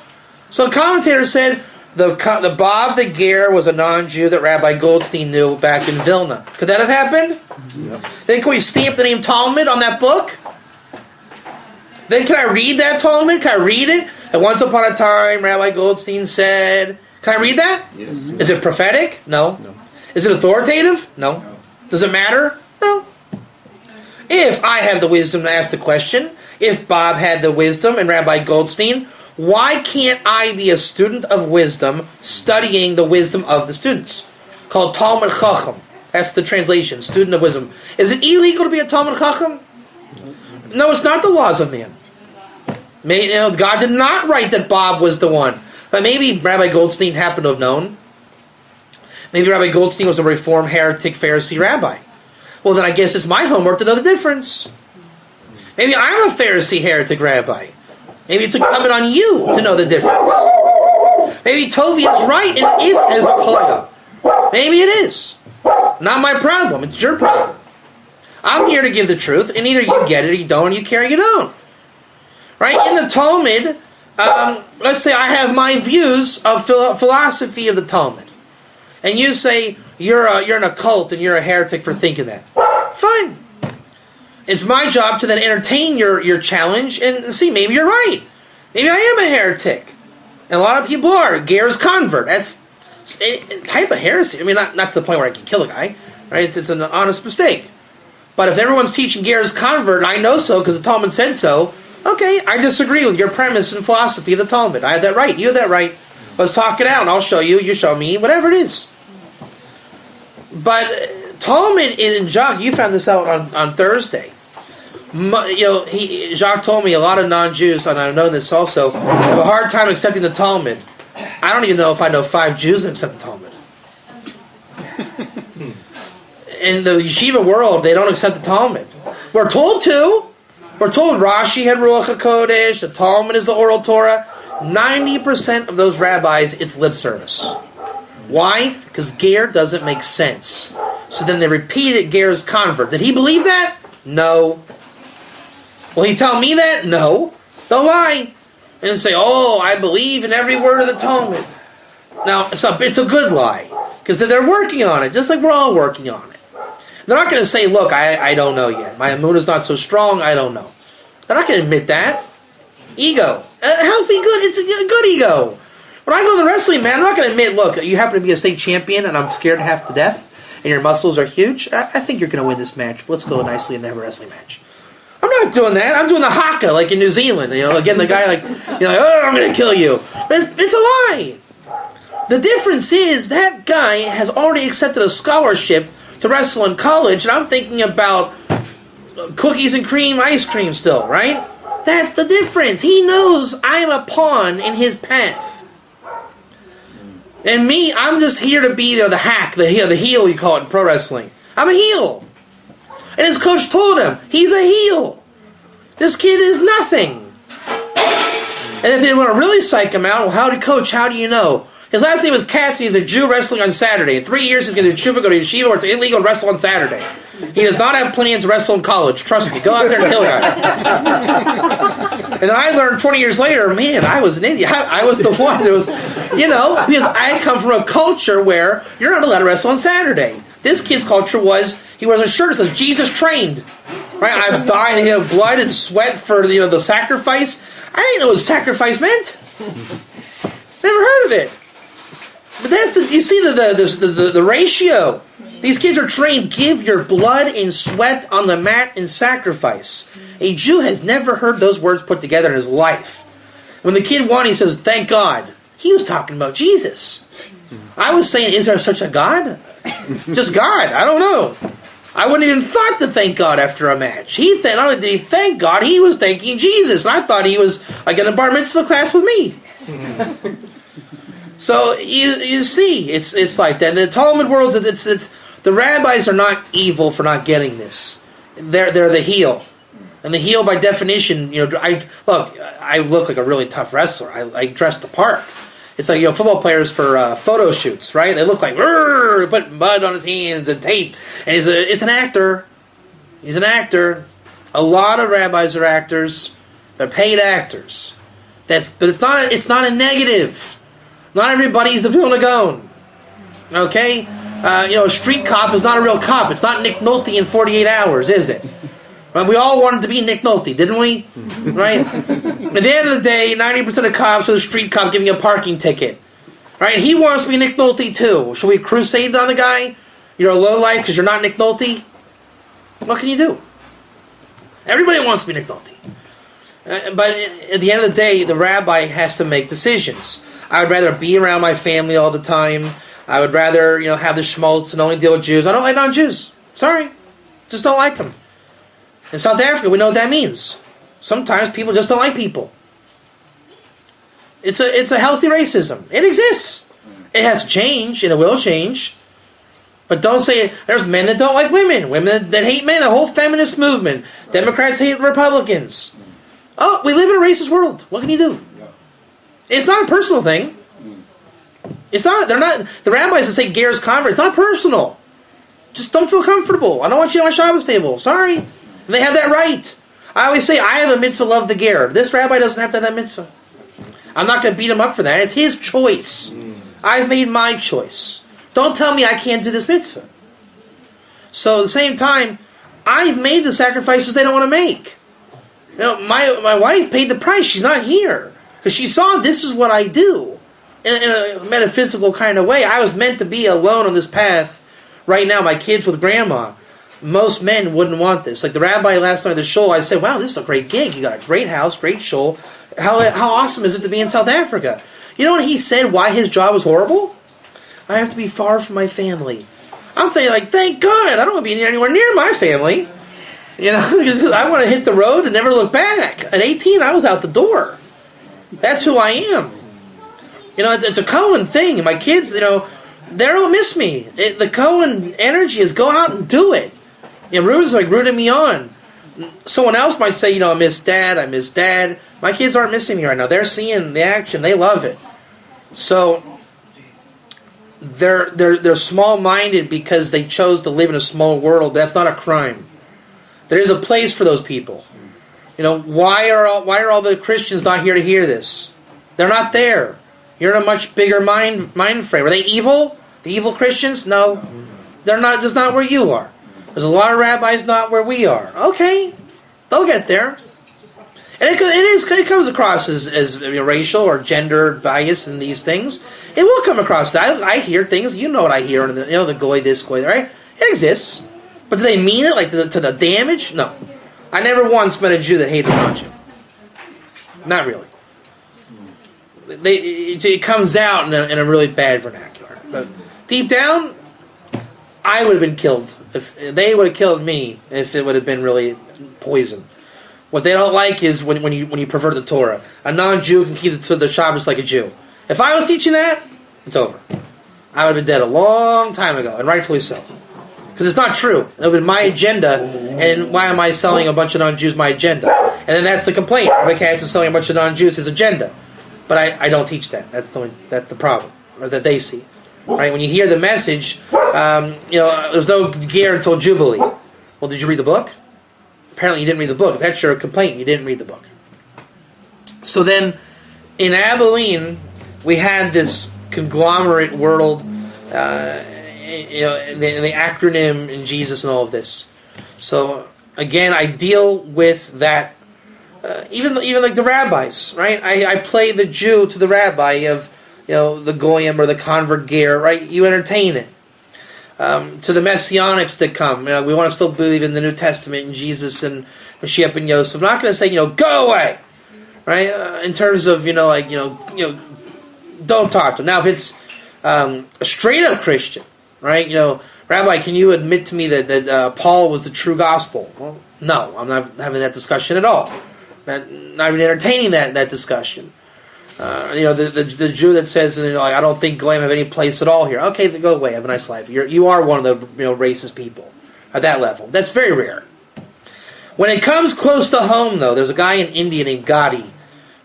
So a commentator said the Bob the Ger was a non-Jew that Rabbi Goldstein knew back in Vilna. Could that have happened? Yeah. Then can we stamp the name Talmud on that book? Then can I read that Talmud? Can I read it? And once upon a time, Rabbi Goldstein said... Can I read that? Yes. Is it prophetic? No. Is it authoritative? No. Does it matter? No. If I have the wisdom to ask the question, if Bob had the wisdom and Rabbi Goldstein, why can't I be a student of wisdom studying the wisdom of the students? Called Talmud Chacham. That's the translation, student of wisdom. Is it illegal to be a Talmud Chacham? No, it's not the laws of man. God did not write that Bob was the one. But maybe Rabbi Goldstein happened to have known. Maybe Rabbi Goldstein was a Reformed heretic Pharisee rabbi. Well, then I guess it's my homework to know the difference. Maybe I'm a Pharisee heretic rabbi. Maybe it's incumbent on you to know the difference. Maybe Tovi is right and is as a kollel. Maybe it is. Not my problem. It's your problem. I'm here to give the truth, and either you get it or you don't, and you care or you don't. Right? In the Talmud, let's say I have my views of philosophy of the Talmud. And you say you're an occult and you're a heretic for thinking that. Fine. It's my job to then entertain your challenge and see, maybe you're right. Maybe I am a heretic. And a lot of people are. Ger's convert. That's a type of heresy. I mean, not to the point where I can kill a guy. Right? It's an honest mistake. But if everyone's teaching Ger's convert, and I know so because the Talmud said so, okay, I disagree with your premise and philosophy of the Talmud. I have that right. You have that right. Let's talk it out, and I'll show you. You show me. Whatever it is. But Talmud in Jacques, you found this out on Thursday. Jacques told me a lot of non-Jews, and I've known this also, have a hard time accepting the Talmud. I don't even know if I know 5 Jews that accept the Talmud. In the yeshiva world, they don't accept the Talmud. We're told to. We're told Rashi had Ruach HaKodesh, the Talmud is the oral Torah. 90% of those rabbis, it's lip service. Why? Because Ger doesn't make sense. So then they repeated Ger's convert. Did he believe that? No. Will he tell me that? No. They'll lie. And say, oh, I believe in every word of the Talmud. Now, it's a good lie. Because they're working on it, just like we're all working on it. They're not going to say, look, I don't know yet. My mood is not so strong, I don't know. They're not going to admit that. Ego. A healthy, it's a good ego. When I go to the wrestling, man, I'm not going to admit, look, you happen to be a state champion and I'm scared half to death and your muscles are huge. I think you're going to win this match. Let's go nicely and have a wrestling match. I'm not doing that. I'm doing the haka like in New Zealand. Again, the guy oh, I'm going to kill you. It's a lie. The difference is that guy has already accepted a scholarship to wrestle in college, and I'm thinking about cookies and cream ice cream still, right? That's the difference. He knows I'm a pawn in his path. And me, I'm just here to be the hack, the heel you call it in pro wrestling. I'm a heel. And his coach told him, he's a heel. This kid is nothing. And if they want to really psych him out, well, coach, how do you know? His last name is Katz, and he's a Jew wrestling on Saturday. In 3 years, he's going to do tshuva, go to yeshiva, or it's illegal to wrestle on Saturday. He does not have plans to wrestle in college. Trust me. Go out there and kill a guy. And then I learned 20 years later, man, I was an idiot. I was the one that was, because I come from a culture where you're not allowed to wrestle on Saturday. This kid's culture was, he wears a shirt that says, Jesus trained. Right? I'm dying of blood and sweat for the sacrifice. I didn't know what sacrifice meant. Never heard of it. But that's you see the ratio. These kids are trained, give your blood and sweat on the mat in sacrifice. A Jew has never heard those words put together in his life. When the kid won, he says, thank God. He was talking about Jesus. I was saying, is there such a God? Just God. I don't know. I wouldn't even thought to thank God after a match. Not only did he thank God, he was thanking Jesus. And I thought he was like in a bar mitzvah class with me. So you see, it's like that. In the Talmud world, it's the rabbis are not evil for not getting this. They're the heel, and the heel by definition, I look like a really tough wrestler. I dress the part. It's like football players for photo shoots, right? They look like put mud on his hands and tape, and it's an actor. He's an actor. A lot of rabbis are actors. They're paid actors. But it's not a negative. Not everybody's the Vilna Gaon. Okay? A street cop is not a real cop. It's not Nick Nolte in 48 hours, is it? Right? We all wanted to be Nick Nolte, didn't we? Right? At the end of the day, 90% of cops are the street cop giving a parking ticket. Right? He wants to be Nick Nolte too. Should we crusade on the guy? You're a lowlife because you're not Nick Nolte? What can you do? Everybody wants to be Nick Nolte. But at the end of the day, the rabbi has to make decisions. I would rather be around my family all the time. I would rather, have the schmaltz and only deal with Jews. I don't like non-Jews. Sorry. Just don't like them. In South Africa, we know what that means. Sometimes people just don't like people. It's a healthy racism. It exists. It has changed, and it will change. But don't say there's men that don't like women. Women that hate men. A whole feminist movement. Democrats hate Republicans. Oh, we live in a racist world. What can you do? It's not a personal thing. It's not. They're not. The rabbis that say Ger's convert. It's not personal. Just don't feel comfortable. I don't want you on my Shabbos table. Sorry. And they have that right. I always say I have a mitzvah love the Ger. This rabbi doesn't have to have that mitzvah. I'm not going to beat him up for that. It's his choice. I've made my choice. Don't tell me I can't do this mitzvah. So at the same time, I've made the sacrifices they don't want to make. My wife paid the price. She's not here. Because she saw this is what I do. In a metaphysical kind of way. I was meant to be alone on this path. Right now, my kids with grandma. Most men wouldn't want this. Like the rabbi last night at the shul, I said, wow, this is a great gig. You got a great house, great shul. How awesome is it to be in South Africa? You know what he said, why his job was horrible? I have to be far from my family. I'm thinking, thank God, I don't want to be anywhere near my family. I want to hit the road and never look back. At 18, I was out the door. That's who I am. It's a Cohen thing. And my kids, they don't miss me. The Cohen energy is go out and do it. Ruben's rooting me on. Someone else might say, I miss Dad. My kids aren't missing me right now. They're seeing the action. They love it. So they're small-minded because they chose to live in a small world. That's not a crime. There is a place for those people. Why are all the Christians not here to hear this? They're not there. You're in a much bigger mind frame. Are they evil? The evil Christians? No. They're not. Just not where you are. There's a lot of rabbis not where we are. Okay. They'll get there. And it comes across as racial or gender bias in these things. It will come across that. I hear things. You know what I hear. The goy this, goy, right? It exists. But do they mean it to the damage? No. I never once met a Jew that hated non-Jew. Not really. It comes out in a really bad vernacular. But deep down, I would have been killed. If they would have killed me if it would have been really poison. What they don't like is when you pervert the Torah. A non-Jew can keep the Shabbos like a Jew. If I was teaching that, it's over. I would have been dead a long time ago, and rightfully so. Because it's not true. It would have been my agenda, and why am I selling a bunch of non-Jews my agenda? And then that's the complaint. Rabbi Katz is selling a bunch of non-Jews his agenda. But I don't teach that. That's the problem. or that they see. Right? When you hear the message, there's no gear until Jubilee. Well, did you read the book? Apparently you didn't read the book. If that's your complaint, you didn't read the book. So then, in Abilene, we had this conglomerate world, the acronym in Jesus and all of this. So again, I deal with that. Even like the rabbis, right? I play the Jew to the rabbi of the goyim or the convert ger, right? You entertain it. To the messianics that come, we want to still believe in the New Testament and Jesus and Mashiach ben Yosef. I'm not going to say go away, right? In terms of don't talk to them. Now, if it's a straight up Christian, right? Rabbi, can you admit to me that Paul was the true gospel? Well, no, I'm not having that discussion at all. Not even entertaining that discussion. The Jew that says, I don't think Goyim have any place at all here. Okay, then go away. Have a nice life. You are one of the racist people at that level. That's very rare. When it comes close to home, though, there's a guy in India named Gotti.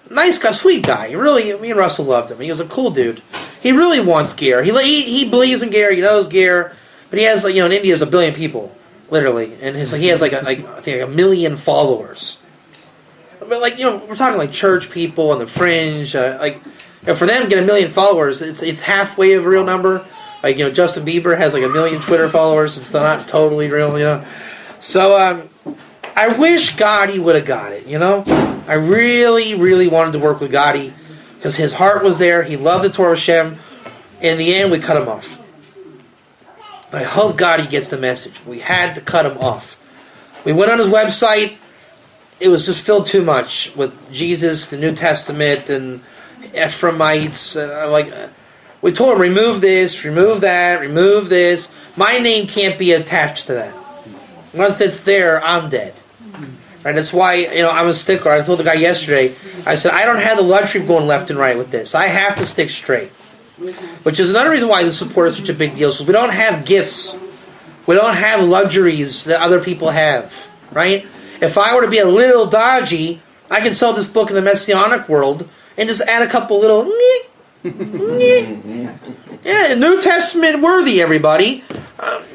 Nice guy, sweet guy. Really, me and Russell loved him. He was a cool dude. He really wants Ger. He believes in Ger. He knows Ger. But he has, in India, there's 1 billion people, literally, and he has I think 1 million followers. But we're talking church people on the fringe. For them to get 1 million followers, it's halfway of a real number. Justin Bieber has 1 million Twitter followers. It's not totally real, So I wish Gotti would have got it. I really, really wanted to work with Gotti because his heart was there. He loved the Torah Hashem. In the end, we cut him off. I hope Gotti gets the message. We had to cut him off. We went on his website. It was just filled too much with Jesus, the New Testament, and Ephraimites. We told him, remove this, remove that, remove this. My name can't be attached to that. Once it's there, I'm dead. Right? That's why I'm a stickler. I told the guy yesterday, I said, I don't have the luxury of going left and right with this. I have to stick straight. Which is another reason why the support is such a big deal, because we don't have gifts. We don't have luxuries that other people have. Right? If I were to be a little dodgy, I could sell this book in the Messianic world and just add a couple little yeah, New Testament worthy, everybody.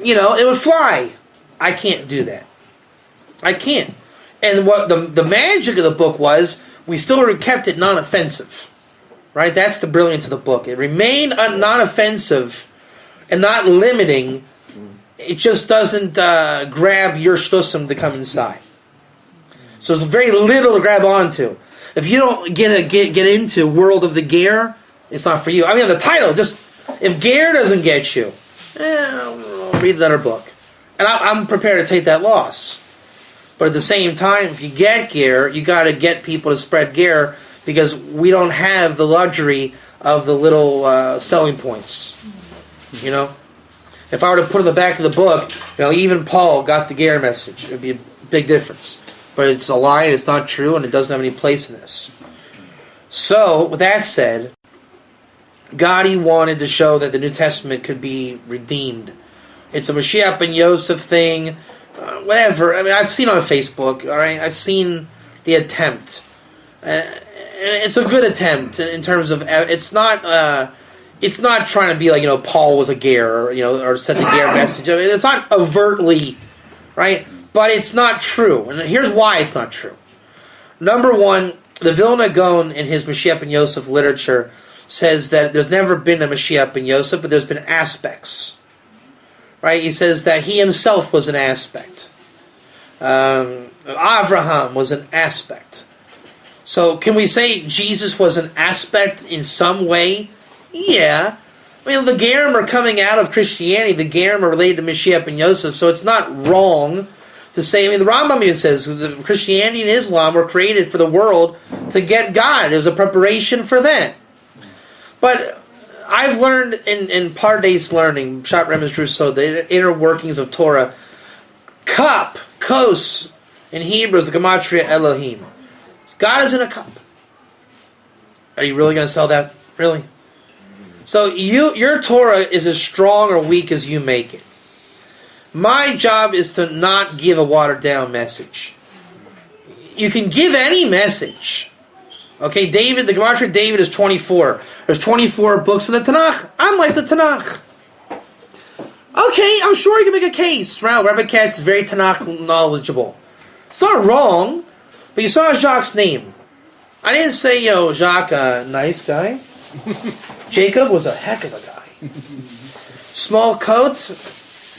It would fly. I can't do that. I can't. And what the magic of the book was, we still kept it non-offensive. Right? That's the brilliance of the book. It remained non-offensive and not limiting. It just doesn't grab your shtusim to come inside. So there's very little to grab onto. If you don't get into World of the Ger, it's not for you. I mean, the title, just if Ger doesn't get you, read another book. And I'm prepared to take that loss. But at the same time, if you get Ger, you got to get people to spread Ger, because we don't have the luxury of the little selling points. If I were to put in the back of the book, even Paul got the Ger message. It would be a big difference. But it's a lie, and it's not true, and it doesn't have any place in this. So, with that said, Gotti wanted to show that the New Testament could be redeemed. It's a Mashiach ben Yosef thing, whatever. I mean, I've seen on Facebook, all right? I've seen the attempt. It's a good attempt in terms of, it's not trying to be like, Paul was a Ger, or sent the Ger message. I mean, it's not overtly, right? But it's not true. And here's why it's not true. Number one, the Vilna Gaon in his Mashiach ben Yosef literature says that there's never been a Mashiach ben Yosef, but there's been aspects. Right? He says that he himself was an aspect. Avraham was an aspect. So can we say Jesus was an aspect in some way? Yeah. I mean, the Gerim are coming out of Christianity. The Gerim are related to Mashiach ben Yosef, so it's not wrong to say, the Rambam even says that Christianity and Islam were created for the world to get God. It was a preparation for that. But I've learned in Pardes learning, Pshat Remez Druso, the inner workings of Torah, cup, kos, in Hebrew is the Gematria Elohim. God is in a cup. Are you really going to sell that? Really? So your Torah is as strong or weak as you make it. My job is to not give a watered down message. You can give any message. Okay, David, the Gematria David is 24. There's 24 books in the Tanakh. I'm like the Tanakh. Okay, I'm sure you can make a case. Wow, Rabbi Katz is very Tanakh knowledgeable. It's not wrong, but you saw Jacques' name. I didn't say, Jacques, a nice guy. Jacob was a heck of a guy. Small coat.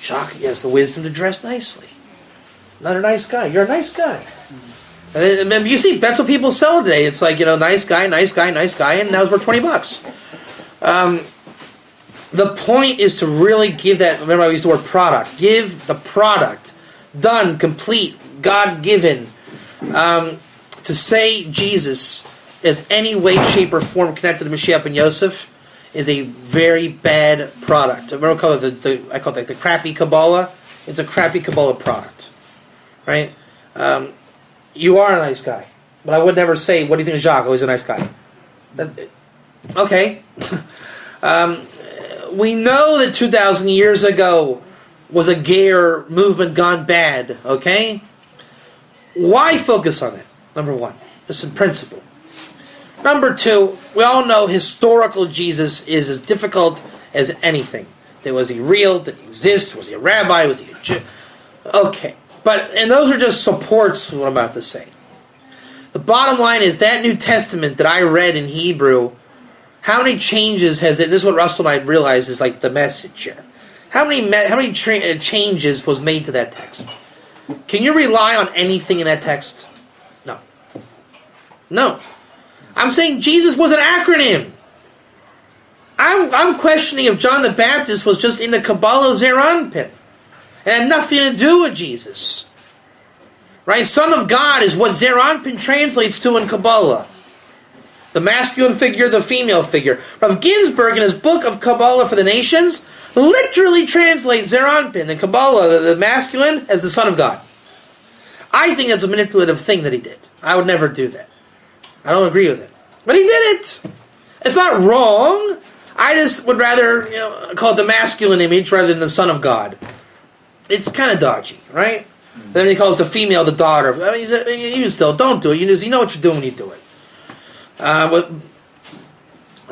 Jacques, he has the wisdom to dress nicely. Not a nice guy. You're a nice guy. And then, you see, that's what people sell today. It's like, nice guy, and now it's worth $20. The point is to really give that, remember I used the word product. Give the product. Done, complete, God-given. To say Jesus is any way, shape, or form connected to Mashiach and Yosef is a very bad product. I remember I call it the crappy Kabbalah. It's a crappy Kabbalah product. Right? You are a nice guy. But I would never say, what do you think of Jacques? Oh, he's a nice guy. Okay. We know that 2,000 years ago was a Ger movement gone bad. Okay? Why focus on it? Number one. It's in principle. Number two, we all know historical Jesus is as difficult as anything. Was he real? Did he exist? Was he a rabbi? Was he a Jew? Okay. And those are just supports to what I'm about to say. The bottom line is that New Testament that I read in Hebrew, how many changes has it? This is what Russell might realize is like the message here. How many changes was made to that text? Can you rely on anything in that text? No. I'm saying Jesus was an acronym. I'm questioning if John the Baptist was just in the Kabbalah Zeranpin. It had nothing to do with Jesus. Right? Son of God is what Zeranpin translates to in Kabbalah. The masculine figure, the female figure. Rav Ginsburg in his book of Kabbalah for the Nations literally translates Zeranpin, the Kabbalah, the masculine, as the Son of God. I think that's a manipulative thing that he did. I would never do that. I don't agree with it. But he did it. It's not wrong. I just would rather call it the masculine image rather than the Son of God. It's kind of dodgy, right? Then he calls the female the daughter. I mean, you still don't do it. You know what you're doing when you do it.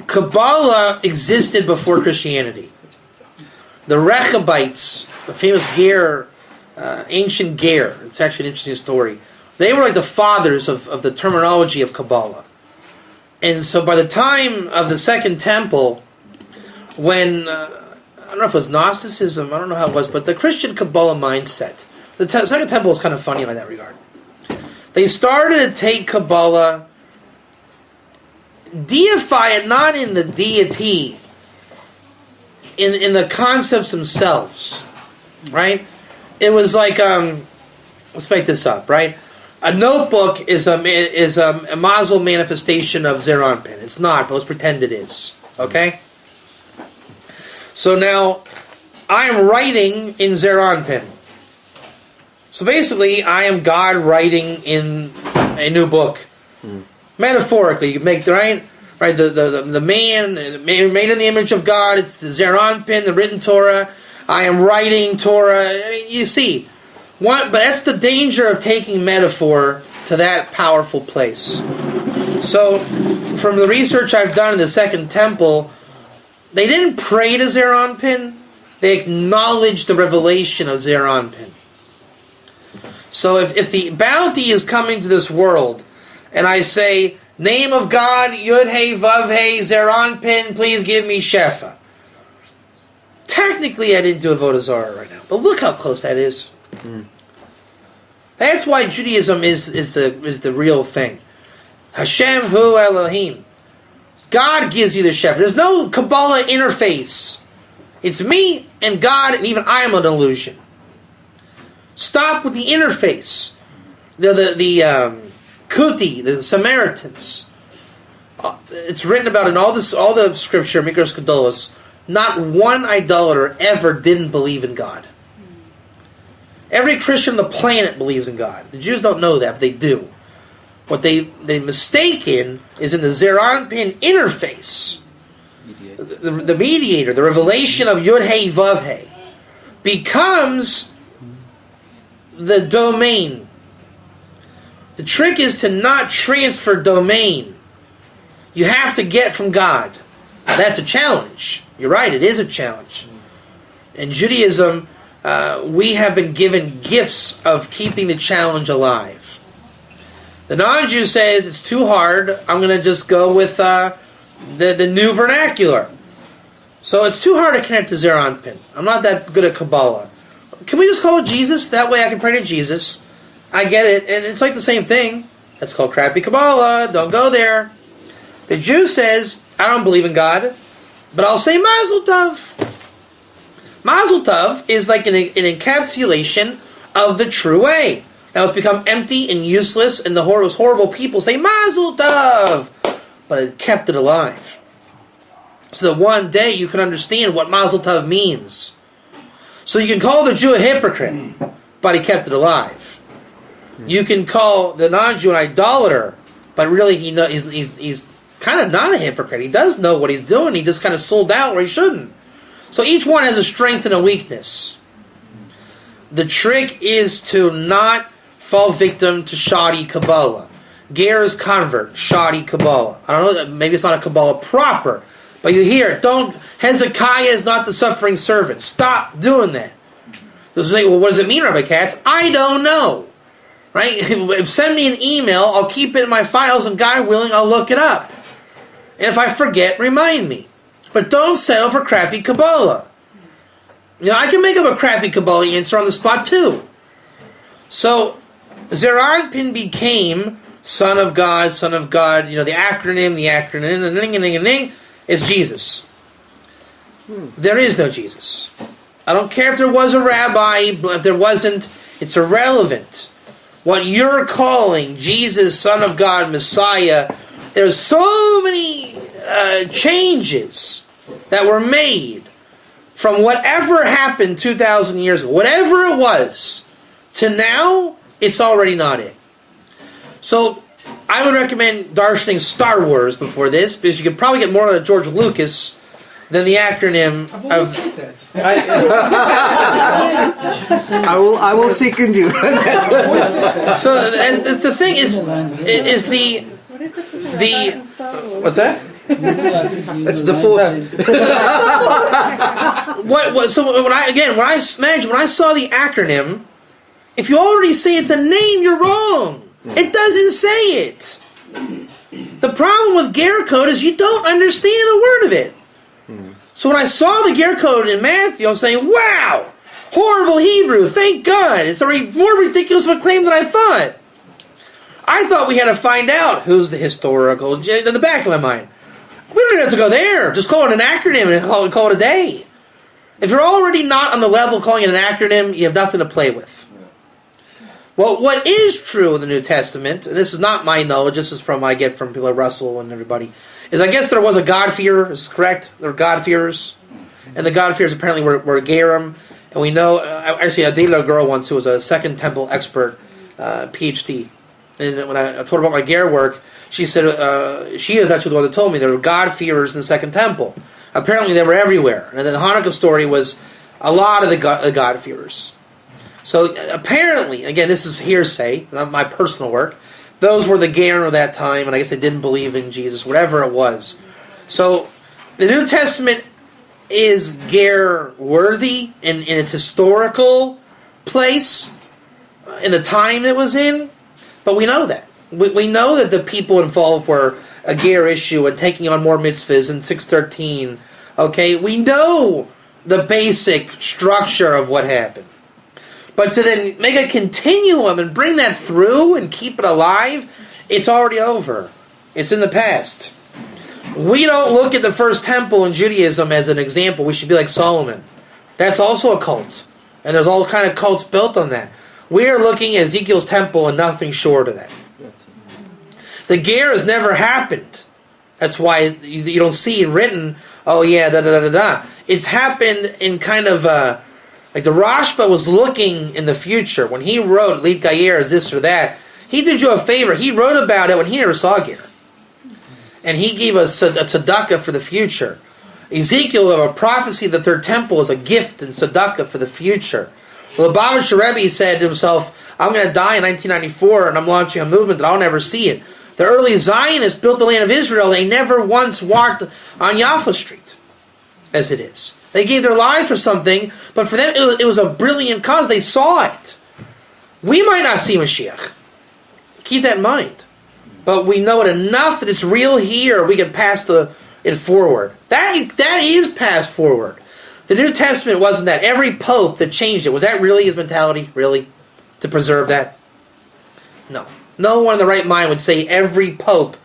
Kabbalah existed before Christianity. The Rechabites, the famous Ger, ancient Ger, it's actually an interesting story. They were like the fathers of the terminology of Kabbalah. And so by the time of the Second Temple, when, I don't know if it was Gnosticism, I don't know how it was, but the Christian Kabbalah mindset, the Second Temple is kind of funny in that regard. They started to take Kabbalah, deify it not in the deity, in the concepts themselves, right? It was like, let's make this up, right? A notebook is a mazel manifestation of Zeranpin. It's not, but let's pretend it is. Okay? So now, I am writing in Zeranpin. So basically, I am God writing in a new book. Metaphorically, you make the the man made in the image of God. It's the Zeranpin, the written Torah. I am writing Torah. I mean, you see. But that's the danger of taking metaphor to that powerful place. So, from the research I've done in the Second Temple, they didn't pray to Zeranpin. They acknowledged the revelation of Zeranpin. So, if the bounty is coming to this world, and I say, name of God, Yud Hey Vav Hey Zeranpin, please give me Shefa. Technically, I didn't do Avodah Zarah right now, but look how close that is. That's why Judaism is the real thing. Hashem Hu Elohim. God gives you the Shefa. There's no Kabbalah interface. It's me and God, and even I am an illusion. Stop with the interface. The Kuti, the Samaritans. It's written about in all the scripture, Mikros Kedolos. Not one idolater ever didn't believe in God. Every Christian on the planet believes in God. The Jews don't know that, but they do. What they mistake in is in the Zeranpin interface. The mediator, the revelation of Yud Hey Vav Hey, becomes the domain. The trick is to not transfer domain. You have to get from God. Now, that's a challenge. You're right, it is a challenge. In Judaism, we have been given gifts of keeping the challenge alive. The non-Jew says it's too hard. I'm going to just go with the new vernacular. So it's too hard to connect to Zeir Anpin. I'm not that good at Kabbalah. Can we just call it Jesus? That way I can pray to Jesus. I get it. And it's like the same thing. That's called crappy Kabbalah. Don't go there. The Jew says, I don't believe in God, but I'll say Mazel Tov. Mazel Tov is like an encapsulation of the true way. Now it's become empty and useless, and the horrible people say Mazel Tov, but it kept it alive. So that one day you can understand what Mazel Tov means. So you can call the Jew a hypocrite, but he kept it alive. You can call the non-Jew an idolater, but really he's kind of not a hypocrite. He does know what he's doing. He just kind of sold out where he shouldn't. So each one has a strength and a weakness. The trick is to not fall victim to shoddy Kabbalah. Ger's convert, shoddy Kabbalah. I don't know, maybe it's not a Kabbalah proper, but you hear it. Hezekiah is not the suffering servant. Stop doing that. They'll say, well, what does it mean, Rabbi Katz? I don't know. Right? Send me an email. I'll keep it in my files, and God willing, I'll look it up. And if I forget, remind me. But don't settle for crappy Kabbalah. I can make up a crappy Kabbalah answer on the spot too. So, Zeir Anpin became Son of God, the acronym, is Jesus. There is no Jesus. I don't care if there was a rabbi, if there wasn't, it's irrelevant. What you're calling Jesus, Son of God, Messiah, there's so many changes that were made from whatever happened 2,000 years ago, whatever it was, to now, it's already not it. So, I would recommend darshaning Star Wars before this, because you could probably get more out of George Lucas than the acronym of... I will second you. So, as the thing is the... What's that? That's the force. So when I saw the acronym, if you already say it's a name, you're wrong. It doesn't say it. The problem with Ger code is you don't understand a word of it. So when I saw the Ger code in Matthew, I'm saying, wow, horrible Hebrew, thank God. It's already more ridiculous of a claim than I thought. I thought we had to find out who's the historical, in the back of my mind. We don't even have to go there. Just call it an acronym and call it a day. If you're already not on the level of calling it an acronym, you have nothing to play with. Well, what is true in the New Testament, and this is not my knowledge, this is from I get from people like Russell and everybody, is I guess there was a God-fearer, is this correct? There were God-fearers. And the God-fearers apparently were Gerim. And we know, actually I dated a girl once who was a Second Temple expert, PhD. And when I told her about my Ger work, she said, she is actually the one that told me there were God-fearers in the Second Temple. Apparently they were everywhere. And then the Hanukkah story was a lot of the God-fearers. So apparently, again, this is hearsay, not my personal work, those were the Ger of that time, and I guess they didn't believe in Jesus, whatever it was. So the New Testament is Ger worthy in its historical place, in the time it was in, but we know that. We know that the people involved were a Ger issue and taking on more mitzvahs in 613. Okay, we know the basic structure of what happened. But to then make a continuum and bring that through and keep it alive, it's already over. It's in the past. We don't look at the first temple in Judaism as an example. We should be like Solomon. That's also a cult. And there's all kind of cults built on that. We are looking at Ezekiel's temple and nothing short of that. The Ger has never happened. That's why you don't see it written, oh yeah, da-da-da-da-da. It's happened in kind of... like the Rashba was looking in the future. When he wrote, Lit Gayer is this or that, he did you a favor. He wrote about it when he never saw Ger. And he gave us a tzedakah for the future. Ezekiel, a prophecy of the third temple, is a gift and tzedakah for the future. The Lubavitcher Rebbe said to himself, I'm going to die in 1994 and I'm launching a movement that I'll never see it. The early Zionists built the land of Israel. They never once walked on Jaffa Street, as it is. They gave their lives for something, but for them it was a brilliant cause. They saw it. We might not see Mashiach. Keep that in mind. But we know it enough that it's real here. We can pass it forward. That is passed forward. The New Testament wasn't that. Every pope that changed it, was that really his mentality? Really? To preserve that? No. No one in the right mind would say every pope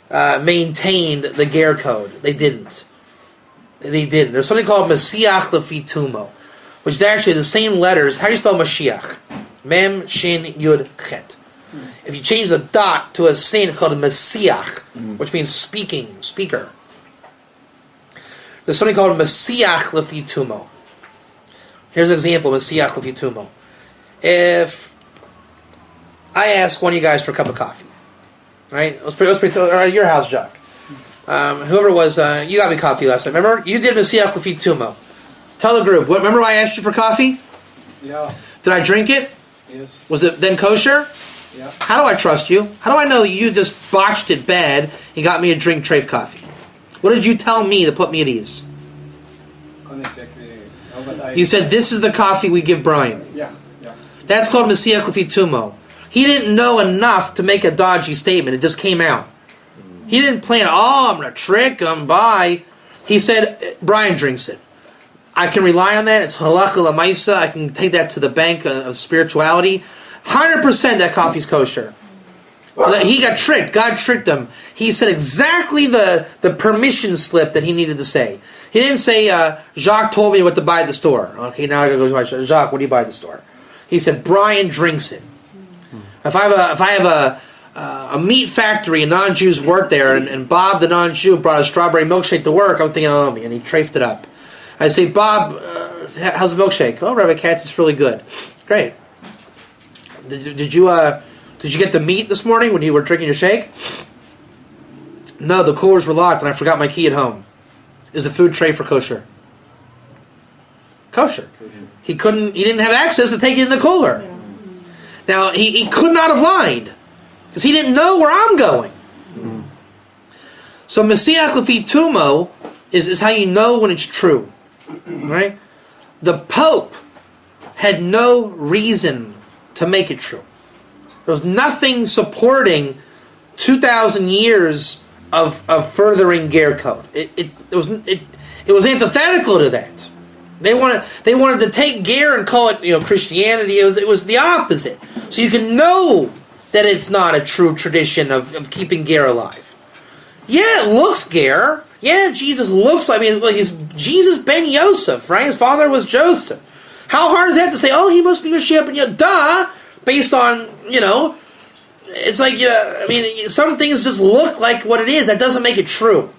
maintained the Ger code. They didn't. They didn't. There's something called Mashiach Lefi Tumo, which is actually the same letters. How do you spell Mashiach? Mem, Shin, Yud, Chet. If you change the dot to a sin, it's called a Mashiach, which means speaking, speaker. There's something called Mashiach Lefi Tumo. Here's an example of Mashiach Lefi Tumo. If I ask one of you guys for a cup of coffee, right? Let's pretend your house, Jacques. Whoever it was, you got me coffee last night. Remember? You did Mashiach Lefi Tumo. Tell the group. Remember I asked you for coffee? Yeah. Did I drink it? Yes. Was it then kosher? Yeah. How do I trust you? How do I know you just botched it bad and got me a drink treif coffee? What did you tell me to put me at ease? Can't exactly know, but You said, this is the coffee we give Brian. Yeah. That's called Mashiach Lefi Tumo. He didn't know enough to make a dodgy statement. It just came out. He didn't plan, I'm going to trick him by. He said, Brian drinks it. I can rely on that. It's halakha lamaisa. I can take that to the bank of spirituality. 100% that coffee's kosher. He got tricked. God tricked him. He said exactly the permission slip that he needed to say. He didn't say, Jacques told me what to buy at the store. Okay, now I gotta go to my Jacques, what do you buy at the store? He said, Brian drinks it. If I have a meat factory and non-Jews work there, and Bob the non-Jew brought a strawberry milkshake to work, I'm thinking, me, and he trafed it up. I say, Bob, how's the milkshake? Oh, Rabbi Katz, it's really good. Great. Did you get the meat this morning when you were drinking your shake? No, the coolers were locked and I forgot my key at home. Is the food tray for kosher? Kosher. He didn't have access to take it in the cooler. Yeah. Now, he could not have lied because he didn't know where I'm going. So Mashiach Lefi Tumo is how you know when it's true. Right? The Pope had no reason to make it true. There was nothing supporting 2,000 years of furthering Ger code. It was antithetical to that. They wanted to take Ger and call it Christianity. It was the opposite. So you can know that it's not a true tradition of keeping Ger alive. Yeah, it looks Ger. Yeah, Jesus looks like he's Jesus ben Yosef, right? His father was Joseph. How hard is that to say? Oh, he must be Mashiach ben duh. Based on, it's like, some things just look like what it is. That doesn't make it true.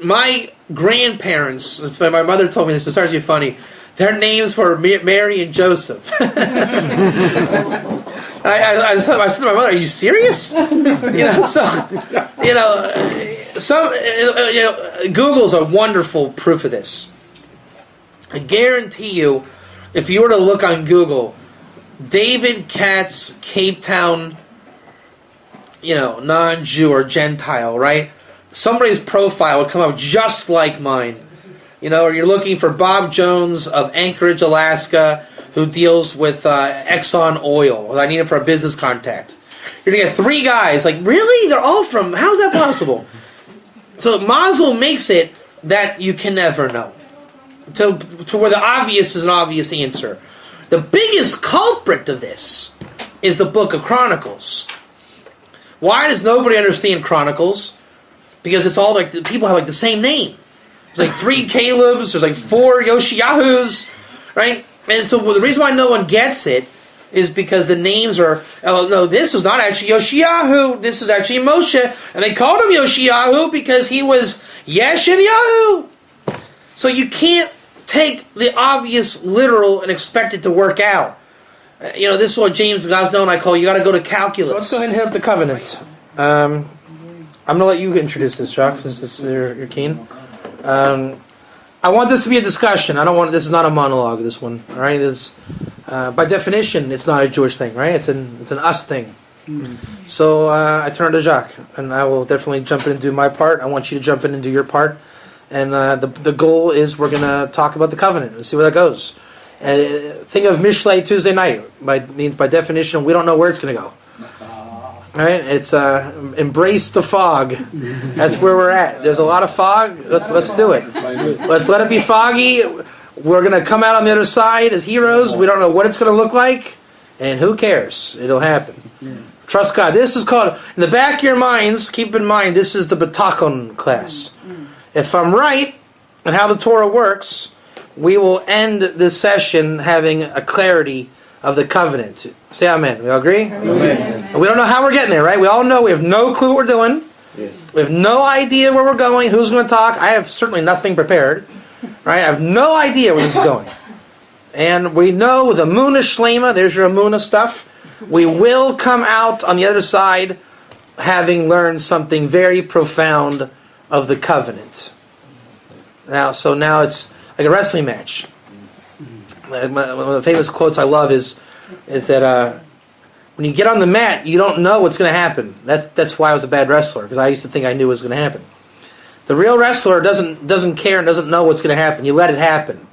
My grandparents, my mother told me this, it starts to be funny, their names were Mary and Joseph. I said to my mother, are you serious? Google's a wonderful proof of this. I guarantee you, if you were to look on Google, David Katz, Cape Town, non-Jew or Gentile, right? Somebody's profile would come up just like mine. Or you're looking for Bob Jones of Anchorage, Alaska, who deals with Exxon Oil. I need him for a business contact. You're going to get 3 guys. Like, really? They're all from... How's that possible? So Mazel makes it that you can never know. To where the obvious is an obvious answer. The biggest culprit of this is the book of Chronicles. Why does nobody understand Chronicles? Because it's all like people have the same name. There's 3 Calebs, there's 4 Yoshiyahus, right? And so the reason why no one gets it is because the names are, no, this is not actually Yoshiyahu, this is actually Moshe, and they called him Yoshiyahu because he was Yesh and Yahu. So you can't take the obvious literal and expect it to work out. This is what James Gosnell and I call, you got to go to calculus. So let's go ahead and hit up the covenant. I'm going to let you introduce this, Jacques, since you're keen. I want this to be a discussion. This is not a monologue, this one. All right? By definition, it's not a Jewish thing, right? It's an us thing. So I turn to Jacques, and I will definitely jump in and do my part. I want you to jump in and do your part. And the goal is we're going to talk about the covenant and see where that goes. Think of Mishlei Tuesday night. Means by definition, we don't know where it's going to go. All right, it's embrace the fog. That's where we're at. There's a lot of fog. Let's do it. Let's let it be foggy. We're going to come out on the other side as heroes. We don't know what it's going to look like, and who cares? It'll happen. Trust God. This is called, in the back of your minds, keep in mind, this is the Batachon class. If I'm right in how the Torah works, we will end this session having a clarity of the covenant. Say amen. We all agree? Amen. And we don't know how we're getting there, right? We all know we have no clue what we're doing. Yes. We have no idea where we're going, who's going to talk. I have certainly nothing prepared. Right? I have no idea where this is going. And we know with Amunah Shlema, there's your Amunah stuff, we will come out on the other side having learned something very profound of the covenant. Now it's like a wrestling match. One of the famous quotes I love is that when you get on the mat, you don't know what's going to happen. That's why I was a bad wrestler, because I used to think I knew what was going to happen. The real wrestler doesn't care and doesn't know what's going to happen. You let it happen,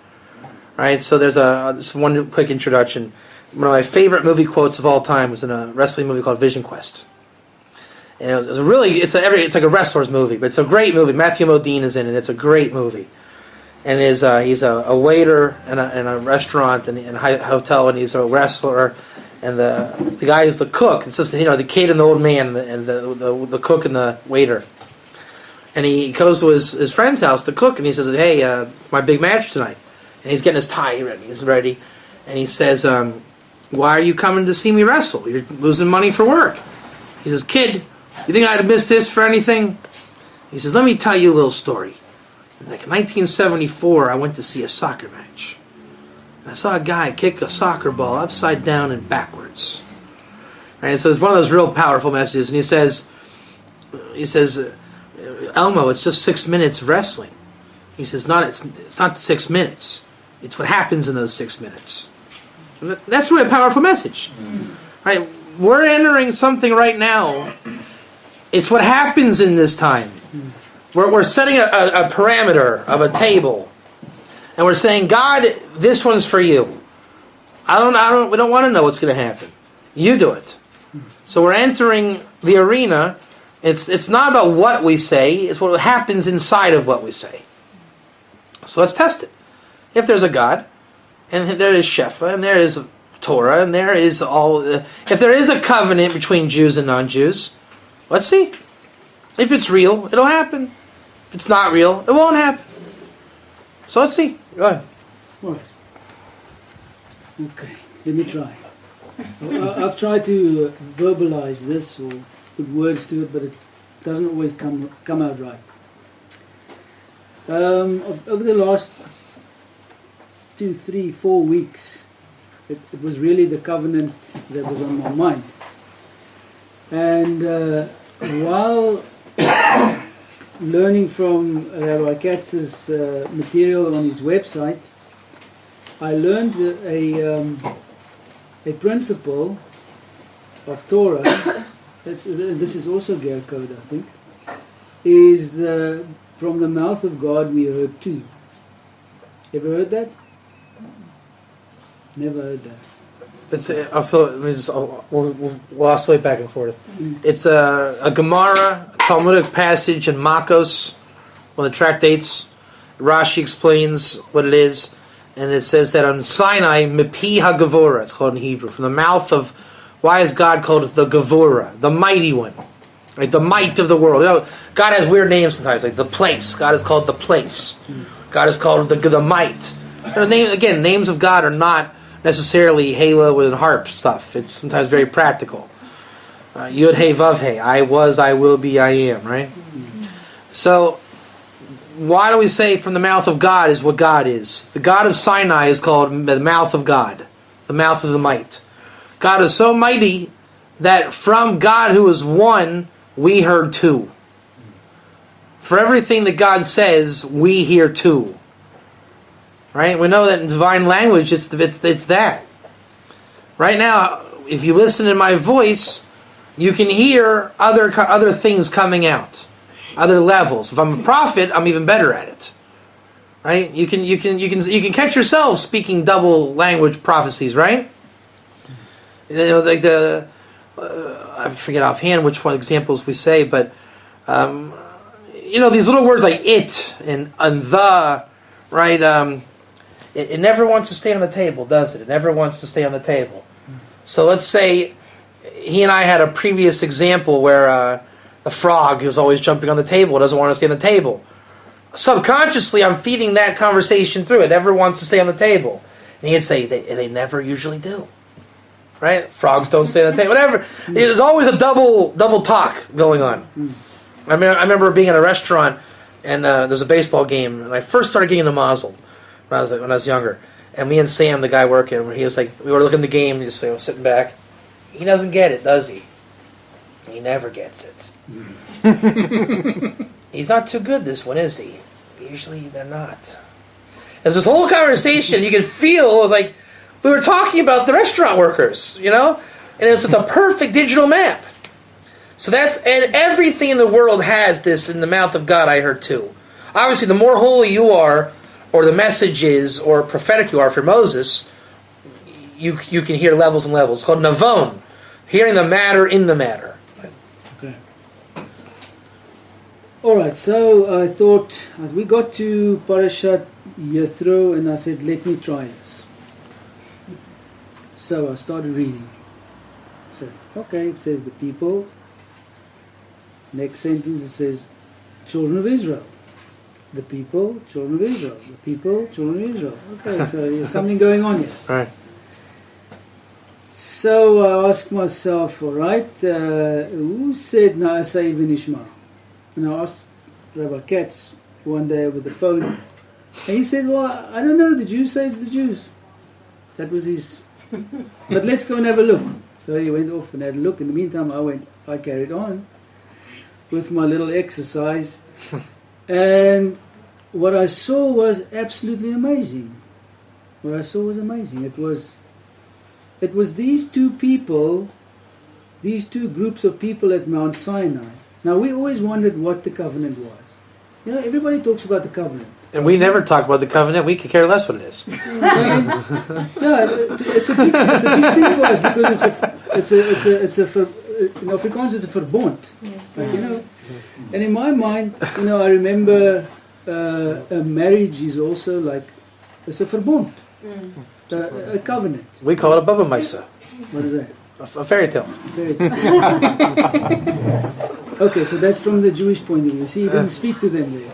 right? So there's just one quick introduction. One of my favorite movie quotes of all time was in a wrestling movie called Vision Quest, and it's like a wrestler's movie, but it's a great movie. Matthew Modine is in it. It's a great movie, and he's a waiter in a restaurant and in a hotel, and he's a wrestler, and the guy is the cook. It's just the kid and the old man and the cook and the waiter. And he goes to his friend's house, the cook, and he says, "Hey, for my big match tonight." And he's getting his tie ready. He's ready. And he says, "Why are you coming to see me wrestle? You're losing money for work." He says, "Kid, you think I'd have missed this for anything?" He says, "Let me tell you a little story. Like in 1974, I went to see a soccer match. And I saw a guy kick a soccer ball upside down and backwards." And so it's one of those real powerful messages. And he says, "Elmo, it's just 6 minutes of wrestling." He says, it's not 6 minutes. It's what happens in those 6 minutes. And that's really a powerful message. Right? We're entering something right now. It's what happens in this time. We're setting a parameter of a table. And we're saying, God, this one's for you. We don't want to know what's going to happen. You do it. So we're entering the arena. It's not about what we say, it's what happens inside of what we say. So let's test it. If there's a God, and there is Shefa, and there is Torah, and there is if there is a covenant between Jews and non-Jews, let's see. If it's real, it'll happen. If it's not real, it won't happen. So let's see. Go ahead. Right. Okay, let me try. I've tried to verbalize this or put words to it, but it doesn't always come out right. Over the last 2, 3, 4 weeks, it was really the covenant that was on my mind. And while learning from Rabbi Katz's material on his website, I learned a principle of Torah. This is also Ger code, I think. Is from the mouth of God we heard two. Ever heard that? Never heard that. We'll oscillate back and forth. It's a Gemara, a Talmudic passage in Makos, one of the tractates. Rashi explains what it is, and it says that on Sinai, Mipi HaGavora, it's called in Hebrew, from the mouth of, why is God called the Gavora, the mighty one, like the might of the world? God has weird names sometimes, like the place. God is called the place. God is called the might. Names of God are not necessarily halo and harp stuff. It's sometimes very practical. Yud Hey Vav Hey, I was, I will be, I am, right? So, why do we say from the mouth of God is what God is? The God of Sinai is called the mouth of God, the mouth of the might. God is so mighty that from God who is one, we heard two. For everything that God says, we hear two. Right? We know that in divine language, it's that. Right now, if you listen to my voice, you can hear other things coming out, other levels. If I'm a prophet, I'm even better at it. Right? You can catch yourself speaking double language prophecies, right? You know, like I forget offhand which one examples we say, but you know, these little words like it and the, right? It never wants to stay on the table, does it? It never wants to stay on the table. So let's say he and I had a previous example where the frog who's always jumping on the table doesn't want to stay on the table. Subconsciously, I'm feeding that conversation through. It never wants to stay on the table. And he'd say, they never usually do. Right? Frogs don't stay on the table. Whatever. There's always a double talk going on. I remember being at a restaurant, and there's a baseball game, and I first started getting into Mazel when I was younger. And me and Sam, the guy working, he was like, we were looking at the game, and just sitting back. He doesn't get it, does he? He never gets it. He's not too good, this one, is he? Usually they're not. There's this whole conversation, you can feel, it was like, we were talking about the restaurant workers, you know? And it's just a perfect digital map. So and everything in the world has this in the mouth of God, I heard too. Obviously, the more holy you are, or the message is, or prophetic you are for Moses, you can hear levels and levels. It's called Navon, hearing the matter in the matter. Okay. All right, so I thought we got to Parashat Yethro, and I said, let me try this. So I started reading. So, okay, it says the people. Next sentence it says, children of Israel. The people, children of Israel. The people, children of Israel. Okay, so there's something going on here. Right. So I asked myself, all right, who said Na'aseh v'nishma? And I asked Rabbi Katz one day over the phone, and he said, well, I don't know, the Jews say it's the Jews. That was his... But let's go and have a look. So he went off and had a look. In the meantime, I carried on with my little exercise. And what I saw was absolutely amazing. What I saw was amazing. It was these two people, these two groups of people at Mount Sinai. Now, we always wondered what the covenant was. You know, everybody talks about the covenant. And we never talk about the covenant. We could care less what it is. It's a big thing for us because in Afrikaans it's a verbond. Like, you know, and in my mind, you know, I remember a marriage is also like it's a verbond, a covenant. We call it a Baba Maisa. What is that? A fairy tale. Fairy tale. Okay, so that's from the Jewish point of view. See, you didn't speak to them there.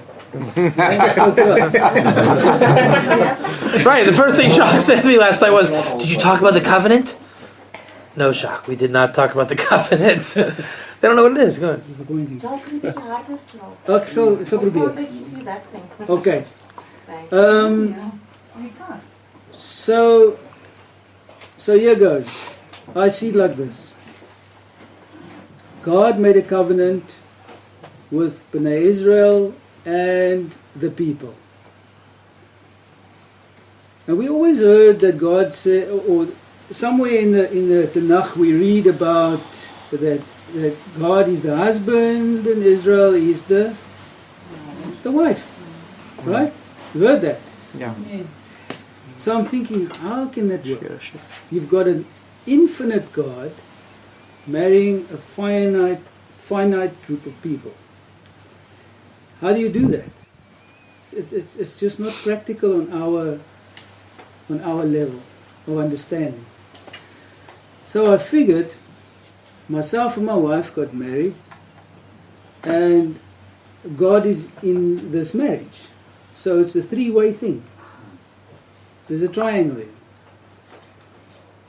Right, the first thing Jacques said to me last night was, did you talk about the covenant? No, Jacques, we did not talk about the covenant. They don't know what it is. Go ahead. Ik zal proberen. Okay. So here goes. I see it like this. God made a covenant with Bnei Israel and the people. And we always heard that God said, or somewhere in the Tanakh we read about that God is the husband and Israel is the wife. Right? You heard that? Yeah. Yes. So I'm thinking, how can that work? You've got an infinite God marrying a finite group of people. How do you do that? It's just not practical on our level of understanding. So I figured myself and my wife got married, and God is in this marriage. So it's a three-way thing. There's a triangle here.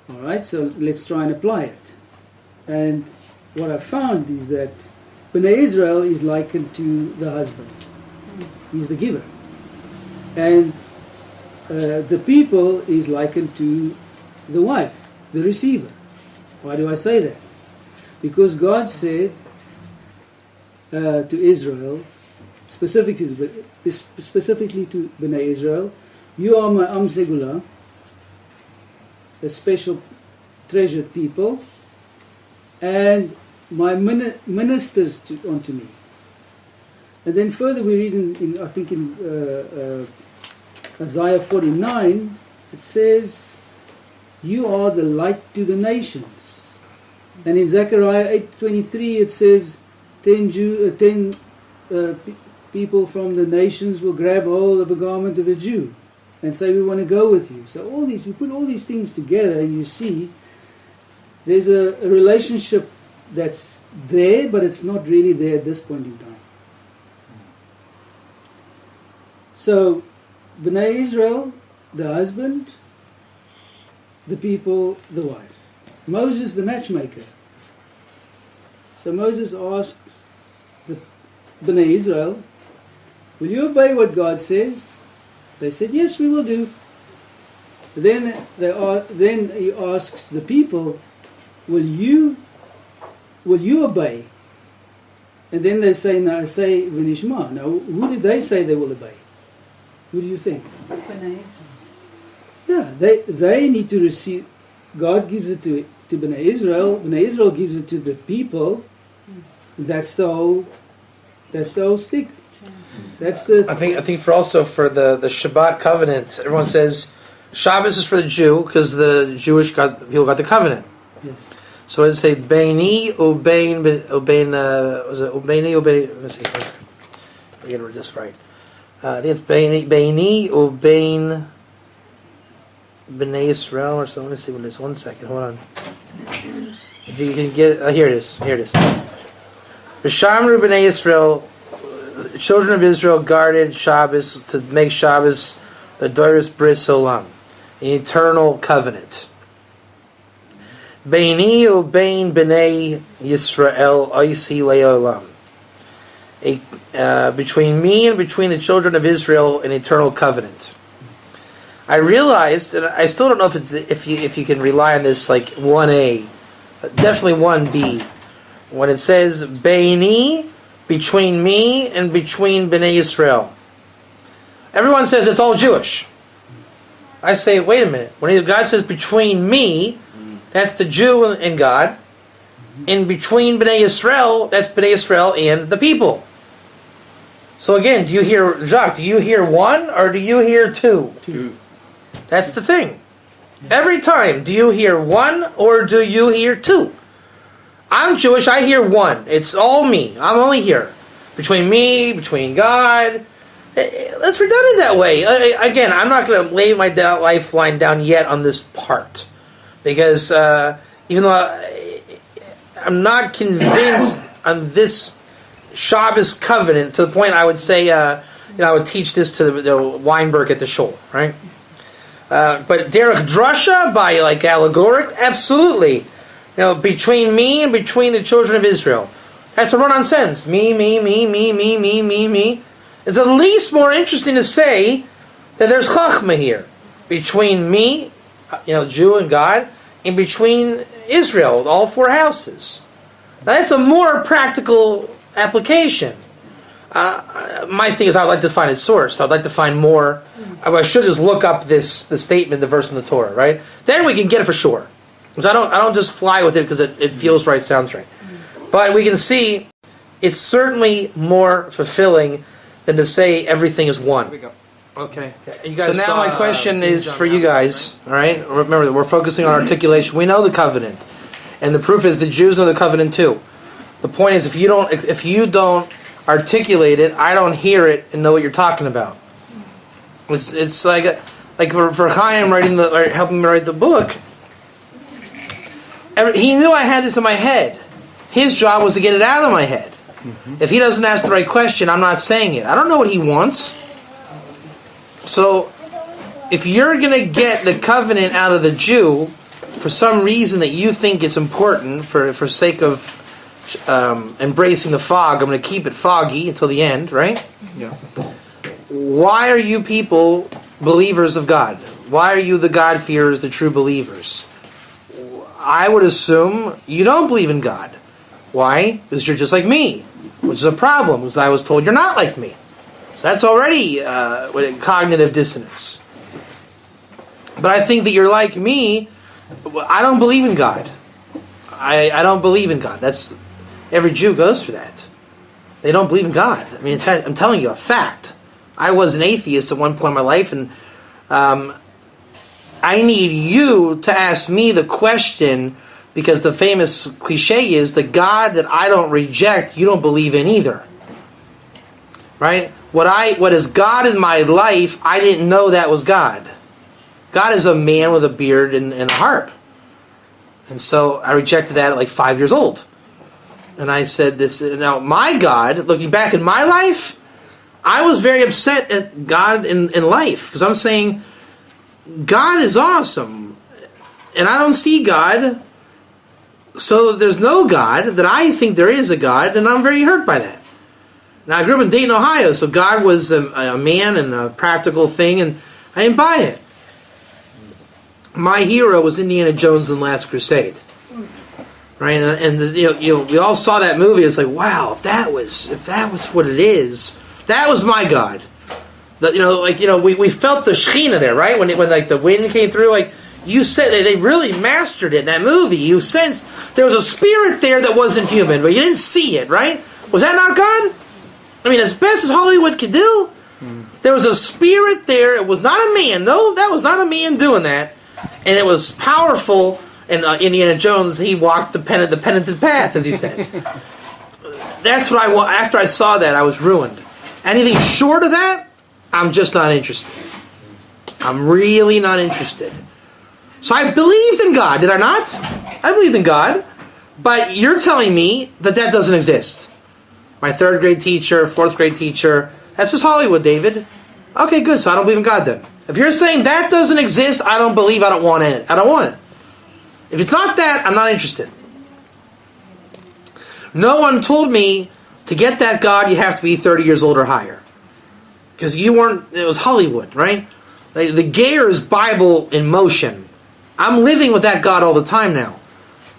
Alright, so let's try and apply it. And what I found is that Bnei Israel is likened to the husband. He's the giver. And the people is likened to the wife, the receiver. Why do I say that? Because God said to Israel, specifically to Bnei Israel, you are my Am Segula, a special treasured people, and my ministers unto me. And then further we read in I think in Isaiah 49, it says, you are the light to the nations. And in Zechariah 8:23 it says, 10 people from the nations will grab hold of a garment of a Jew and say, we want to go with you. So we put all these things together, and you see there's a relationship that's there, but it's not really there at this point in time. So Bnei Israel, the husband, the people, the wife. Moses, the matchmaker. So Moses asks the Bnei Israel, will you obey what God says? They said, yes, we will do. Then he asks the people, will you obey? And then they say, no, I say v'nishma. Now, who did they say they will obey? Who do you think? Yeah, they need to receive. God gives it to Bnei Israel. Bnei Israel gives it to the people. That's the whole stick. That's the. I think for the Shabbat covenant, everyone says Shabbos is for the Jew because the Jewish people got the covenant. Yes. So I'd say Beini Ubein was it Ubeini Ubein? Let's see. I get this right. I think it's Beini Ubein Bnei Israel or something. Let's see what it is. 1 second. Hold on. If you can get here it is. V'shamru Bnei Israel. Children of Israel guarded Shabbos to make Shabbos the Doris Bris Olam, an eternal covenant. Beini ubein bnei Yisrael oisi le'olam. Between me and between the children of Israel, an eternal covenant. I realized, and I still don't know if you can rely on this like 1a, but definitely 1b, when it says Beini, between me and between Bnei Israel. Everyone says it's all Jewish. I say, wait a minute. When God says between me, that's the Jew and God. In between Bnei Israel, that's Bnei Israel and the people. So again, Jacques, do you hear one or do you hear two? Two. That's the thing. Every time, do you hear one or do you hear two? I'm Jewish, I hear one. It's all me. I'm only here. Between me, between God. Let's redundant that way. Again, I'm not going to lay my lifeline down yet on this part. Because even though I'm not convinced on this Shabbos covenant, to the point I would say, I would teach this to the Weinberg at the shul, right? But derech drasha, by like allegoric, absolutely. Between me and between the children of Israel. That's a run-on sentence. Me. It's at least more interesting to say that there's chachma here. Between me, Jew and God, and between Israel, all four houses. Now that's a more practical application. My thing is I'd like to find its source. I'd like to find more. I should just look up the statement, the verse in the Torah, right? Then we can get it for sure. Because I don't just fly with it because it feels right, sounds right. But we can see it's certainly more fulfilling than to say everything is one. Here we go. Okay. So now my question is for you guys, all right? Remember that we're focusing on articulation. We know the covenant. And the proof is the Jews know the covenant too. The point is if you don't articulate it, I don't hear it and know what you're talking about. It's like for Chaim helping me write the book, he knew I had this in my head. His job was to get it out of my head. Mm-hmm. If he doesn't ask the right question, I'm not saying it. I don't know what he wants. So, if you're going to get the covenant out of the Jew, for some reason that you think it's important, for sake of embracing the fog, I'm going to keep it foggy until the end, right? Yeah. Why are you people believers of God? Why are you the God-fearers, the true believers? I would assume you don't believe in God. Why? Because you're just like me, which is a problem, because I was told you're not like me. So that's already cognitive dissonance. But I think that you're like me. I don't believe in God. I don't believe in God. Every Jew goes through that. They don't believe in God. I mean, I'm telling you a fact. I was an atheist at one point in my life, and I need you to ask me the question, because the famous cliche is, the God that I don't reject, you don't believe in either. Right? What is God in my life, I didn't know that was God. God is a man with a beard and a harp. And so I rejected that at like 5 years old. And I said this, now my God, looking back in my life, I was very upset at God in life, because I'm saying, God is awesome, and I don't see God, so there's no God, that I think there is a God, and I'm very hurt by that. Now, I grew up in Dayton, Ohio, so God was a man and a practical thing, and I didn't buy it. My hero was Indiana Jones and the Last Crusade. Right, and we all saw that movie. It's like, wow, if that was what it is, that was my God. We felt the Shekhinah there, right? When like the wind came through, like you said, they really mastered it in that movie. You sensed there was a spirit there that wasn't human, but you didn't see it, right? Was that not God? I mean, as best as Hollywood could do, there was a spirit there. It was not a man. No, that was not a man doing that, and it was powerful. And Indiana Jones, he walked the penitent path, as he said. That's what I want. After I saw that, I was ruined. Anything short of that, I'm just not interested. I'm really not interested. So I believed in God, did I not? I believed in God. But you're telling me that doesn't exist. My 3rd grade teacher, 4th grade teacher, that's just Hollywood, David. Okay, good, so I don't believe in God then. If you're saying that doesn't exist, I don't want it. I don't want it. If it's not that, I'm not interested. No one told me to get that God, you have to be 30 years old or higher. Because it was Hollywood, right? The Gear is Bible in motion. I'm living with that God all the time now.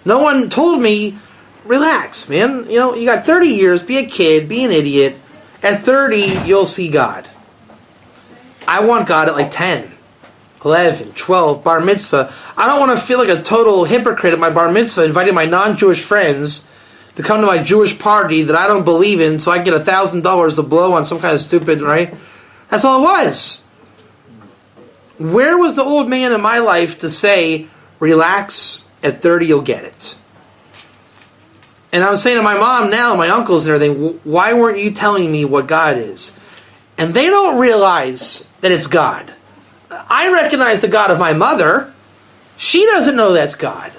No one told me, relax, man. You got 30 years, be a kid, be an idiot. At 30, you'll see God. I want God at like 10. 11, 12, bar mitzvah. I don't want to feel like a total hypocrite at my bar mitzvah, inviting my non-Jewish friends to come to my Jewish party that I don't believe in, so I get $1,000 to blow on some kind of stupid, right? That's all it was. Where was the old man in my life to say, relax, at 30 you'll get it? And I'm saying to my mom now, my uncles and everything, why weren't you telling me what God is? And they don't realize that it's God. I recognize the God of my mother. She doesn't know that's God.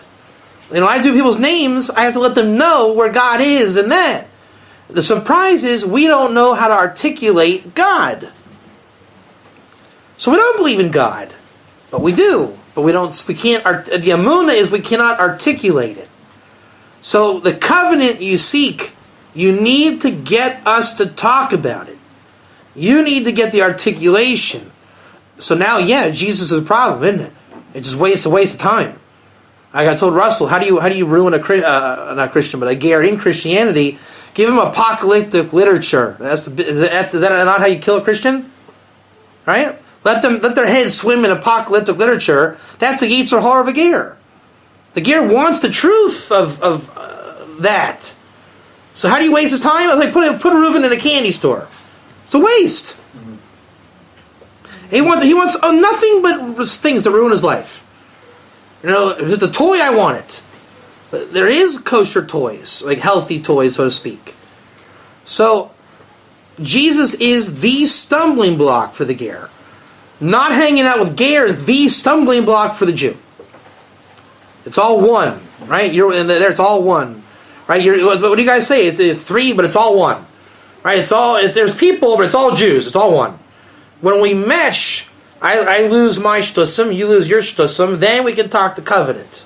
I do people's names, I have to let them know where God is in that. The surprise is we don't know how to articulate God. So we don't believe in God. But we do. But we can't, the emunah is we cannot articulate it. So the covenant you seek, you need to get us to talk about it. You need to get the articulation. So now, Jesus is a problem, isn't it? It's just a waste of time. I got told Russell, how do you ruin not Christian, but a Gear in Christianity? Give him apocalyptic literature. Is that not how you kill a Christian? Right? Let their heads swim in apocalyptic literature. That's the Yetzer Hara of a Gear. The Gear wants the truth of that. So how do you waste his time? I was like, put a Reuven in a candy store. It's a waste. He wants nothing but things to ruin his life. If it's a toy, I want it. But there is kosher toys, like healthy toys, so to speak. So, Jesus is the stumbling block for the Gear. Not hanging out with Gear is the stumbling block for the Jew. It's all one, right? It's all one, right? What do you guys say? It's three, but it's all one, right? There's people, but it's all Jews. It's all one. When we mesh, I lose my shtusim, you lose your shtusim, then we can talk the covenant.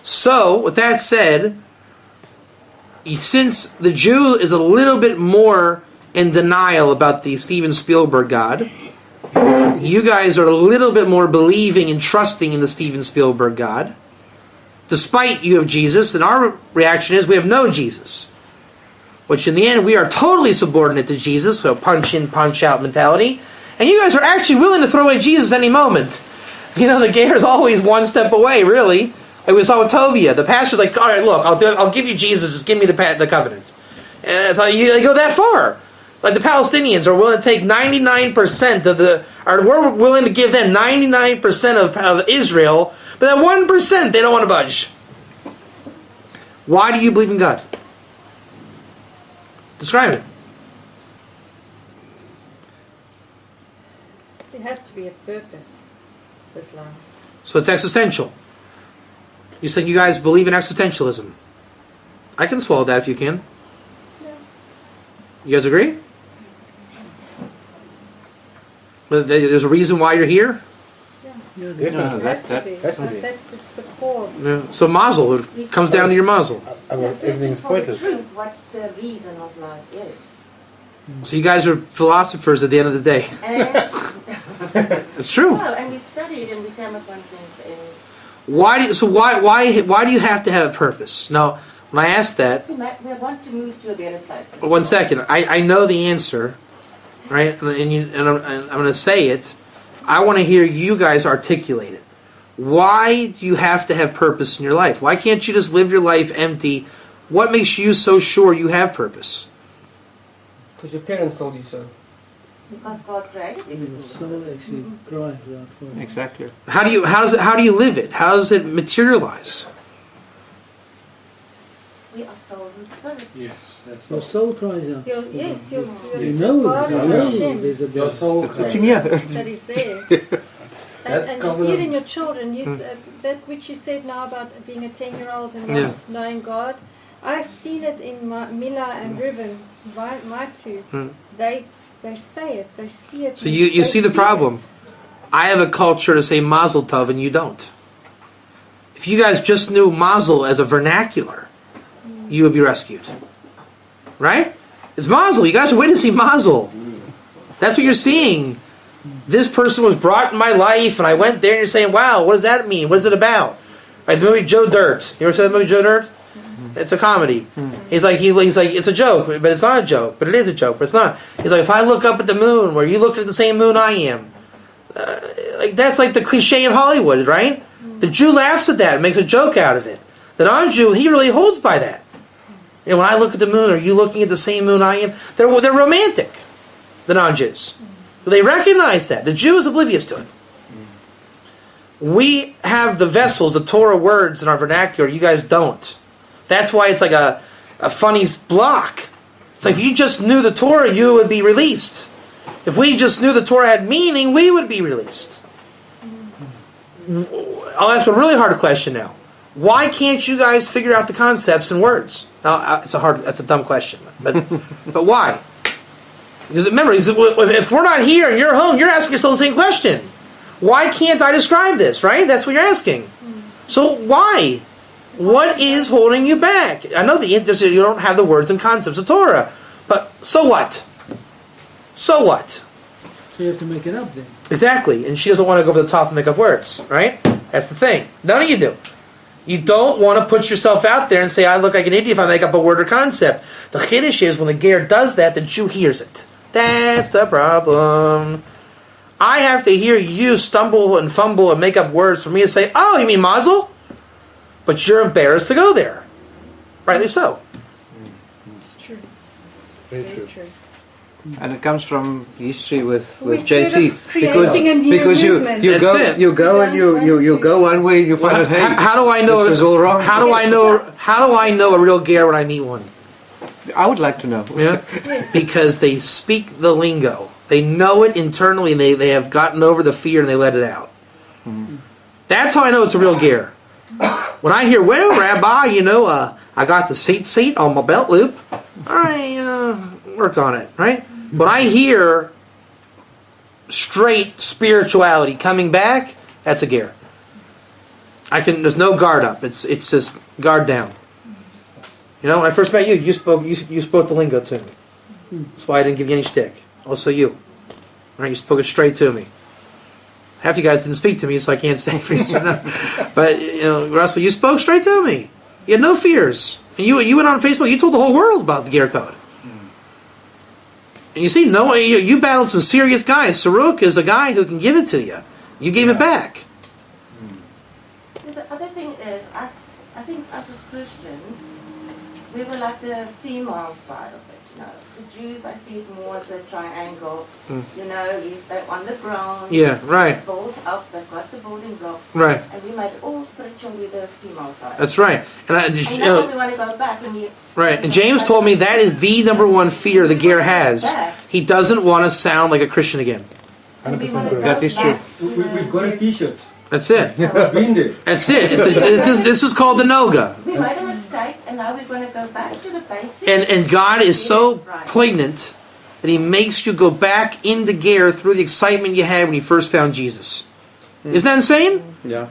So, with that said, since the Jew is a little bit more in denial about the Steven Spielberg God, you guys are a little bit more believing and trusting in the Steven Spielberg God, despite you have Jesus, and our reaction is we have no Jesus. Which in the end, we are totally subordinate to Jesus, so punch in, punch out mentality. And you guys are actually willing to throw away Jesus any moment. The Gear is always one step away, really. Like we saw with Tovia, the pastor's like, all right, look, I'll give you Jesus, just give me the covenant. And it's like they go that far. Like the Palestinians are willing to take 99% of we're willing to give them 99% of Israel, but that 1% they don't want to budge. Why do you believe in God? Describe it. There has to be a purpose to this life. So it's existential. You said you guys believe in existentialism. I can swallow that if you can. Yeah. You guys agree? But there's a reason why you're here? Yeah, It has to be. that's what it is. It's the core. Yeah. So mazel, it comes down to your mazel. Everything's pointless. Truth, what the reason of life is. So you guys are philosophers at the end of the day. And It's true. well, and we studied and we came upon things in Why do you have to have a purpose? Now, when I asked that, we want to move to a better place. 1 second, I know the answer, right? And I'm going to say it. I want to hear you guys articulate it. Why do you have to have purpose in your life? Why can't you just live your life empty? What makes you so sure you have purpose? Because your parents told you so. Because God created Your everything. soul actually cries out for it. Exactly. How do you live it? How does it materialize? We are souls and spirits. Yes, that's Your soul cries out. Yes, your You know, God you and know Hashem there's a your God. soul. It's in here. that is there. And you see it in your children. That which you said now about being a 10-year-old and not Yeah. knowing God. I've seen it in Mila and Riven, my two. They say it. They see it. So you they see the feel problem. it. I have a culture to say mazel tov and you don't. If you guys just knew mazel as a vernacular, you would be rescued. Right? It's mazel. You guys are witnessing mazel. That's what you're seeing. This person was brought in my life and I went there and you're saying, wow, what does that mean? What is it about? Right, the movie Joe Dirt. You ever seen the movie Joe Dirt? It's a comedy. He's like, it's a joke, but it's not a joke. But it is a joke, but it's not. He's like, if I look up at the moon, where you look at the same moon I am, like that's like the cliche of Hollywood, right? The Jew laughs at that and makes a joke out of it. The non-Jew, he really holds by that. You know, when I look at the moon, are you looking at the same moon I am? They're romantic, the non-Jews. They recognize that. The Jew is oblivious to it. We have the vessels, the Torah words in our vernacular. You guys don't. That's why it's like a funny block. It's like if you just knew the Torah, you would be released. If we just knew the Torah had meaning, we would be released. I'll ask a really hard question now. Why can't you guys figure out the concepts and words? Now, that's a dumb question, but why? Because remember, if we're not here and you're home, you're asking yourself the same question. Why can't I describe this, right? That's what you're asking. So why? What is holding you back? I know the answer is you don't have the words and concepts of Torah, but so what? So what? So you have to make it up then. Exactly, and she doesn't want to go over the top and make up words, right? That's the thing. None of you do. You don't want to put yourself out there and say, I look like an idiot if I make up a word or concept. The chiddush is when the ger does that, the Jew hears it. That's the problem. I have to hear you stumble and fumble and make up words for me to say, oh, you mean mazel? But you're embarrassed to go there. Rightly so. It's true. Very true. And it comes from history with We JC started creating a new movement. you That's go it. you go and you go one way and you find out, hey, How do I know this was all wrong. How do I know a real ger when I meet one? I would like to know. Yeah? Because they speak the lingo. They know it internally and they have gotten over the fear and they let it out. That's how I know it's a real ger. When I hear, well, Rabbi, I got the seat on my belt loop. All right, work on it, right? When I hear straight spirituality coming back, that's a ger. There's no guard up. It's just guard down. When I first met you, you spoke the lingo to me. That's why I didn't give you any shtick. Also you. Right? You spoke it straight to me. Half you guys didn't speak to me, so I can't say for you. So no. But Russell, you spoke straight to me. You had no fears. And you went on Facebook, you told the whole world about the ger code. And you see, you battled some serious guys. Saruk is a guy who can give it to you. You gave it back. The other thing is, I think us as Christians, we were like the female side of it, you know. The Jews, I see it more as a triangle. You know, they're on the ground. Yeah, right. Built up, they've got the building blocks. Right. And we made it all spiritual with the female side. That's right. And now we want to go back and we... Right. And James told me that is the number one fear the Ger has. He doesn't want to sound like a Christian again. 100% that is true. We've got a t-shirts. That's it. I've been there. That's it. This is called the Noga. We made a mistake, and now we're going to go back to the basics. And God is so poignant that He makes you go back into Ger through the excitement you had when you first found Jesus. Isn't that insane? Yeah.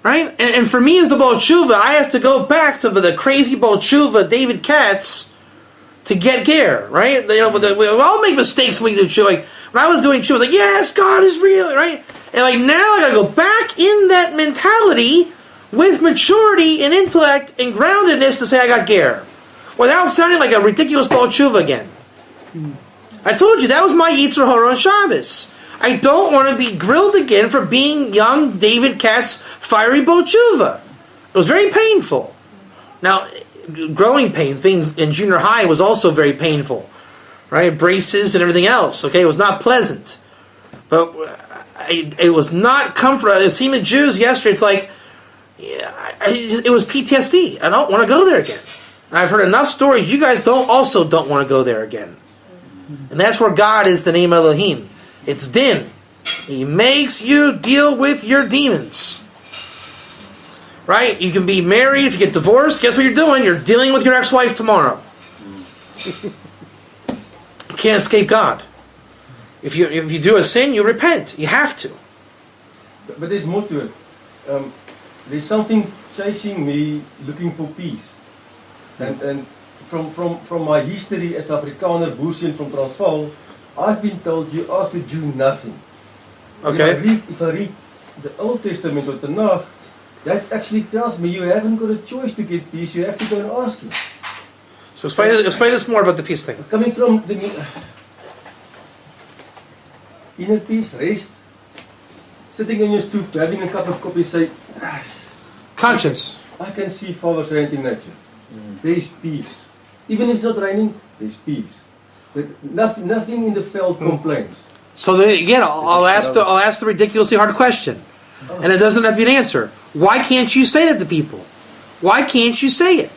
Right? And for me as the Baal Tshuva, I have to go back to the crazy Baal Tshuva, David Katz, to get Ger. Right? We all make mistakes when we do Tshuva. Like, when I was doing Tshuva, I was like, yes, God is real. Right? And like now I gotta go back in that mentality with maturity and intellect and groundedness to say I got Ger. Without sounding like a ridiculous Baal Tshuva again. I told you, that was my Yitzer Hara on Shabbos. I don't want to be grilled again for being young David Katz, fiery Baal Tshuva. It was very painful. Now, growing pains, being in junior high was also very painful. Right? Braces and everything else. Okay, it was not pleasant. But it was not comfort. I was seeing the Jews yesterday. It's like, it was PTSD. I don't want to go there again. And I've heard enough stories. You guys don't want to go there again. And that's where God is the name of Elohim. It's Din. He makes you deal with your demons. Right? You can be married. If you get divorced, guess what you're doing? You're dealing with your ex-wife tomorrow. You can't escape God. If you do a sin, you repent. You have to. But there's more to it. There's something chasing me, looking for peace. And from my history as Afrikaner, Boesian from Transvaal, I've been told you ask the Jew nothing. Okay. If I read the Old Testament or Tanakh, that actually tells me you haven't got a choice to get peace. You have to go and ask Him. So explain this more about the peace thing. Coming from the inner peace, rest, sitting on your stoop, having a cup of coffee, say, conscience. I can see Father's hand in nature. There is peace. Even if it's not raining, there's peace. Nothing in the veld complains. So again, I'll ask the ridiculously hard question, and it doesn't have to be an answer. Why can't you say that to people? Why can't you say it?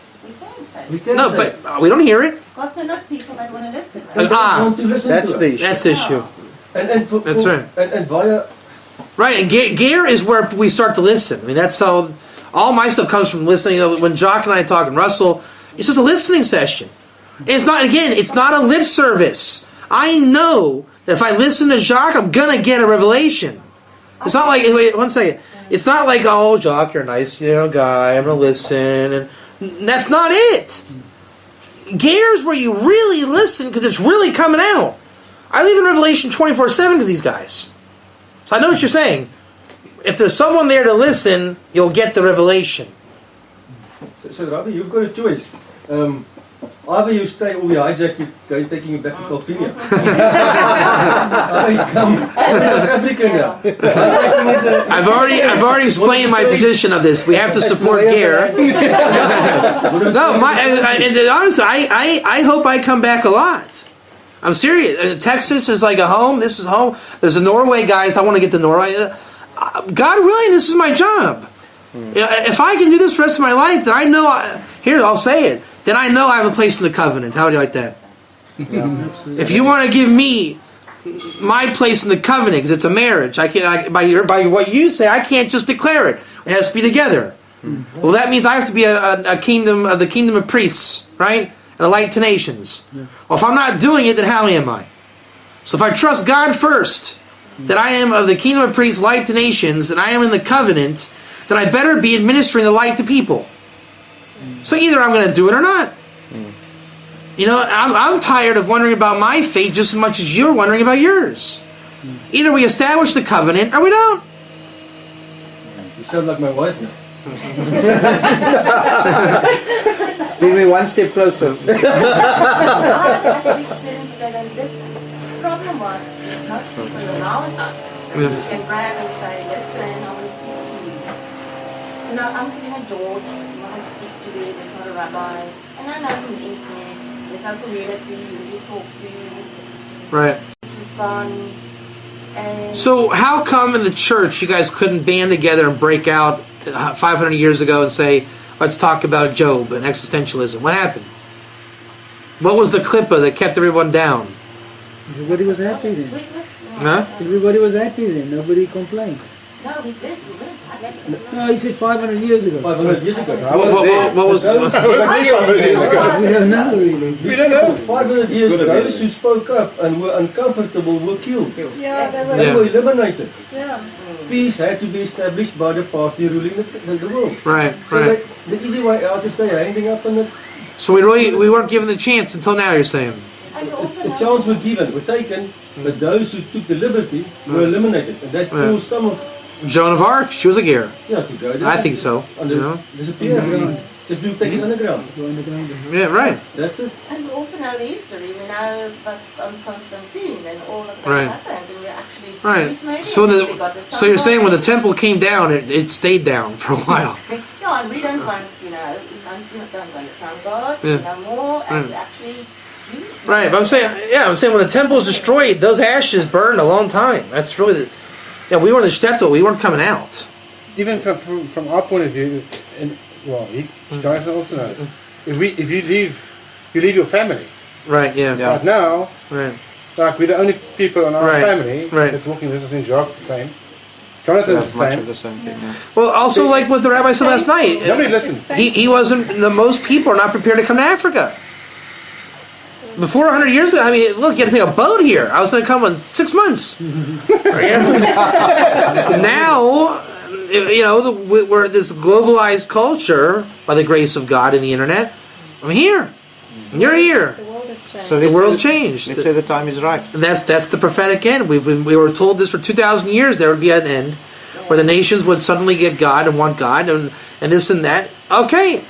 We can say it. No, but we don't hear it. Because we're not people that want to listen. They don't want to listen That's to the us. issue. That's the issue. That's right. And via... Right, and Ger is where we start to listen. I mean, that's how all my stuff comes from listening. When Jock and I talk and Russell, it's just a listening session. And it's not a lip service. I know that if I listen to Jock, I'm going to get a revelation. It's not like, wait, one second. It's not like, oh, Jock, you're a nice guy, I'm going to listen. And that's not it. Ger is where you really listen because it's really coming out. I live in Revelation 24/7 because these guys. So I know what you're saying. If there's someone there to listen, you'll get the revelation. So Rabbi, you've got a choice. Either you stay or we hijack you, taking you back to Calvinia. Either you come to South Africa now. I've already explained my position of this. We have to support Ger. No, honestly, I hope I come back a lot. I'm serious. Texas is like a home. This is home. There's a Norway, guys. I want to get to Norway. God willing, this is my job. If I can do this for the rest of my life, then I know. I'll say it. Then I know I have a place in the covenant. How do you like that? Yeah, if you want to give me my place in the covenant, because it's a marriage, I can't. By what you say, I can't just declare it. It has to be together. Well, that means I have to be a kingdom of the kingdom of priests, right? And a light to nations. Well, if I'm not doing it, then how am I? So if I trust God first, that I am of the kingdom of priests, light to nations, and I am in the covenant, then I better be administering the light to people. So either I'm going to do it or not. I'm tired of wondering about my fate just as much as you're wondering about yours. Either we establish the covenant or we don't. You sound like my wife now. Bring me one step closer. I had experience that I listen. The problem was, it's not people around us that we can grab and say, listen, I want to speak to you. No, I'm sitting at George. When I speak to there's not a rabbi. And I know it's on the internet. There's no community who you talk to. Right. She's gone. And So how come in the church you guys couldn't band together and break out 500 years ago and say, let's talk about Job and existentialism? What happened? What was the clipper that kept everyone down? Everybody was happy then. we was, Huh? Everybody was happy then. Nobody complained. No, we did. We weren't happy. No, he said 500 years ago. 500 years ago. What was... We don't know really. We don't know. 500 years ago, those who spoke up and were uncomfortable were killed. Yeah, they They were. were eliminated. Yeah. Peace had to be established by the party ruling the world. Right, So right. the easy way out is they hanging up on the So we weren't given the chance until now, you're saying? And you also The know chance were given, were taken, but those who took the liberty were eliminated. And that Yeah. caused some of, Joan of Arc, she was a gear. yeah, to go down. I think so. Under, You know? disappear. Underground. Just do take it underground. Go underground. Yeah, right. That's it. And we also know the history. We know about Constantine and all of that Right. happened. And we actually Right. Jews made it. So We got the so you're saying when the sunrise. temple came down, it stayed down for a while. No, and we don't want, we don't want the sun god Yeah. no more, and Right. we actually Jewish. Right, but I'm saying when the temple was destroyed, those ashes burned a long time. That's really the... Yeah, we were in the shtetl, we weren't coming out. Even from our point of view, and well, Jonathan also knows. If you leave your family. Right, yeah. Right now, Right. like we're the only people in our Right, family right. that's walking this. I think Jacques the same. Jonathan's That's the much same. of the same thing. Yeah. Well, also like what the rabbi said last night, Nobody listens. he wasn't... Most people are not prepared to come to Africa. Before 100 years ago, I mean, look, you had to take a boat here. I was going to come in 6 months. Now, you know, we're this globalized culture by the grace of God and the internet. I'm here. And you're here. The world has changed. So The let's world's say- changed. Let's say the time is right. And that's the prophetic end. We were told this for 2,000 years. There would be an end where the nations would suddenly get God and want God and this and that. Okay.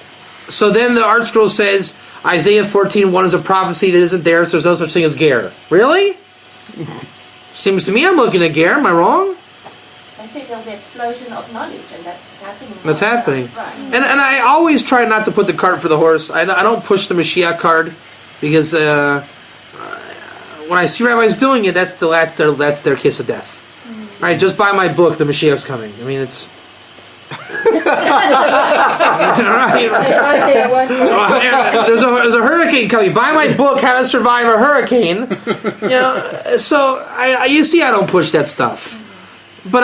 So then the art scroll says Isaiah 14:1 is a prophecy that isn't there, so there's no such thing as Ger. Really? Seems to me I'm looking at Ger. Am I wrong? They say there'll be explosion of knowledge, and that's happening. That's now. happening. Right. And I always try not to put the cart for the horse. I don't push the Mashiach card because when I see rabbis doing it, that's their kiss of death. All right, just buy my book, The Mashiach's Coming. I mean, it's... Right. There's a hurricane coming. Buy my book, How to Survive a Hurricane. You know, so you see, I don't push that stuff, but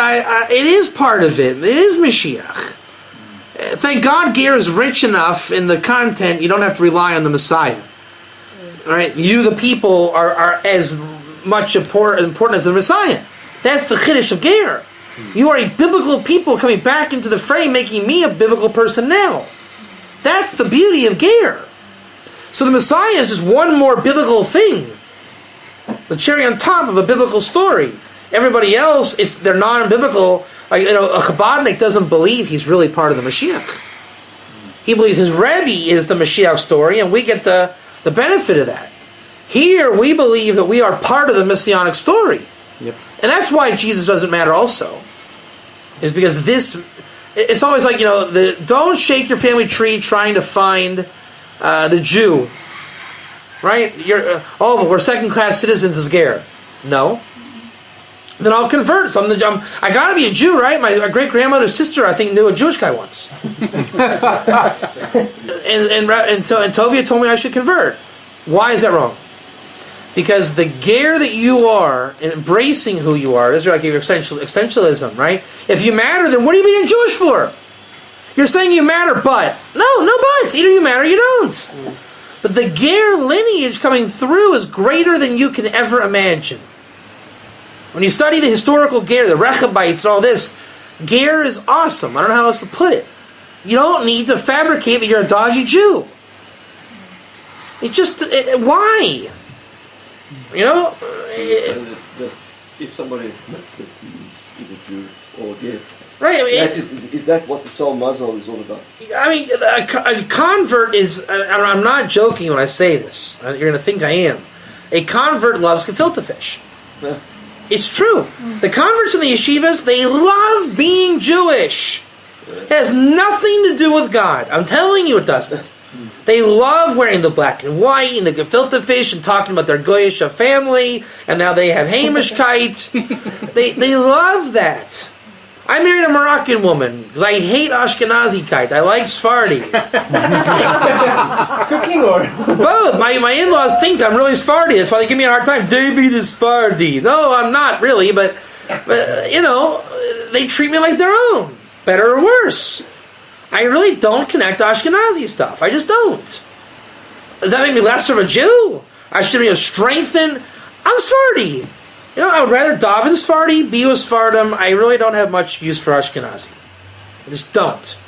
it is part of it. It is Mashiach. Thank God, Ger is rich enough in the content. You don't have to rely on the Messiah. All right, you, the people, are as much important as the Messiah. That's the Chiddush of Ger. You are a biblical people coming back into the frame, making me a biblical person now. That's the beauty of Ger. So the Messiah is just one more biblical thing. The cherry on top of a biblical story. Everybody else, they're non-biblical. Like, you know, a Chabadnik doesn't believe he's really part of the Mashiach. He believes his Rabbi is the Mashiach story, and we get the benefit of that. Here, we believe that we are part of the Messianic story. Yep. And that's why Jesus doesn't matter also. Is because it's always like, you know, don't shake your family tree trying to find the Jew. Right? But we're second-class citizens as Ger. No. Then I'll convert. I got to be a Jew, right? My great-grandmother's sister, I think, knew a Jewish guy once. and Tovia told me I should convert. Why is that wrong? Because the Ger that you are, and embracing who you are, is like your existentialism, right? If you matter, then what are you being Jewish for? You're saying you matter, but. No buts. Either you matter or you don't. But the Ger lineage coming through is greater than you can ever imagine. When you study the historical Ger, the Rechabites and all this, Ger is awesome. I don't know how else to put it. You don't need to fabricate that you're a dodgy Jew. Why? You know? If somebody admits that he's either Jew or gay, Right, I mean, is that what the soul Muslim is all about? I mean, a convert is, I'm not joking when I say this. You're going to think I am. A convert loves gefilte fish. Yeah. It's true. The converts in the yeshivas, they love being Jewish. It has nothing to do with God. I'm telling you it doesn't. They love wearing the black and white and the gefilte fish and talking about their Goyish family and now they have Hamishkeit. They love that. I married a Moroccan woman because I hate Ashkenazikite. I like Sephardi. Cooking or? Both. My in-laws think I'm really Sephardi. That's why they give me a hard time. David is Sephardi. No, I'm not really, but they treat me like their own. Better or worse. I really don't connect to Ashkenazi stuff. I just don't. Does that make me less of a Jew? I should be strengthened. I'm Sephardi. I would rather daven Sephardi, be with Sephardim. I really don't have much use for Ashkenazi. I just don't.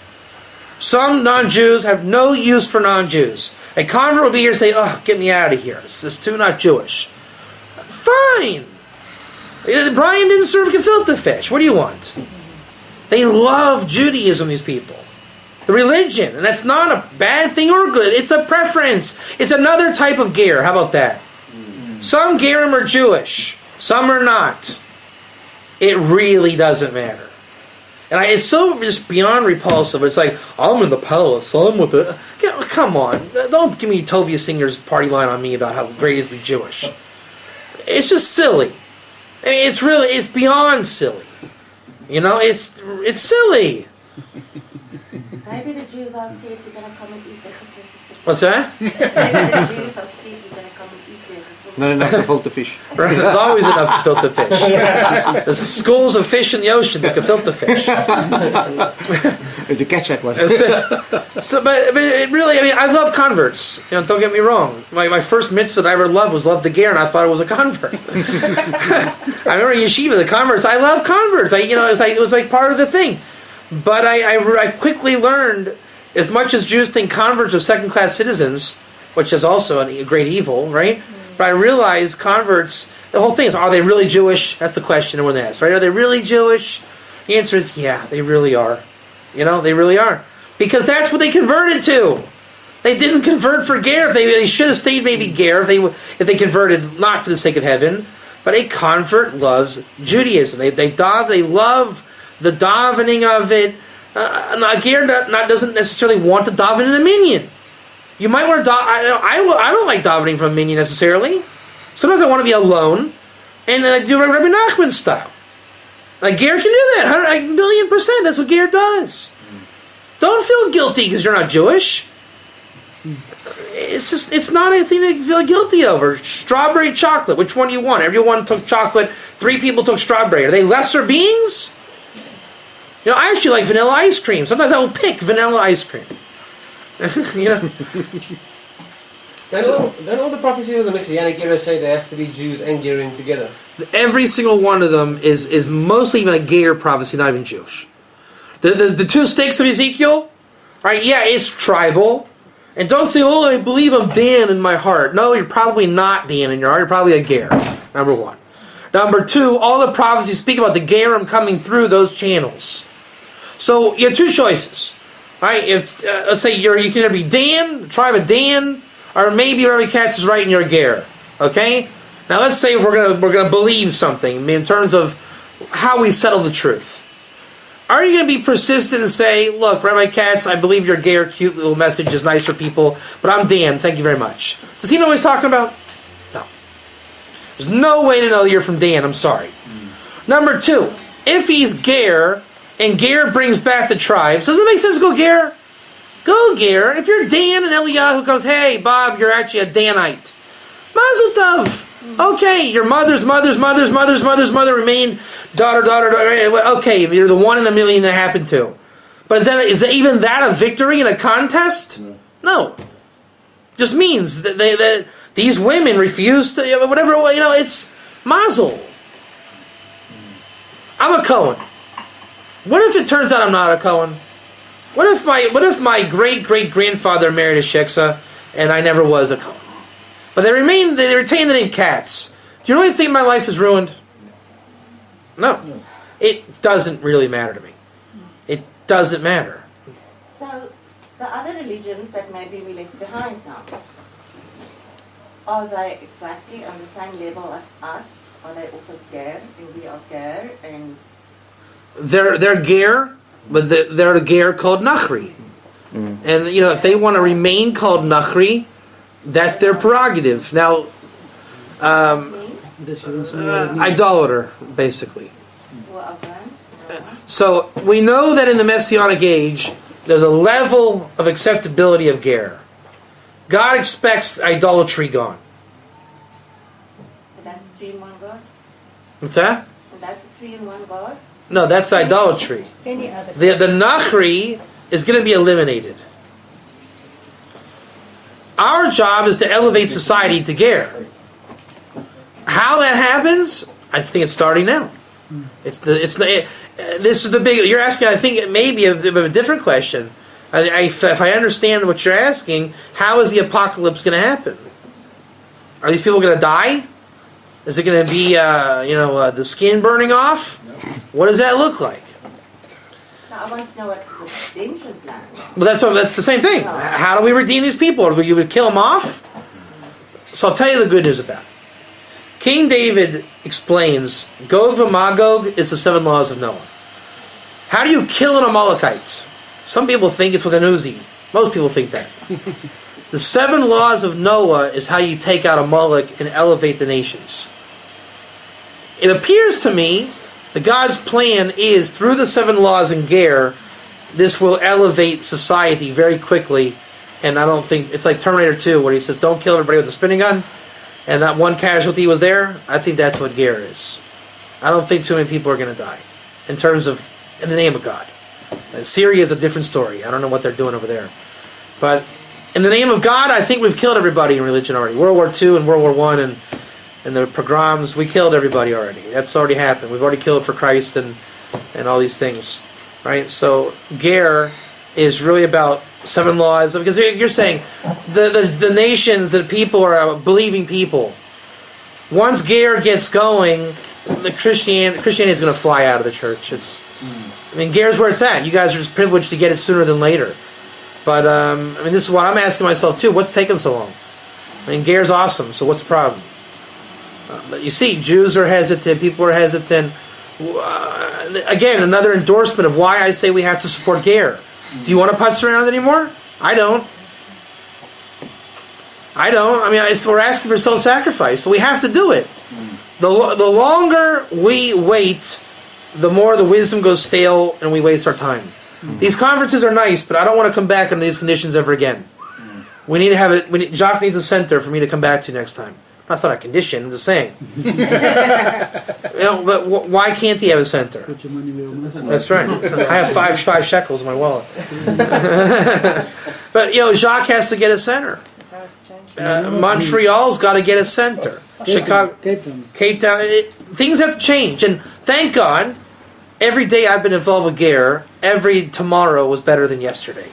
Some non-Jews have no use for non-Jews. A convert will be here and say, "Oh, get me out of here. It's too not Jewish." Fine. Brian didn't serve gefilte fish. What do you want? They love Judaism, these people. The religion. And that's not a bad thing or good. It's a preference. It's another type of ger. How about that? Some gerim are Jewish. Some are not. It really doesn't matter. And it's so just beyond repulsive. It's like, I'm in the palace. I'm with the... Come on. Don't give me Tovia Singer's party line on me about how great it is to be Jewish. It's just silly. I mean, it's beyond silly. It's silly. Maybe the Jews are scared we're going to come and eat their gefilte. What's that? Maybe the Jews are scared we're going to come and eat their gefilte. Not enough gefilte fish. Right, there's always enough gefilte fish. There's schools of fish in the ocean, the gefilte fish. To catch that one. But it really, I love converts. Don't get me wrong. My first mitzvah that I ever loved was love the ger, and I thought it was a convert. I remember yeshiva, the converts. I love converts. It was like part of the thing. But I quickly learned, as much as Jews think converts are second-class citizens, which is also a great evil, right? But I realized converts, the whole thing is, are they really Jewish? That's the question everyone asks, right? Are they really Jewish? The answer is, yeah, they really are. They really are. Because that's what they converted to. They didn't convert for ger. They should have stayed maybe ger if they converted not for the sake of heaven. But a convert loves Judaism. They love the davening of it. A ger doesn't necessarily want to daven in a minyan. You might want to I don't like davening from a minyan necessarily. Sometimes I want to be alone and do Rabbi Nachman style. Like ger can do that, 1,000,000%. That's what ger does. Don't feel guilty because you're not Jewish. It's not anything to feel guilty over. Strawberry chocolate. Which one do you want? Everyone took chocolate. 3 people took strawberry. Are they lesser beings? I actually like vanilla ice cream. Sometimes I will pick vanilla ice cream. Then all the prophecies of the Messianic era say there has to be Jews and Gerim together. Every single one of them is mostly even a ger prophecy, not even Jewish. The 2 stakes of Ezekiel, right? Yeah, it's tribal. And don't say, "Oh, I believe I'm Dan in my heart." No, you're probably not Dan in your heart. You're probably a ger. Number 1. Number 2, all the prophecies speak about the gerim coming through those channels. So you have 2 choices. Right? If let's say you can either be Dan, tribe of Dan, or maybe Rabbi Katz is right and you're a ger. Okay? Now let's say we're gonna believe something in terms of how we settle the truth. Are you going to be persistent and say, "Look, Rabbi Katz, I believe your ger, cute little message is nice for people, but I'm Dan, thank you very much"? Does he know what he's talking about? No. There's no way to know that you're from Dan, I'm sorry. Number 2, if he's ger, and ger brings back the tribes, doesn't it make sense to go ger? Go ger. If you're Dan and Eliyahu comes, "Hey, Bob, you're actually a Danite." Mazel tov. Okay, your mother's mother remained daughter. Okay, you're the 1 in a million that happened to. But is that even that a victory in a contest? No. Just means that these women refuse to, whatever, it's mazel. I'm a Cohen. What if it turns out I'm not a Cohen? What if my great-great-grandfather married a Shiksa and I never was a Cohen? But they retain the name Katz. Do you really think my life is ruined? No. It doesn't really matter to me. It doesn't matter. So, the other religions that maybe we left behind now, are they exactly on the same level as us? Are they also ger, and we are ger, and... They're ger, but they're a ger called Nachri. And if they want to remain called Nachri, that's their prerogative. Now, idolater, basically. So we know that in the Messianic age, there's a level of acceptability of ger. God expects idolatry gone. And that's 3 in 1 God? What's that? And that's 3 in 1 God? No, that's idolatry. Any other. The Nachri is going to be eliminated. Our job is to elevate society to ger. How that happens, I think it's starting now. This is the big. You're asking. I think it may be a different question. If I understand what you're asking, how is the apocalypse going to happen? Are these people going to die? Is it going to be the skin burning off? What does that look like? Now I want to know what's the redemption plan. Well, that's the same thing. How do we redeem these people? Do you kill them off? So I'll tell you the good news about it. King David explains, Gog and Magog is the 7 laws of Noah. How do you kill an Amalekite? Some people think it's with an Uzi. Most people think that. The 7 laws of Noah is how you take out Amalek and elevate the nations. It appears to me that God's plan is, through the 7 laws in ger, this will elevate society very quickly. And I don't think, it's like Terminator 2, where he says, don't kill everybody with a spinning gun. And that one casualty was there. I think that's what ger is. I don't think too many people are going to die. In the name of God. Syria is a different story. I don't know what they're doing over there. But in the name of God, I think we've killed everybody in religion already. World War II and World War I and the pogroms, we killed everybody already. That's already happened. We've already killed for Christ and all these things. Right? So ger is really about 7 laws. Because you're saying the nations, the people are believing people. Once ger gets going, the Christianity is going to fly out of the church. ger is where it's at. You guys are just privileged to get it sooner than later. But, this is what I'm asking myself too. What's taking so long? ger is awesome, so what's the problem? But you see, Jews are hesitant, people are hesitant. Again, another endorsement of why I say we have to support ger. Do you want to putz around anymore? I don't. We're asking for self-sacrifice, but we have to do it. The longer we wait, the more the wisdom goes stale and we waste our time. These conferences are nice, but I don't want to come back under these conditions ever again. We need to have it. Jacques needs a center for me to come back to next time. That's not a condition. I'm just saying. But why can't he have a center? Put your money where your mouth is. That's right. I have five shekels in my wallet. But Jacques has to get a center. Montreal's got to get a center. Chicago, Cape Town. Things have to change, and thank God, every day I've been involved with ger, every tomorrow was better than yesterday.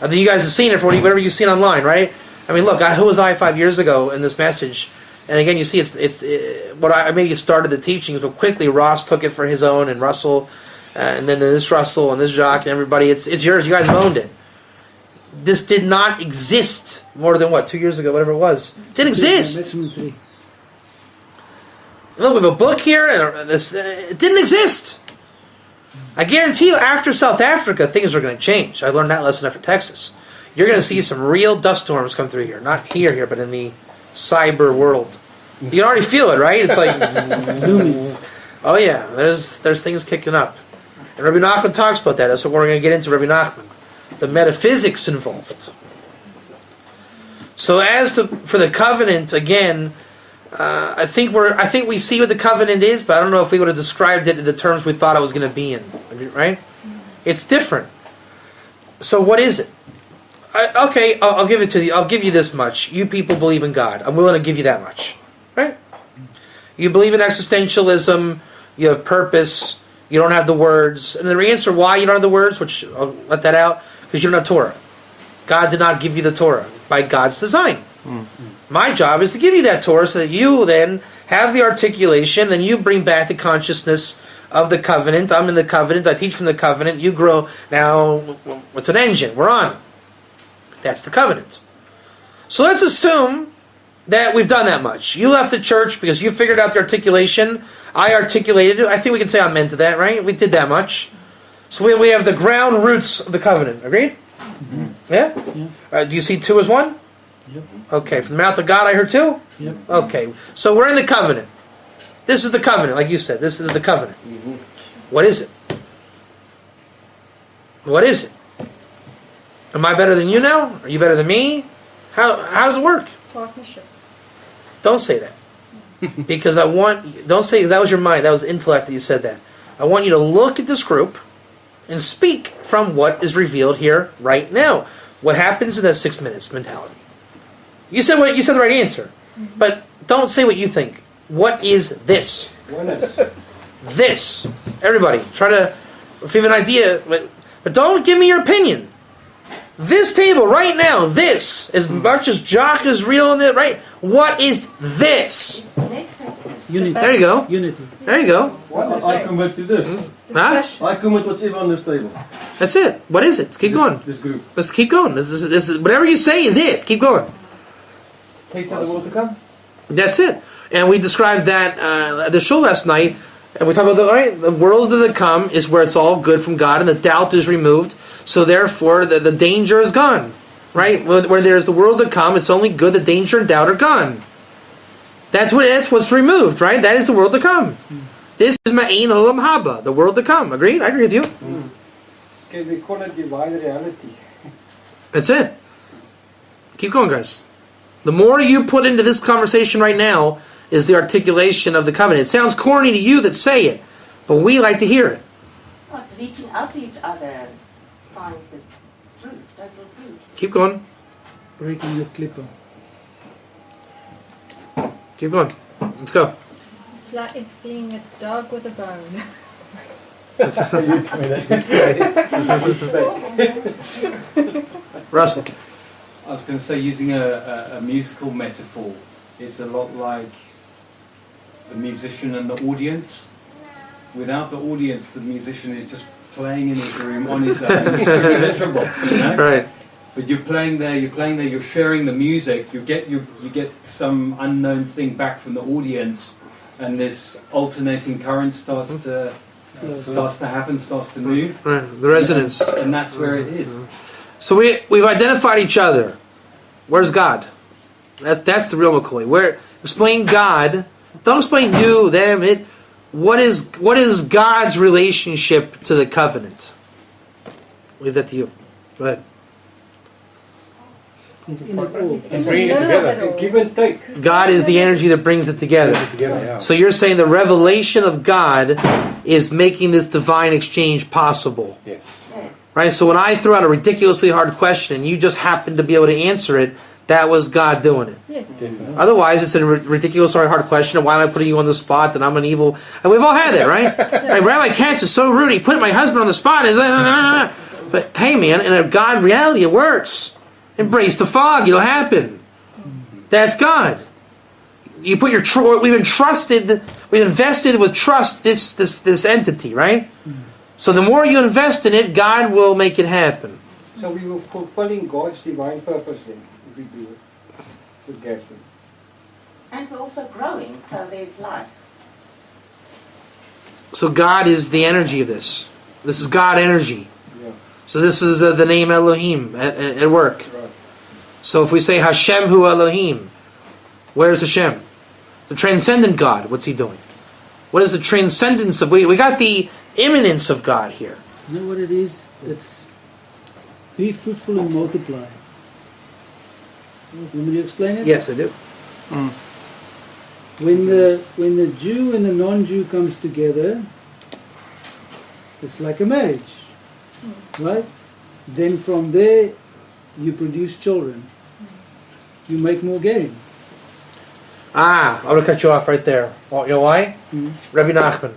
I think you guys have seen it for whatever you've seen online, right? Look, who was I 5 years ago in this message? And again, you see, it's what I maybe started the teachings, but quickly Ross took it for his own, and Russell, and then this Russell and this Jacques and everybody. It's yours. You guys have owned it. This did not exist more than 2 years ago, whatever it was. It didn't exist. Look, we have a book here, and it didn't exist. I guarantee you, after South Africa, things are going to change. I learned that lesson after Texas. You're going to see some real dust storms come through here. Not here, but in the cyber world. You can already feel it, right? It's like, oh yeah, there's things kicking up. And Rabbi Nachman talks about that. That's what we're going to get into, Rabbi Nachman. The metaphysics involved. So for the covenant, again, I think we see what the covenant is, but I don't know if we would have described it in the terms we thought it was going to be in. Right? It's different. So what is it? I'll give it to you. I'll give you this much. You people believe in God. I'm willing to give you that much. Right? You believe in existentialism. You have purpose. You don't have the words. And the answer why you don't have the words, which I'll let that out, because you don't have Torah. God did not give you the Torah by God's design. My job is to give you that Torah so that you then have the articulation, then you bring back the consciousness of the covenant. I'm in the covenant. I teach from the covenant. You grow. Now, what's an engine? We're on. That's the covenant. So let's assume that we've done that much. You left the church because you figured out the articulation. I articulated it. I think we can say amen to that, right? We did that much. So we have the ground roots of the covenant. Agreed? Yeah? Do you see two as one? Yep. Okay. From the mouth of God I heard two? Yep. Okay. So we're in the covenant. This is the covenant, like you said. This is the covenant. What is it? What is it? Am I better than you now? Are you better than me? How does it work? Partnership. Don't say that. Because don't say that was your mind, that was intellect that you said that. I want you to look at this group and speak from what is revealed here right now. What happens in that 6 minutes mentality? You said the right answer. But don't say what you think. What is this? Oneness. This. Everybody, try to, if you have an idea, but don't give me your opinion. This table right now, this, as much as Jock is real in it, right? What is this? Unity. There you go. Unity. There you go. I commit to this. Huh? I commit whatever on this table. That's it. What is it? Keep going. This group. Let's keep going. This is whatever you say is it. Keep going. Taste of the world to come. That's it. And we described that at the show last night, and we talked about the world of the come is where it's all good from God, and the doubt is removed. So therefore, the danger is gone, right? Where there's the world to come, it's only good. The danger and doubt are gone. That's what's removed, right? That is the world to come. This is Ma'in Olam Haba, the world to come. Agreed? I agree with you. Okay, we call it divine reality. That's it. Keep going, guys. The more you put into this conversation right now is the articulation of the covenant. It sounds corny to you that say it, but we like to hear it. Oh, it's reaching out to each other and find the truth, total truth. Keep going. Breaking the clipper. Keep going. Let's go. It's like it's being a dog with a bone. Russell. I was going to say, using a musical metaphor, it's a lot like the musician and the audience. Without the audience, the musician is just playing in his room on his own. He's pretty miserable, you know? Right. But you're playing there, you're sharing the music, you get some unknown thing back from the audience, and this alternating current starts to happen, starts to move. Right. The resonance. And that's where it is. So we've identified each other. Where's God? That's the real McCoy. Explain God. Don't explain you, them, it. What is God's relationship to the covenant? Leave that to you. Go ahead. He's in it all. He's bringing it together. Give and take. God is the energy that brings it together. Yeah. So you're saying the revelation of God is making this divine exchange possible. Yes. Right? So when I threw out a ridiculously hard question and you just happened to be able to answer it, that was God doing it. Yes. Otherwise, it's a ridiculously hard question. And why am I putting you on the spot? That I'm an evil. And we've all had that, right? Like, Rabbi Katz is so rude. He put my husband on the spot. But hey, man, in a God reality, it works. Embrace the fog. It'll happen. That's God. You put your we've invested with trust this entity, right? So the more you invest in it, God will make it happen. So we were fulfilling God's divine purpose then, if we do it with Gadsden. And we're also growing, so there's life. So God is the energy of this. This is God energy. Yeah. So this is the name Elohim at work. Right. So if we say Hashem hu Elohim, where's Hashem? The transcendent God. What's He doing? What is the transcendence of? We got the immanence of God here. You know what it is? It's be fruitful and multiply. Want me to explain it? Yes, I do. When the Jew and the non-Jew comes together, it's like a marriage, right? Then from there, you produce children. You make more game. I'm going to cut you off right there. You know why? Rabbi Nachman.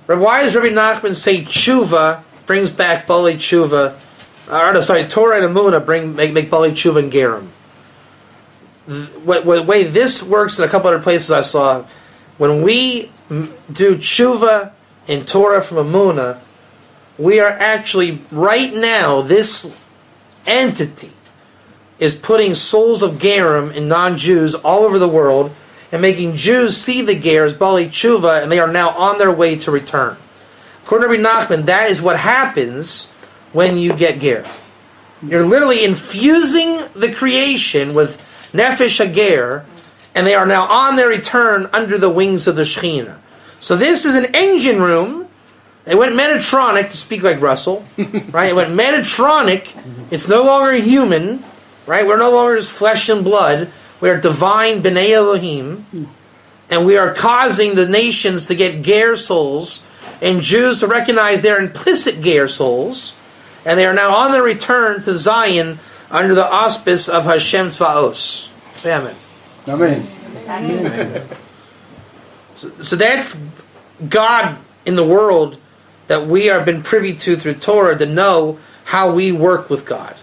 Why does Rabbi Nachman say tshuva brings back Bali tshuva? Torah and Amunah make Bali tshuva and Gerim. The way this works in a couple other places I saw, when we do tshuva and Torah from Amunah, we are actually, right now, this entity is putting souls of Gerim in non-Jews all over the world and making Jews see the Ger as Bali tshuva, and they are now on their way to return. According to Rabbi Nachman, that is what happens when you get ger. You're literally infusing the creation with nefesh hager, and they are now on their return under the wings of the Shekhinah. So this is an engine room. It went Metatronic, to speak like Russell, right? It went Metatronic. It's no longer human, right? We're no longer just flesh and blood. We are divine B'nai Elohim, and we are causing the nations to get ger souls, and Jews to recognize their implicit ger souls, and they are now on their return to Zion under the auspice of Hashem Tzvaos. Say amen. Amen. Amen. So that's God in the world that we have been privy to through Torah to know how we work with God.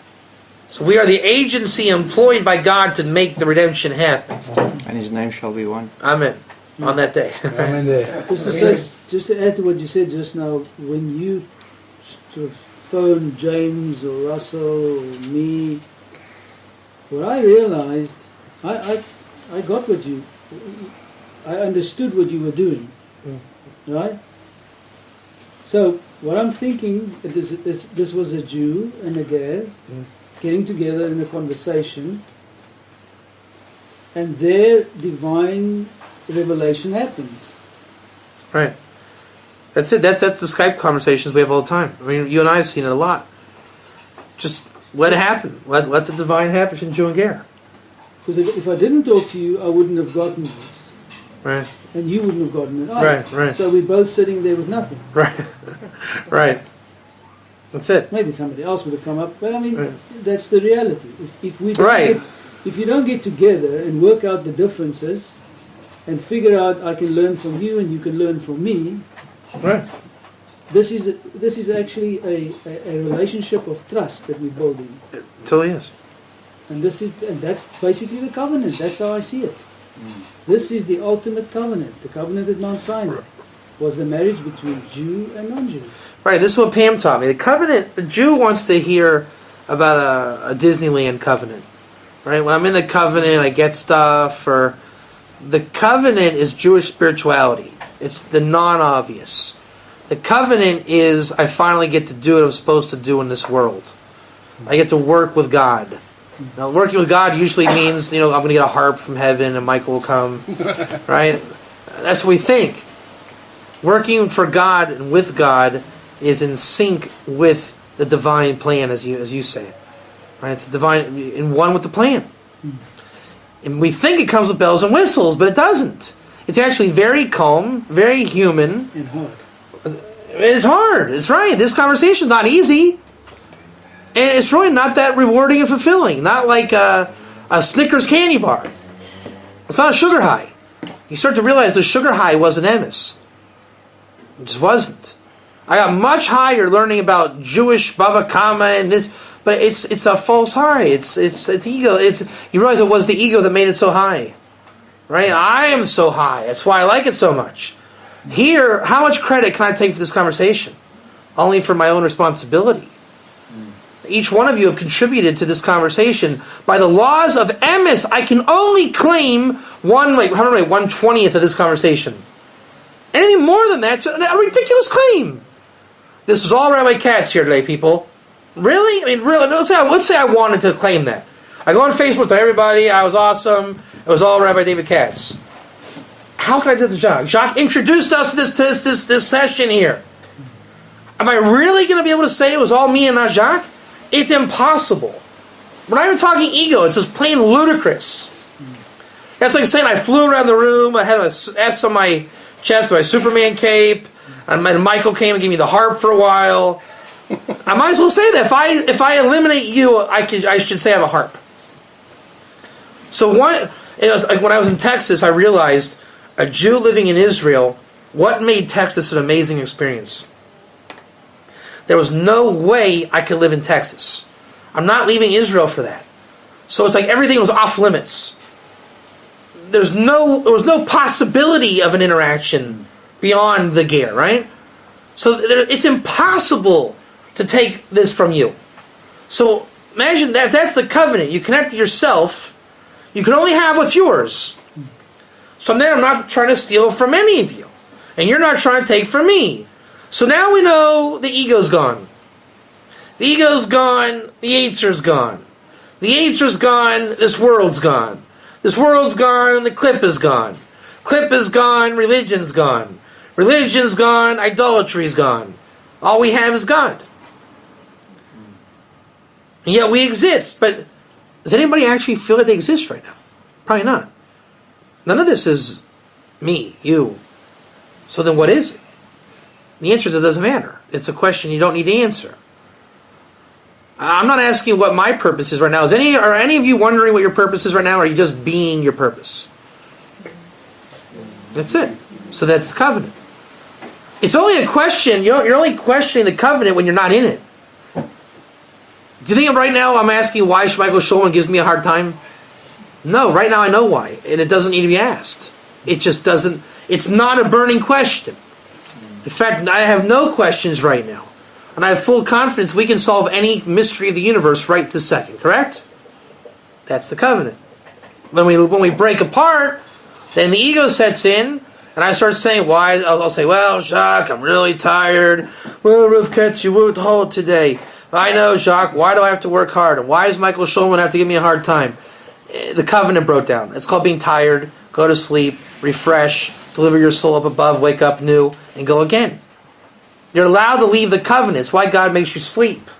So we are the agency employed by God to make the redemption happen. And his name shall be one. Amen. On that day. Amen there. Just to add to what you said just now, when you sort of phone James or Russell or me, what I realized, I got what you, I understood what you were doing, right? So what I'm thinking, this was a Jew and a Ger getting together in a conversation, and their divine revelation happens. Right. That's it. That's the Skype conversations we have all the time. I mean, you and I have seen it a lot. Just let it happen. Let the divine happen in Jew and Ger. Because if I didn't talk to you, I wouldn't have gotten this. Right. And you wouldn't have gotten it either. Right. So we're both sitting there with nothing. Right. Right. That's it. Maybe somebody else would have come up, but I mean, that's the reality. If we don't Right. if you don't get together and work out the differences and figure out I can learn from you and you can learn from me, right? This is actually a relationship of trust that we're building. It totally is. And that's basically the covenant. That's how I see it. This is the ultimate covenant. The covenant at Mount Sinai was the marriage between Jew and non-Jew. Right, this is what Pam taught me. The covenant, the Jew wants to hear about a Disneyland covenant. Right? When I'm in the covenant, I get stuff. Or the covenant is Jewish spirituality. It's the non-obvious. The covenant is I finally get to do what I'm supposed to do in this world. I get to work with God. Now, working with God usually means, I'm going to get a harp from heaven and Michael will come. Right? That's what we think. Working for God and with God is in sync with the divine plan, as you say it. Right? It's the divine, in one with the plan. And we think it comes with bells and whistles, but it doesn't. It's actually very calm, very human. And hard. It's hard. It's right. This conversation's not easy. And it's really not that rewarding and fulfilling. Not like a Snickers candy bar. It's not a sugar high. You start to realize the sugar high wasn't emes. It just wasn't. I got much higher learning about Jewish Bava Kama and this, but it's a false high. It's ego. You realize it was the ego that made it so high. Right? I am so high. That's why I like it so much. Here, how much credit can I take for this conversation? Only for my own responsibility. Each one of you have contributed to this conversation. By the laws of emes, I can only claim 1/20th of this conversation. Anything more than that, a ridiculous claim. This is all Rabbi Katz here today, people. Really? I mean, really? Let's say I wanted to claim that. I go on Facebook to everybody. I was awesome. It was all Rabbi David Katz. How can I do the Jacques? Jacques introduced us to this session here. Am I really going to be able to say it was all me and not Jacques? It's impossible. We're not even talking ego. It's just plain ludicrous. That's like saying I flew around the room. I had an S on my chest, my Superman cape, and Michael came and gave me the harp for a while. I might as well say that. If I eliminate you, I should say I have a harp. So when I was in Texas, I realized a Jew living in Israel, what made Texas an amazing experience? There was no way I could live in Texas. I'm not leaving Israel for that. So it's like everything was off limits. There was no possibility of an interaction beyond the ger, right? So it's impossible to take this from you. So imagine that's the covenant. You connect to yourself. You can only have what's yours. So I'm not trying to steal from any of you. And you're not trying to take from me. So now we know the ego's gone. The ego's gone, the Yetzir's gone. The Yetzir's gone, this world's gone. This world's gone, the clip is gone. Clip is gone, religion's gone. Religion's gone, idolatry's gone. All we have is God. And yet we exist. But does anybody actually feel that they exist right now? Probably not. None of this is me, you. So then what is it? The answer is it doesn't matter. It's a question you don't need to answer. I'm not asking what my purpose is right now. Are any of you wondering what your purpose is right now, or are you just being your purpose? That's it. So that's the covenant. It's only a question. You're only questioning the covenant when you're not in it. Do you think right now I'm asking why Michael Schulman gives me a hard time? No, right now I know why, and it doesn't need to be asked. It just doesn't. It's not a burning question. In fact, I have no questions right now. And I have full confidence we can solve any mystery of the universe right this second, correct? That's the covenant. When we break apart, then the ego sets in, and I start saying, why? I'll say, well, Jacques, I'm really tired. Well, Rav Katz, you worked hard today. I know, Jacques, why do I have to work hard? And why does Michael Schulman have to give me a hard time? The covenant broke down. It's called being tired. Go to sleep, refresh, deliver your soul up above, wake up new, and go again. You're allowed to leave the covenant. It's why God makes you sleep.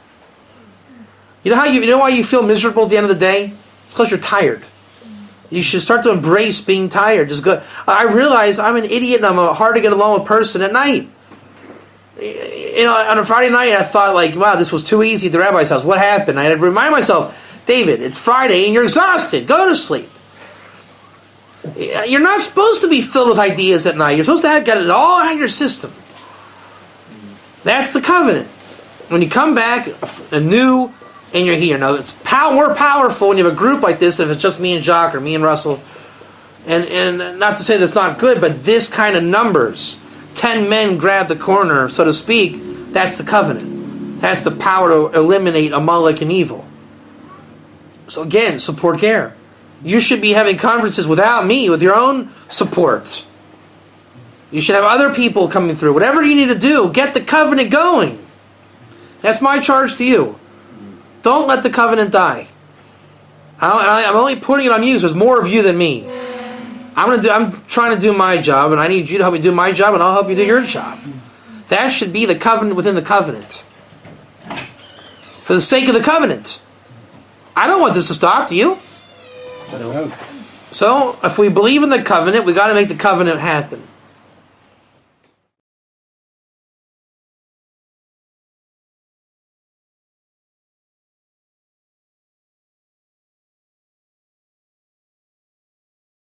You know why you feel miserable at the end of the day? It's because you're tired. You should start to embrace being tired. Just go. I realize I'm an idiot and I'm a hard to get along with person at night. You know, on a Friday night I thought like, wow, this was too easy at the rabbi's house. What happened? I had to remind myself, David, it's Friday and you're exhausted. Go to sleep. You're not supposed to be filled with ideas at night. You're supposed to get it all out of your system. That's the covenant. When you come back anew and you're here. Now, it's more powerful when you have a group like this if it's just me and Jacques or me and Russell. And not to say that's not good, but this kind of numbers, 10 men grab the corner, so to speak, that's the covenant. That's the power to eliminate Amalek and evil. So again, support care. You should be having conferences without me, with your own support. You should have other people coming through. Whatever you need to do, get the covenant going. That's my charge to you. Don't let the covenant die. I'm only putting it on you. There's more of you than me. I'm trying to do my job, and I need you to help me do my job, and I'll help you do your job. That should be the covenant within the covenant. For the sake of the covenant. I don't want this to stop, do you? I don't know. So, if we believe in the covenant, we got to make the covenant happen.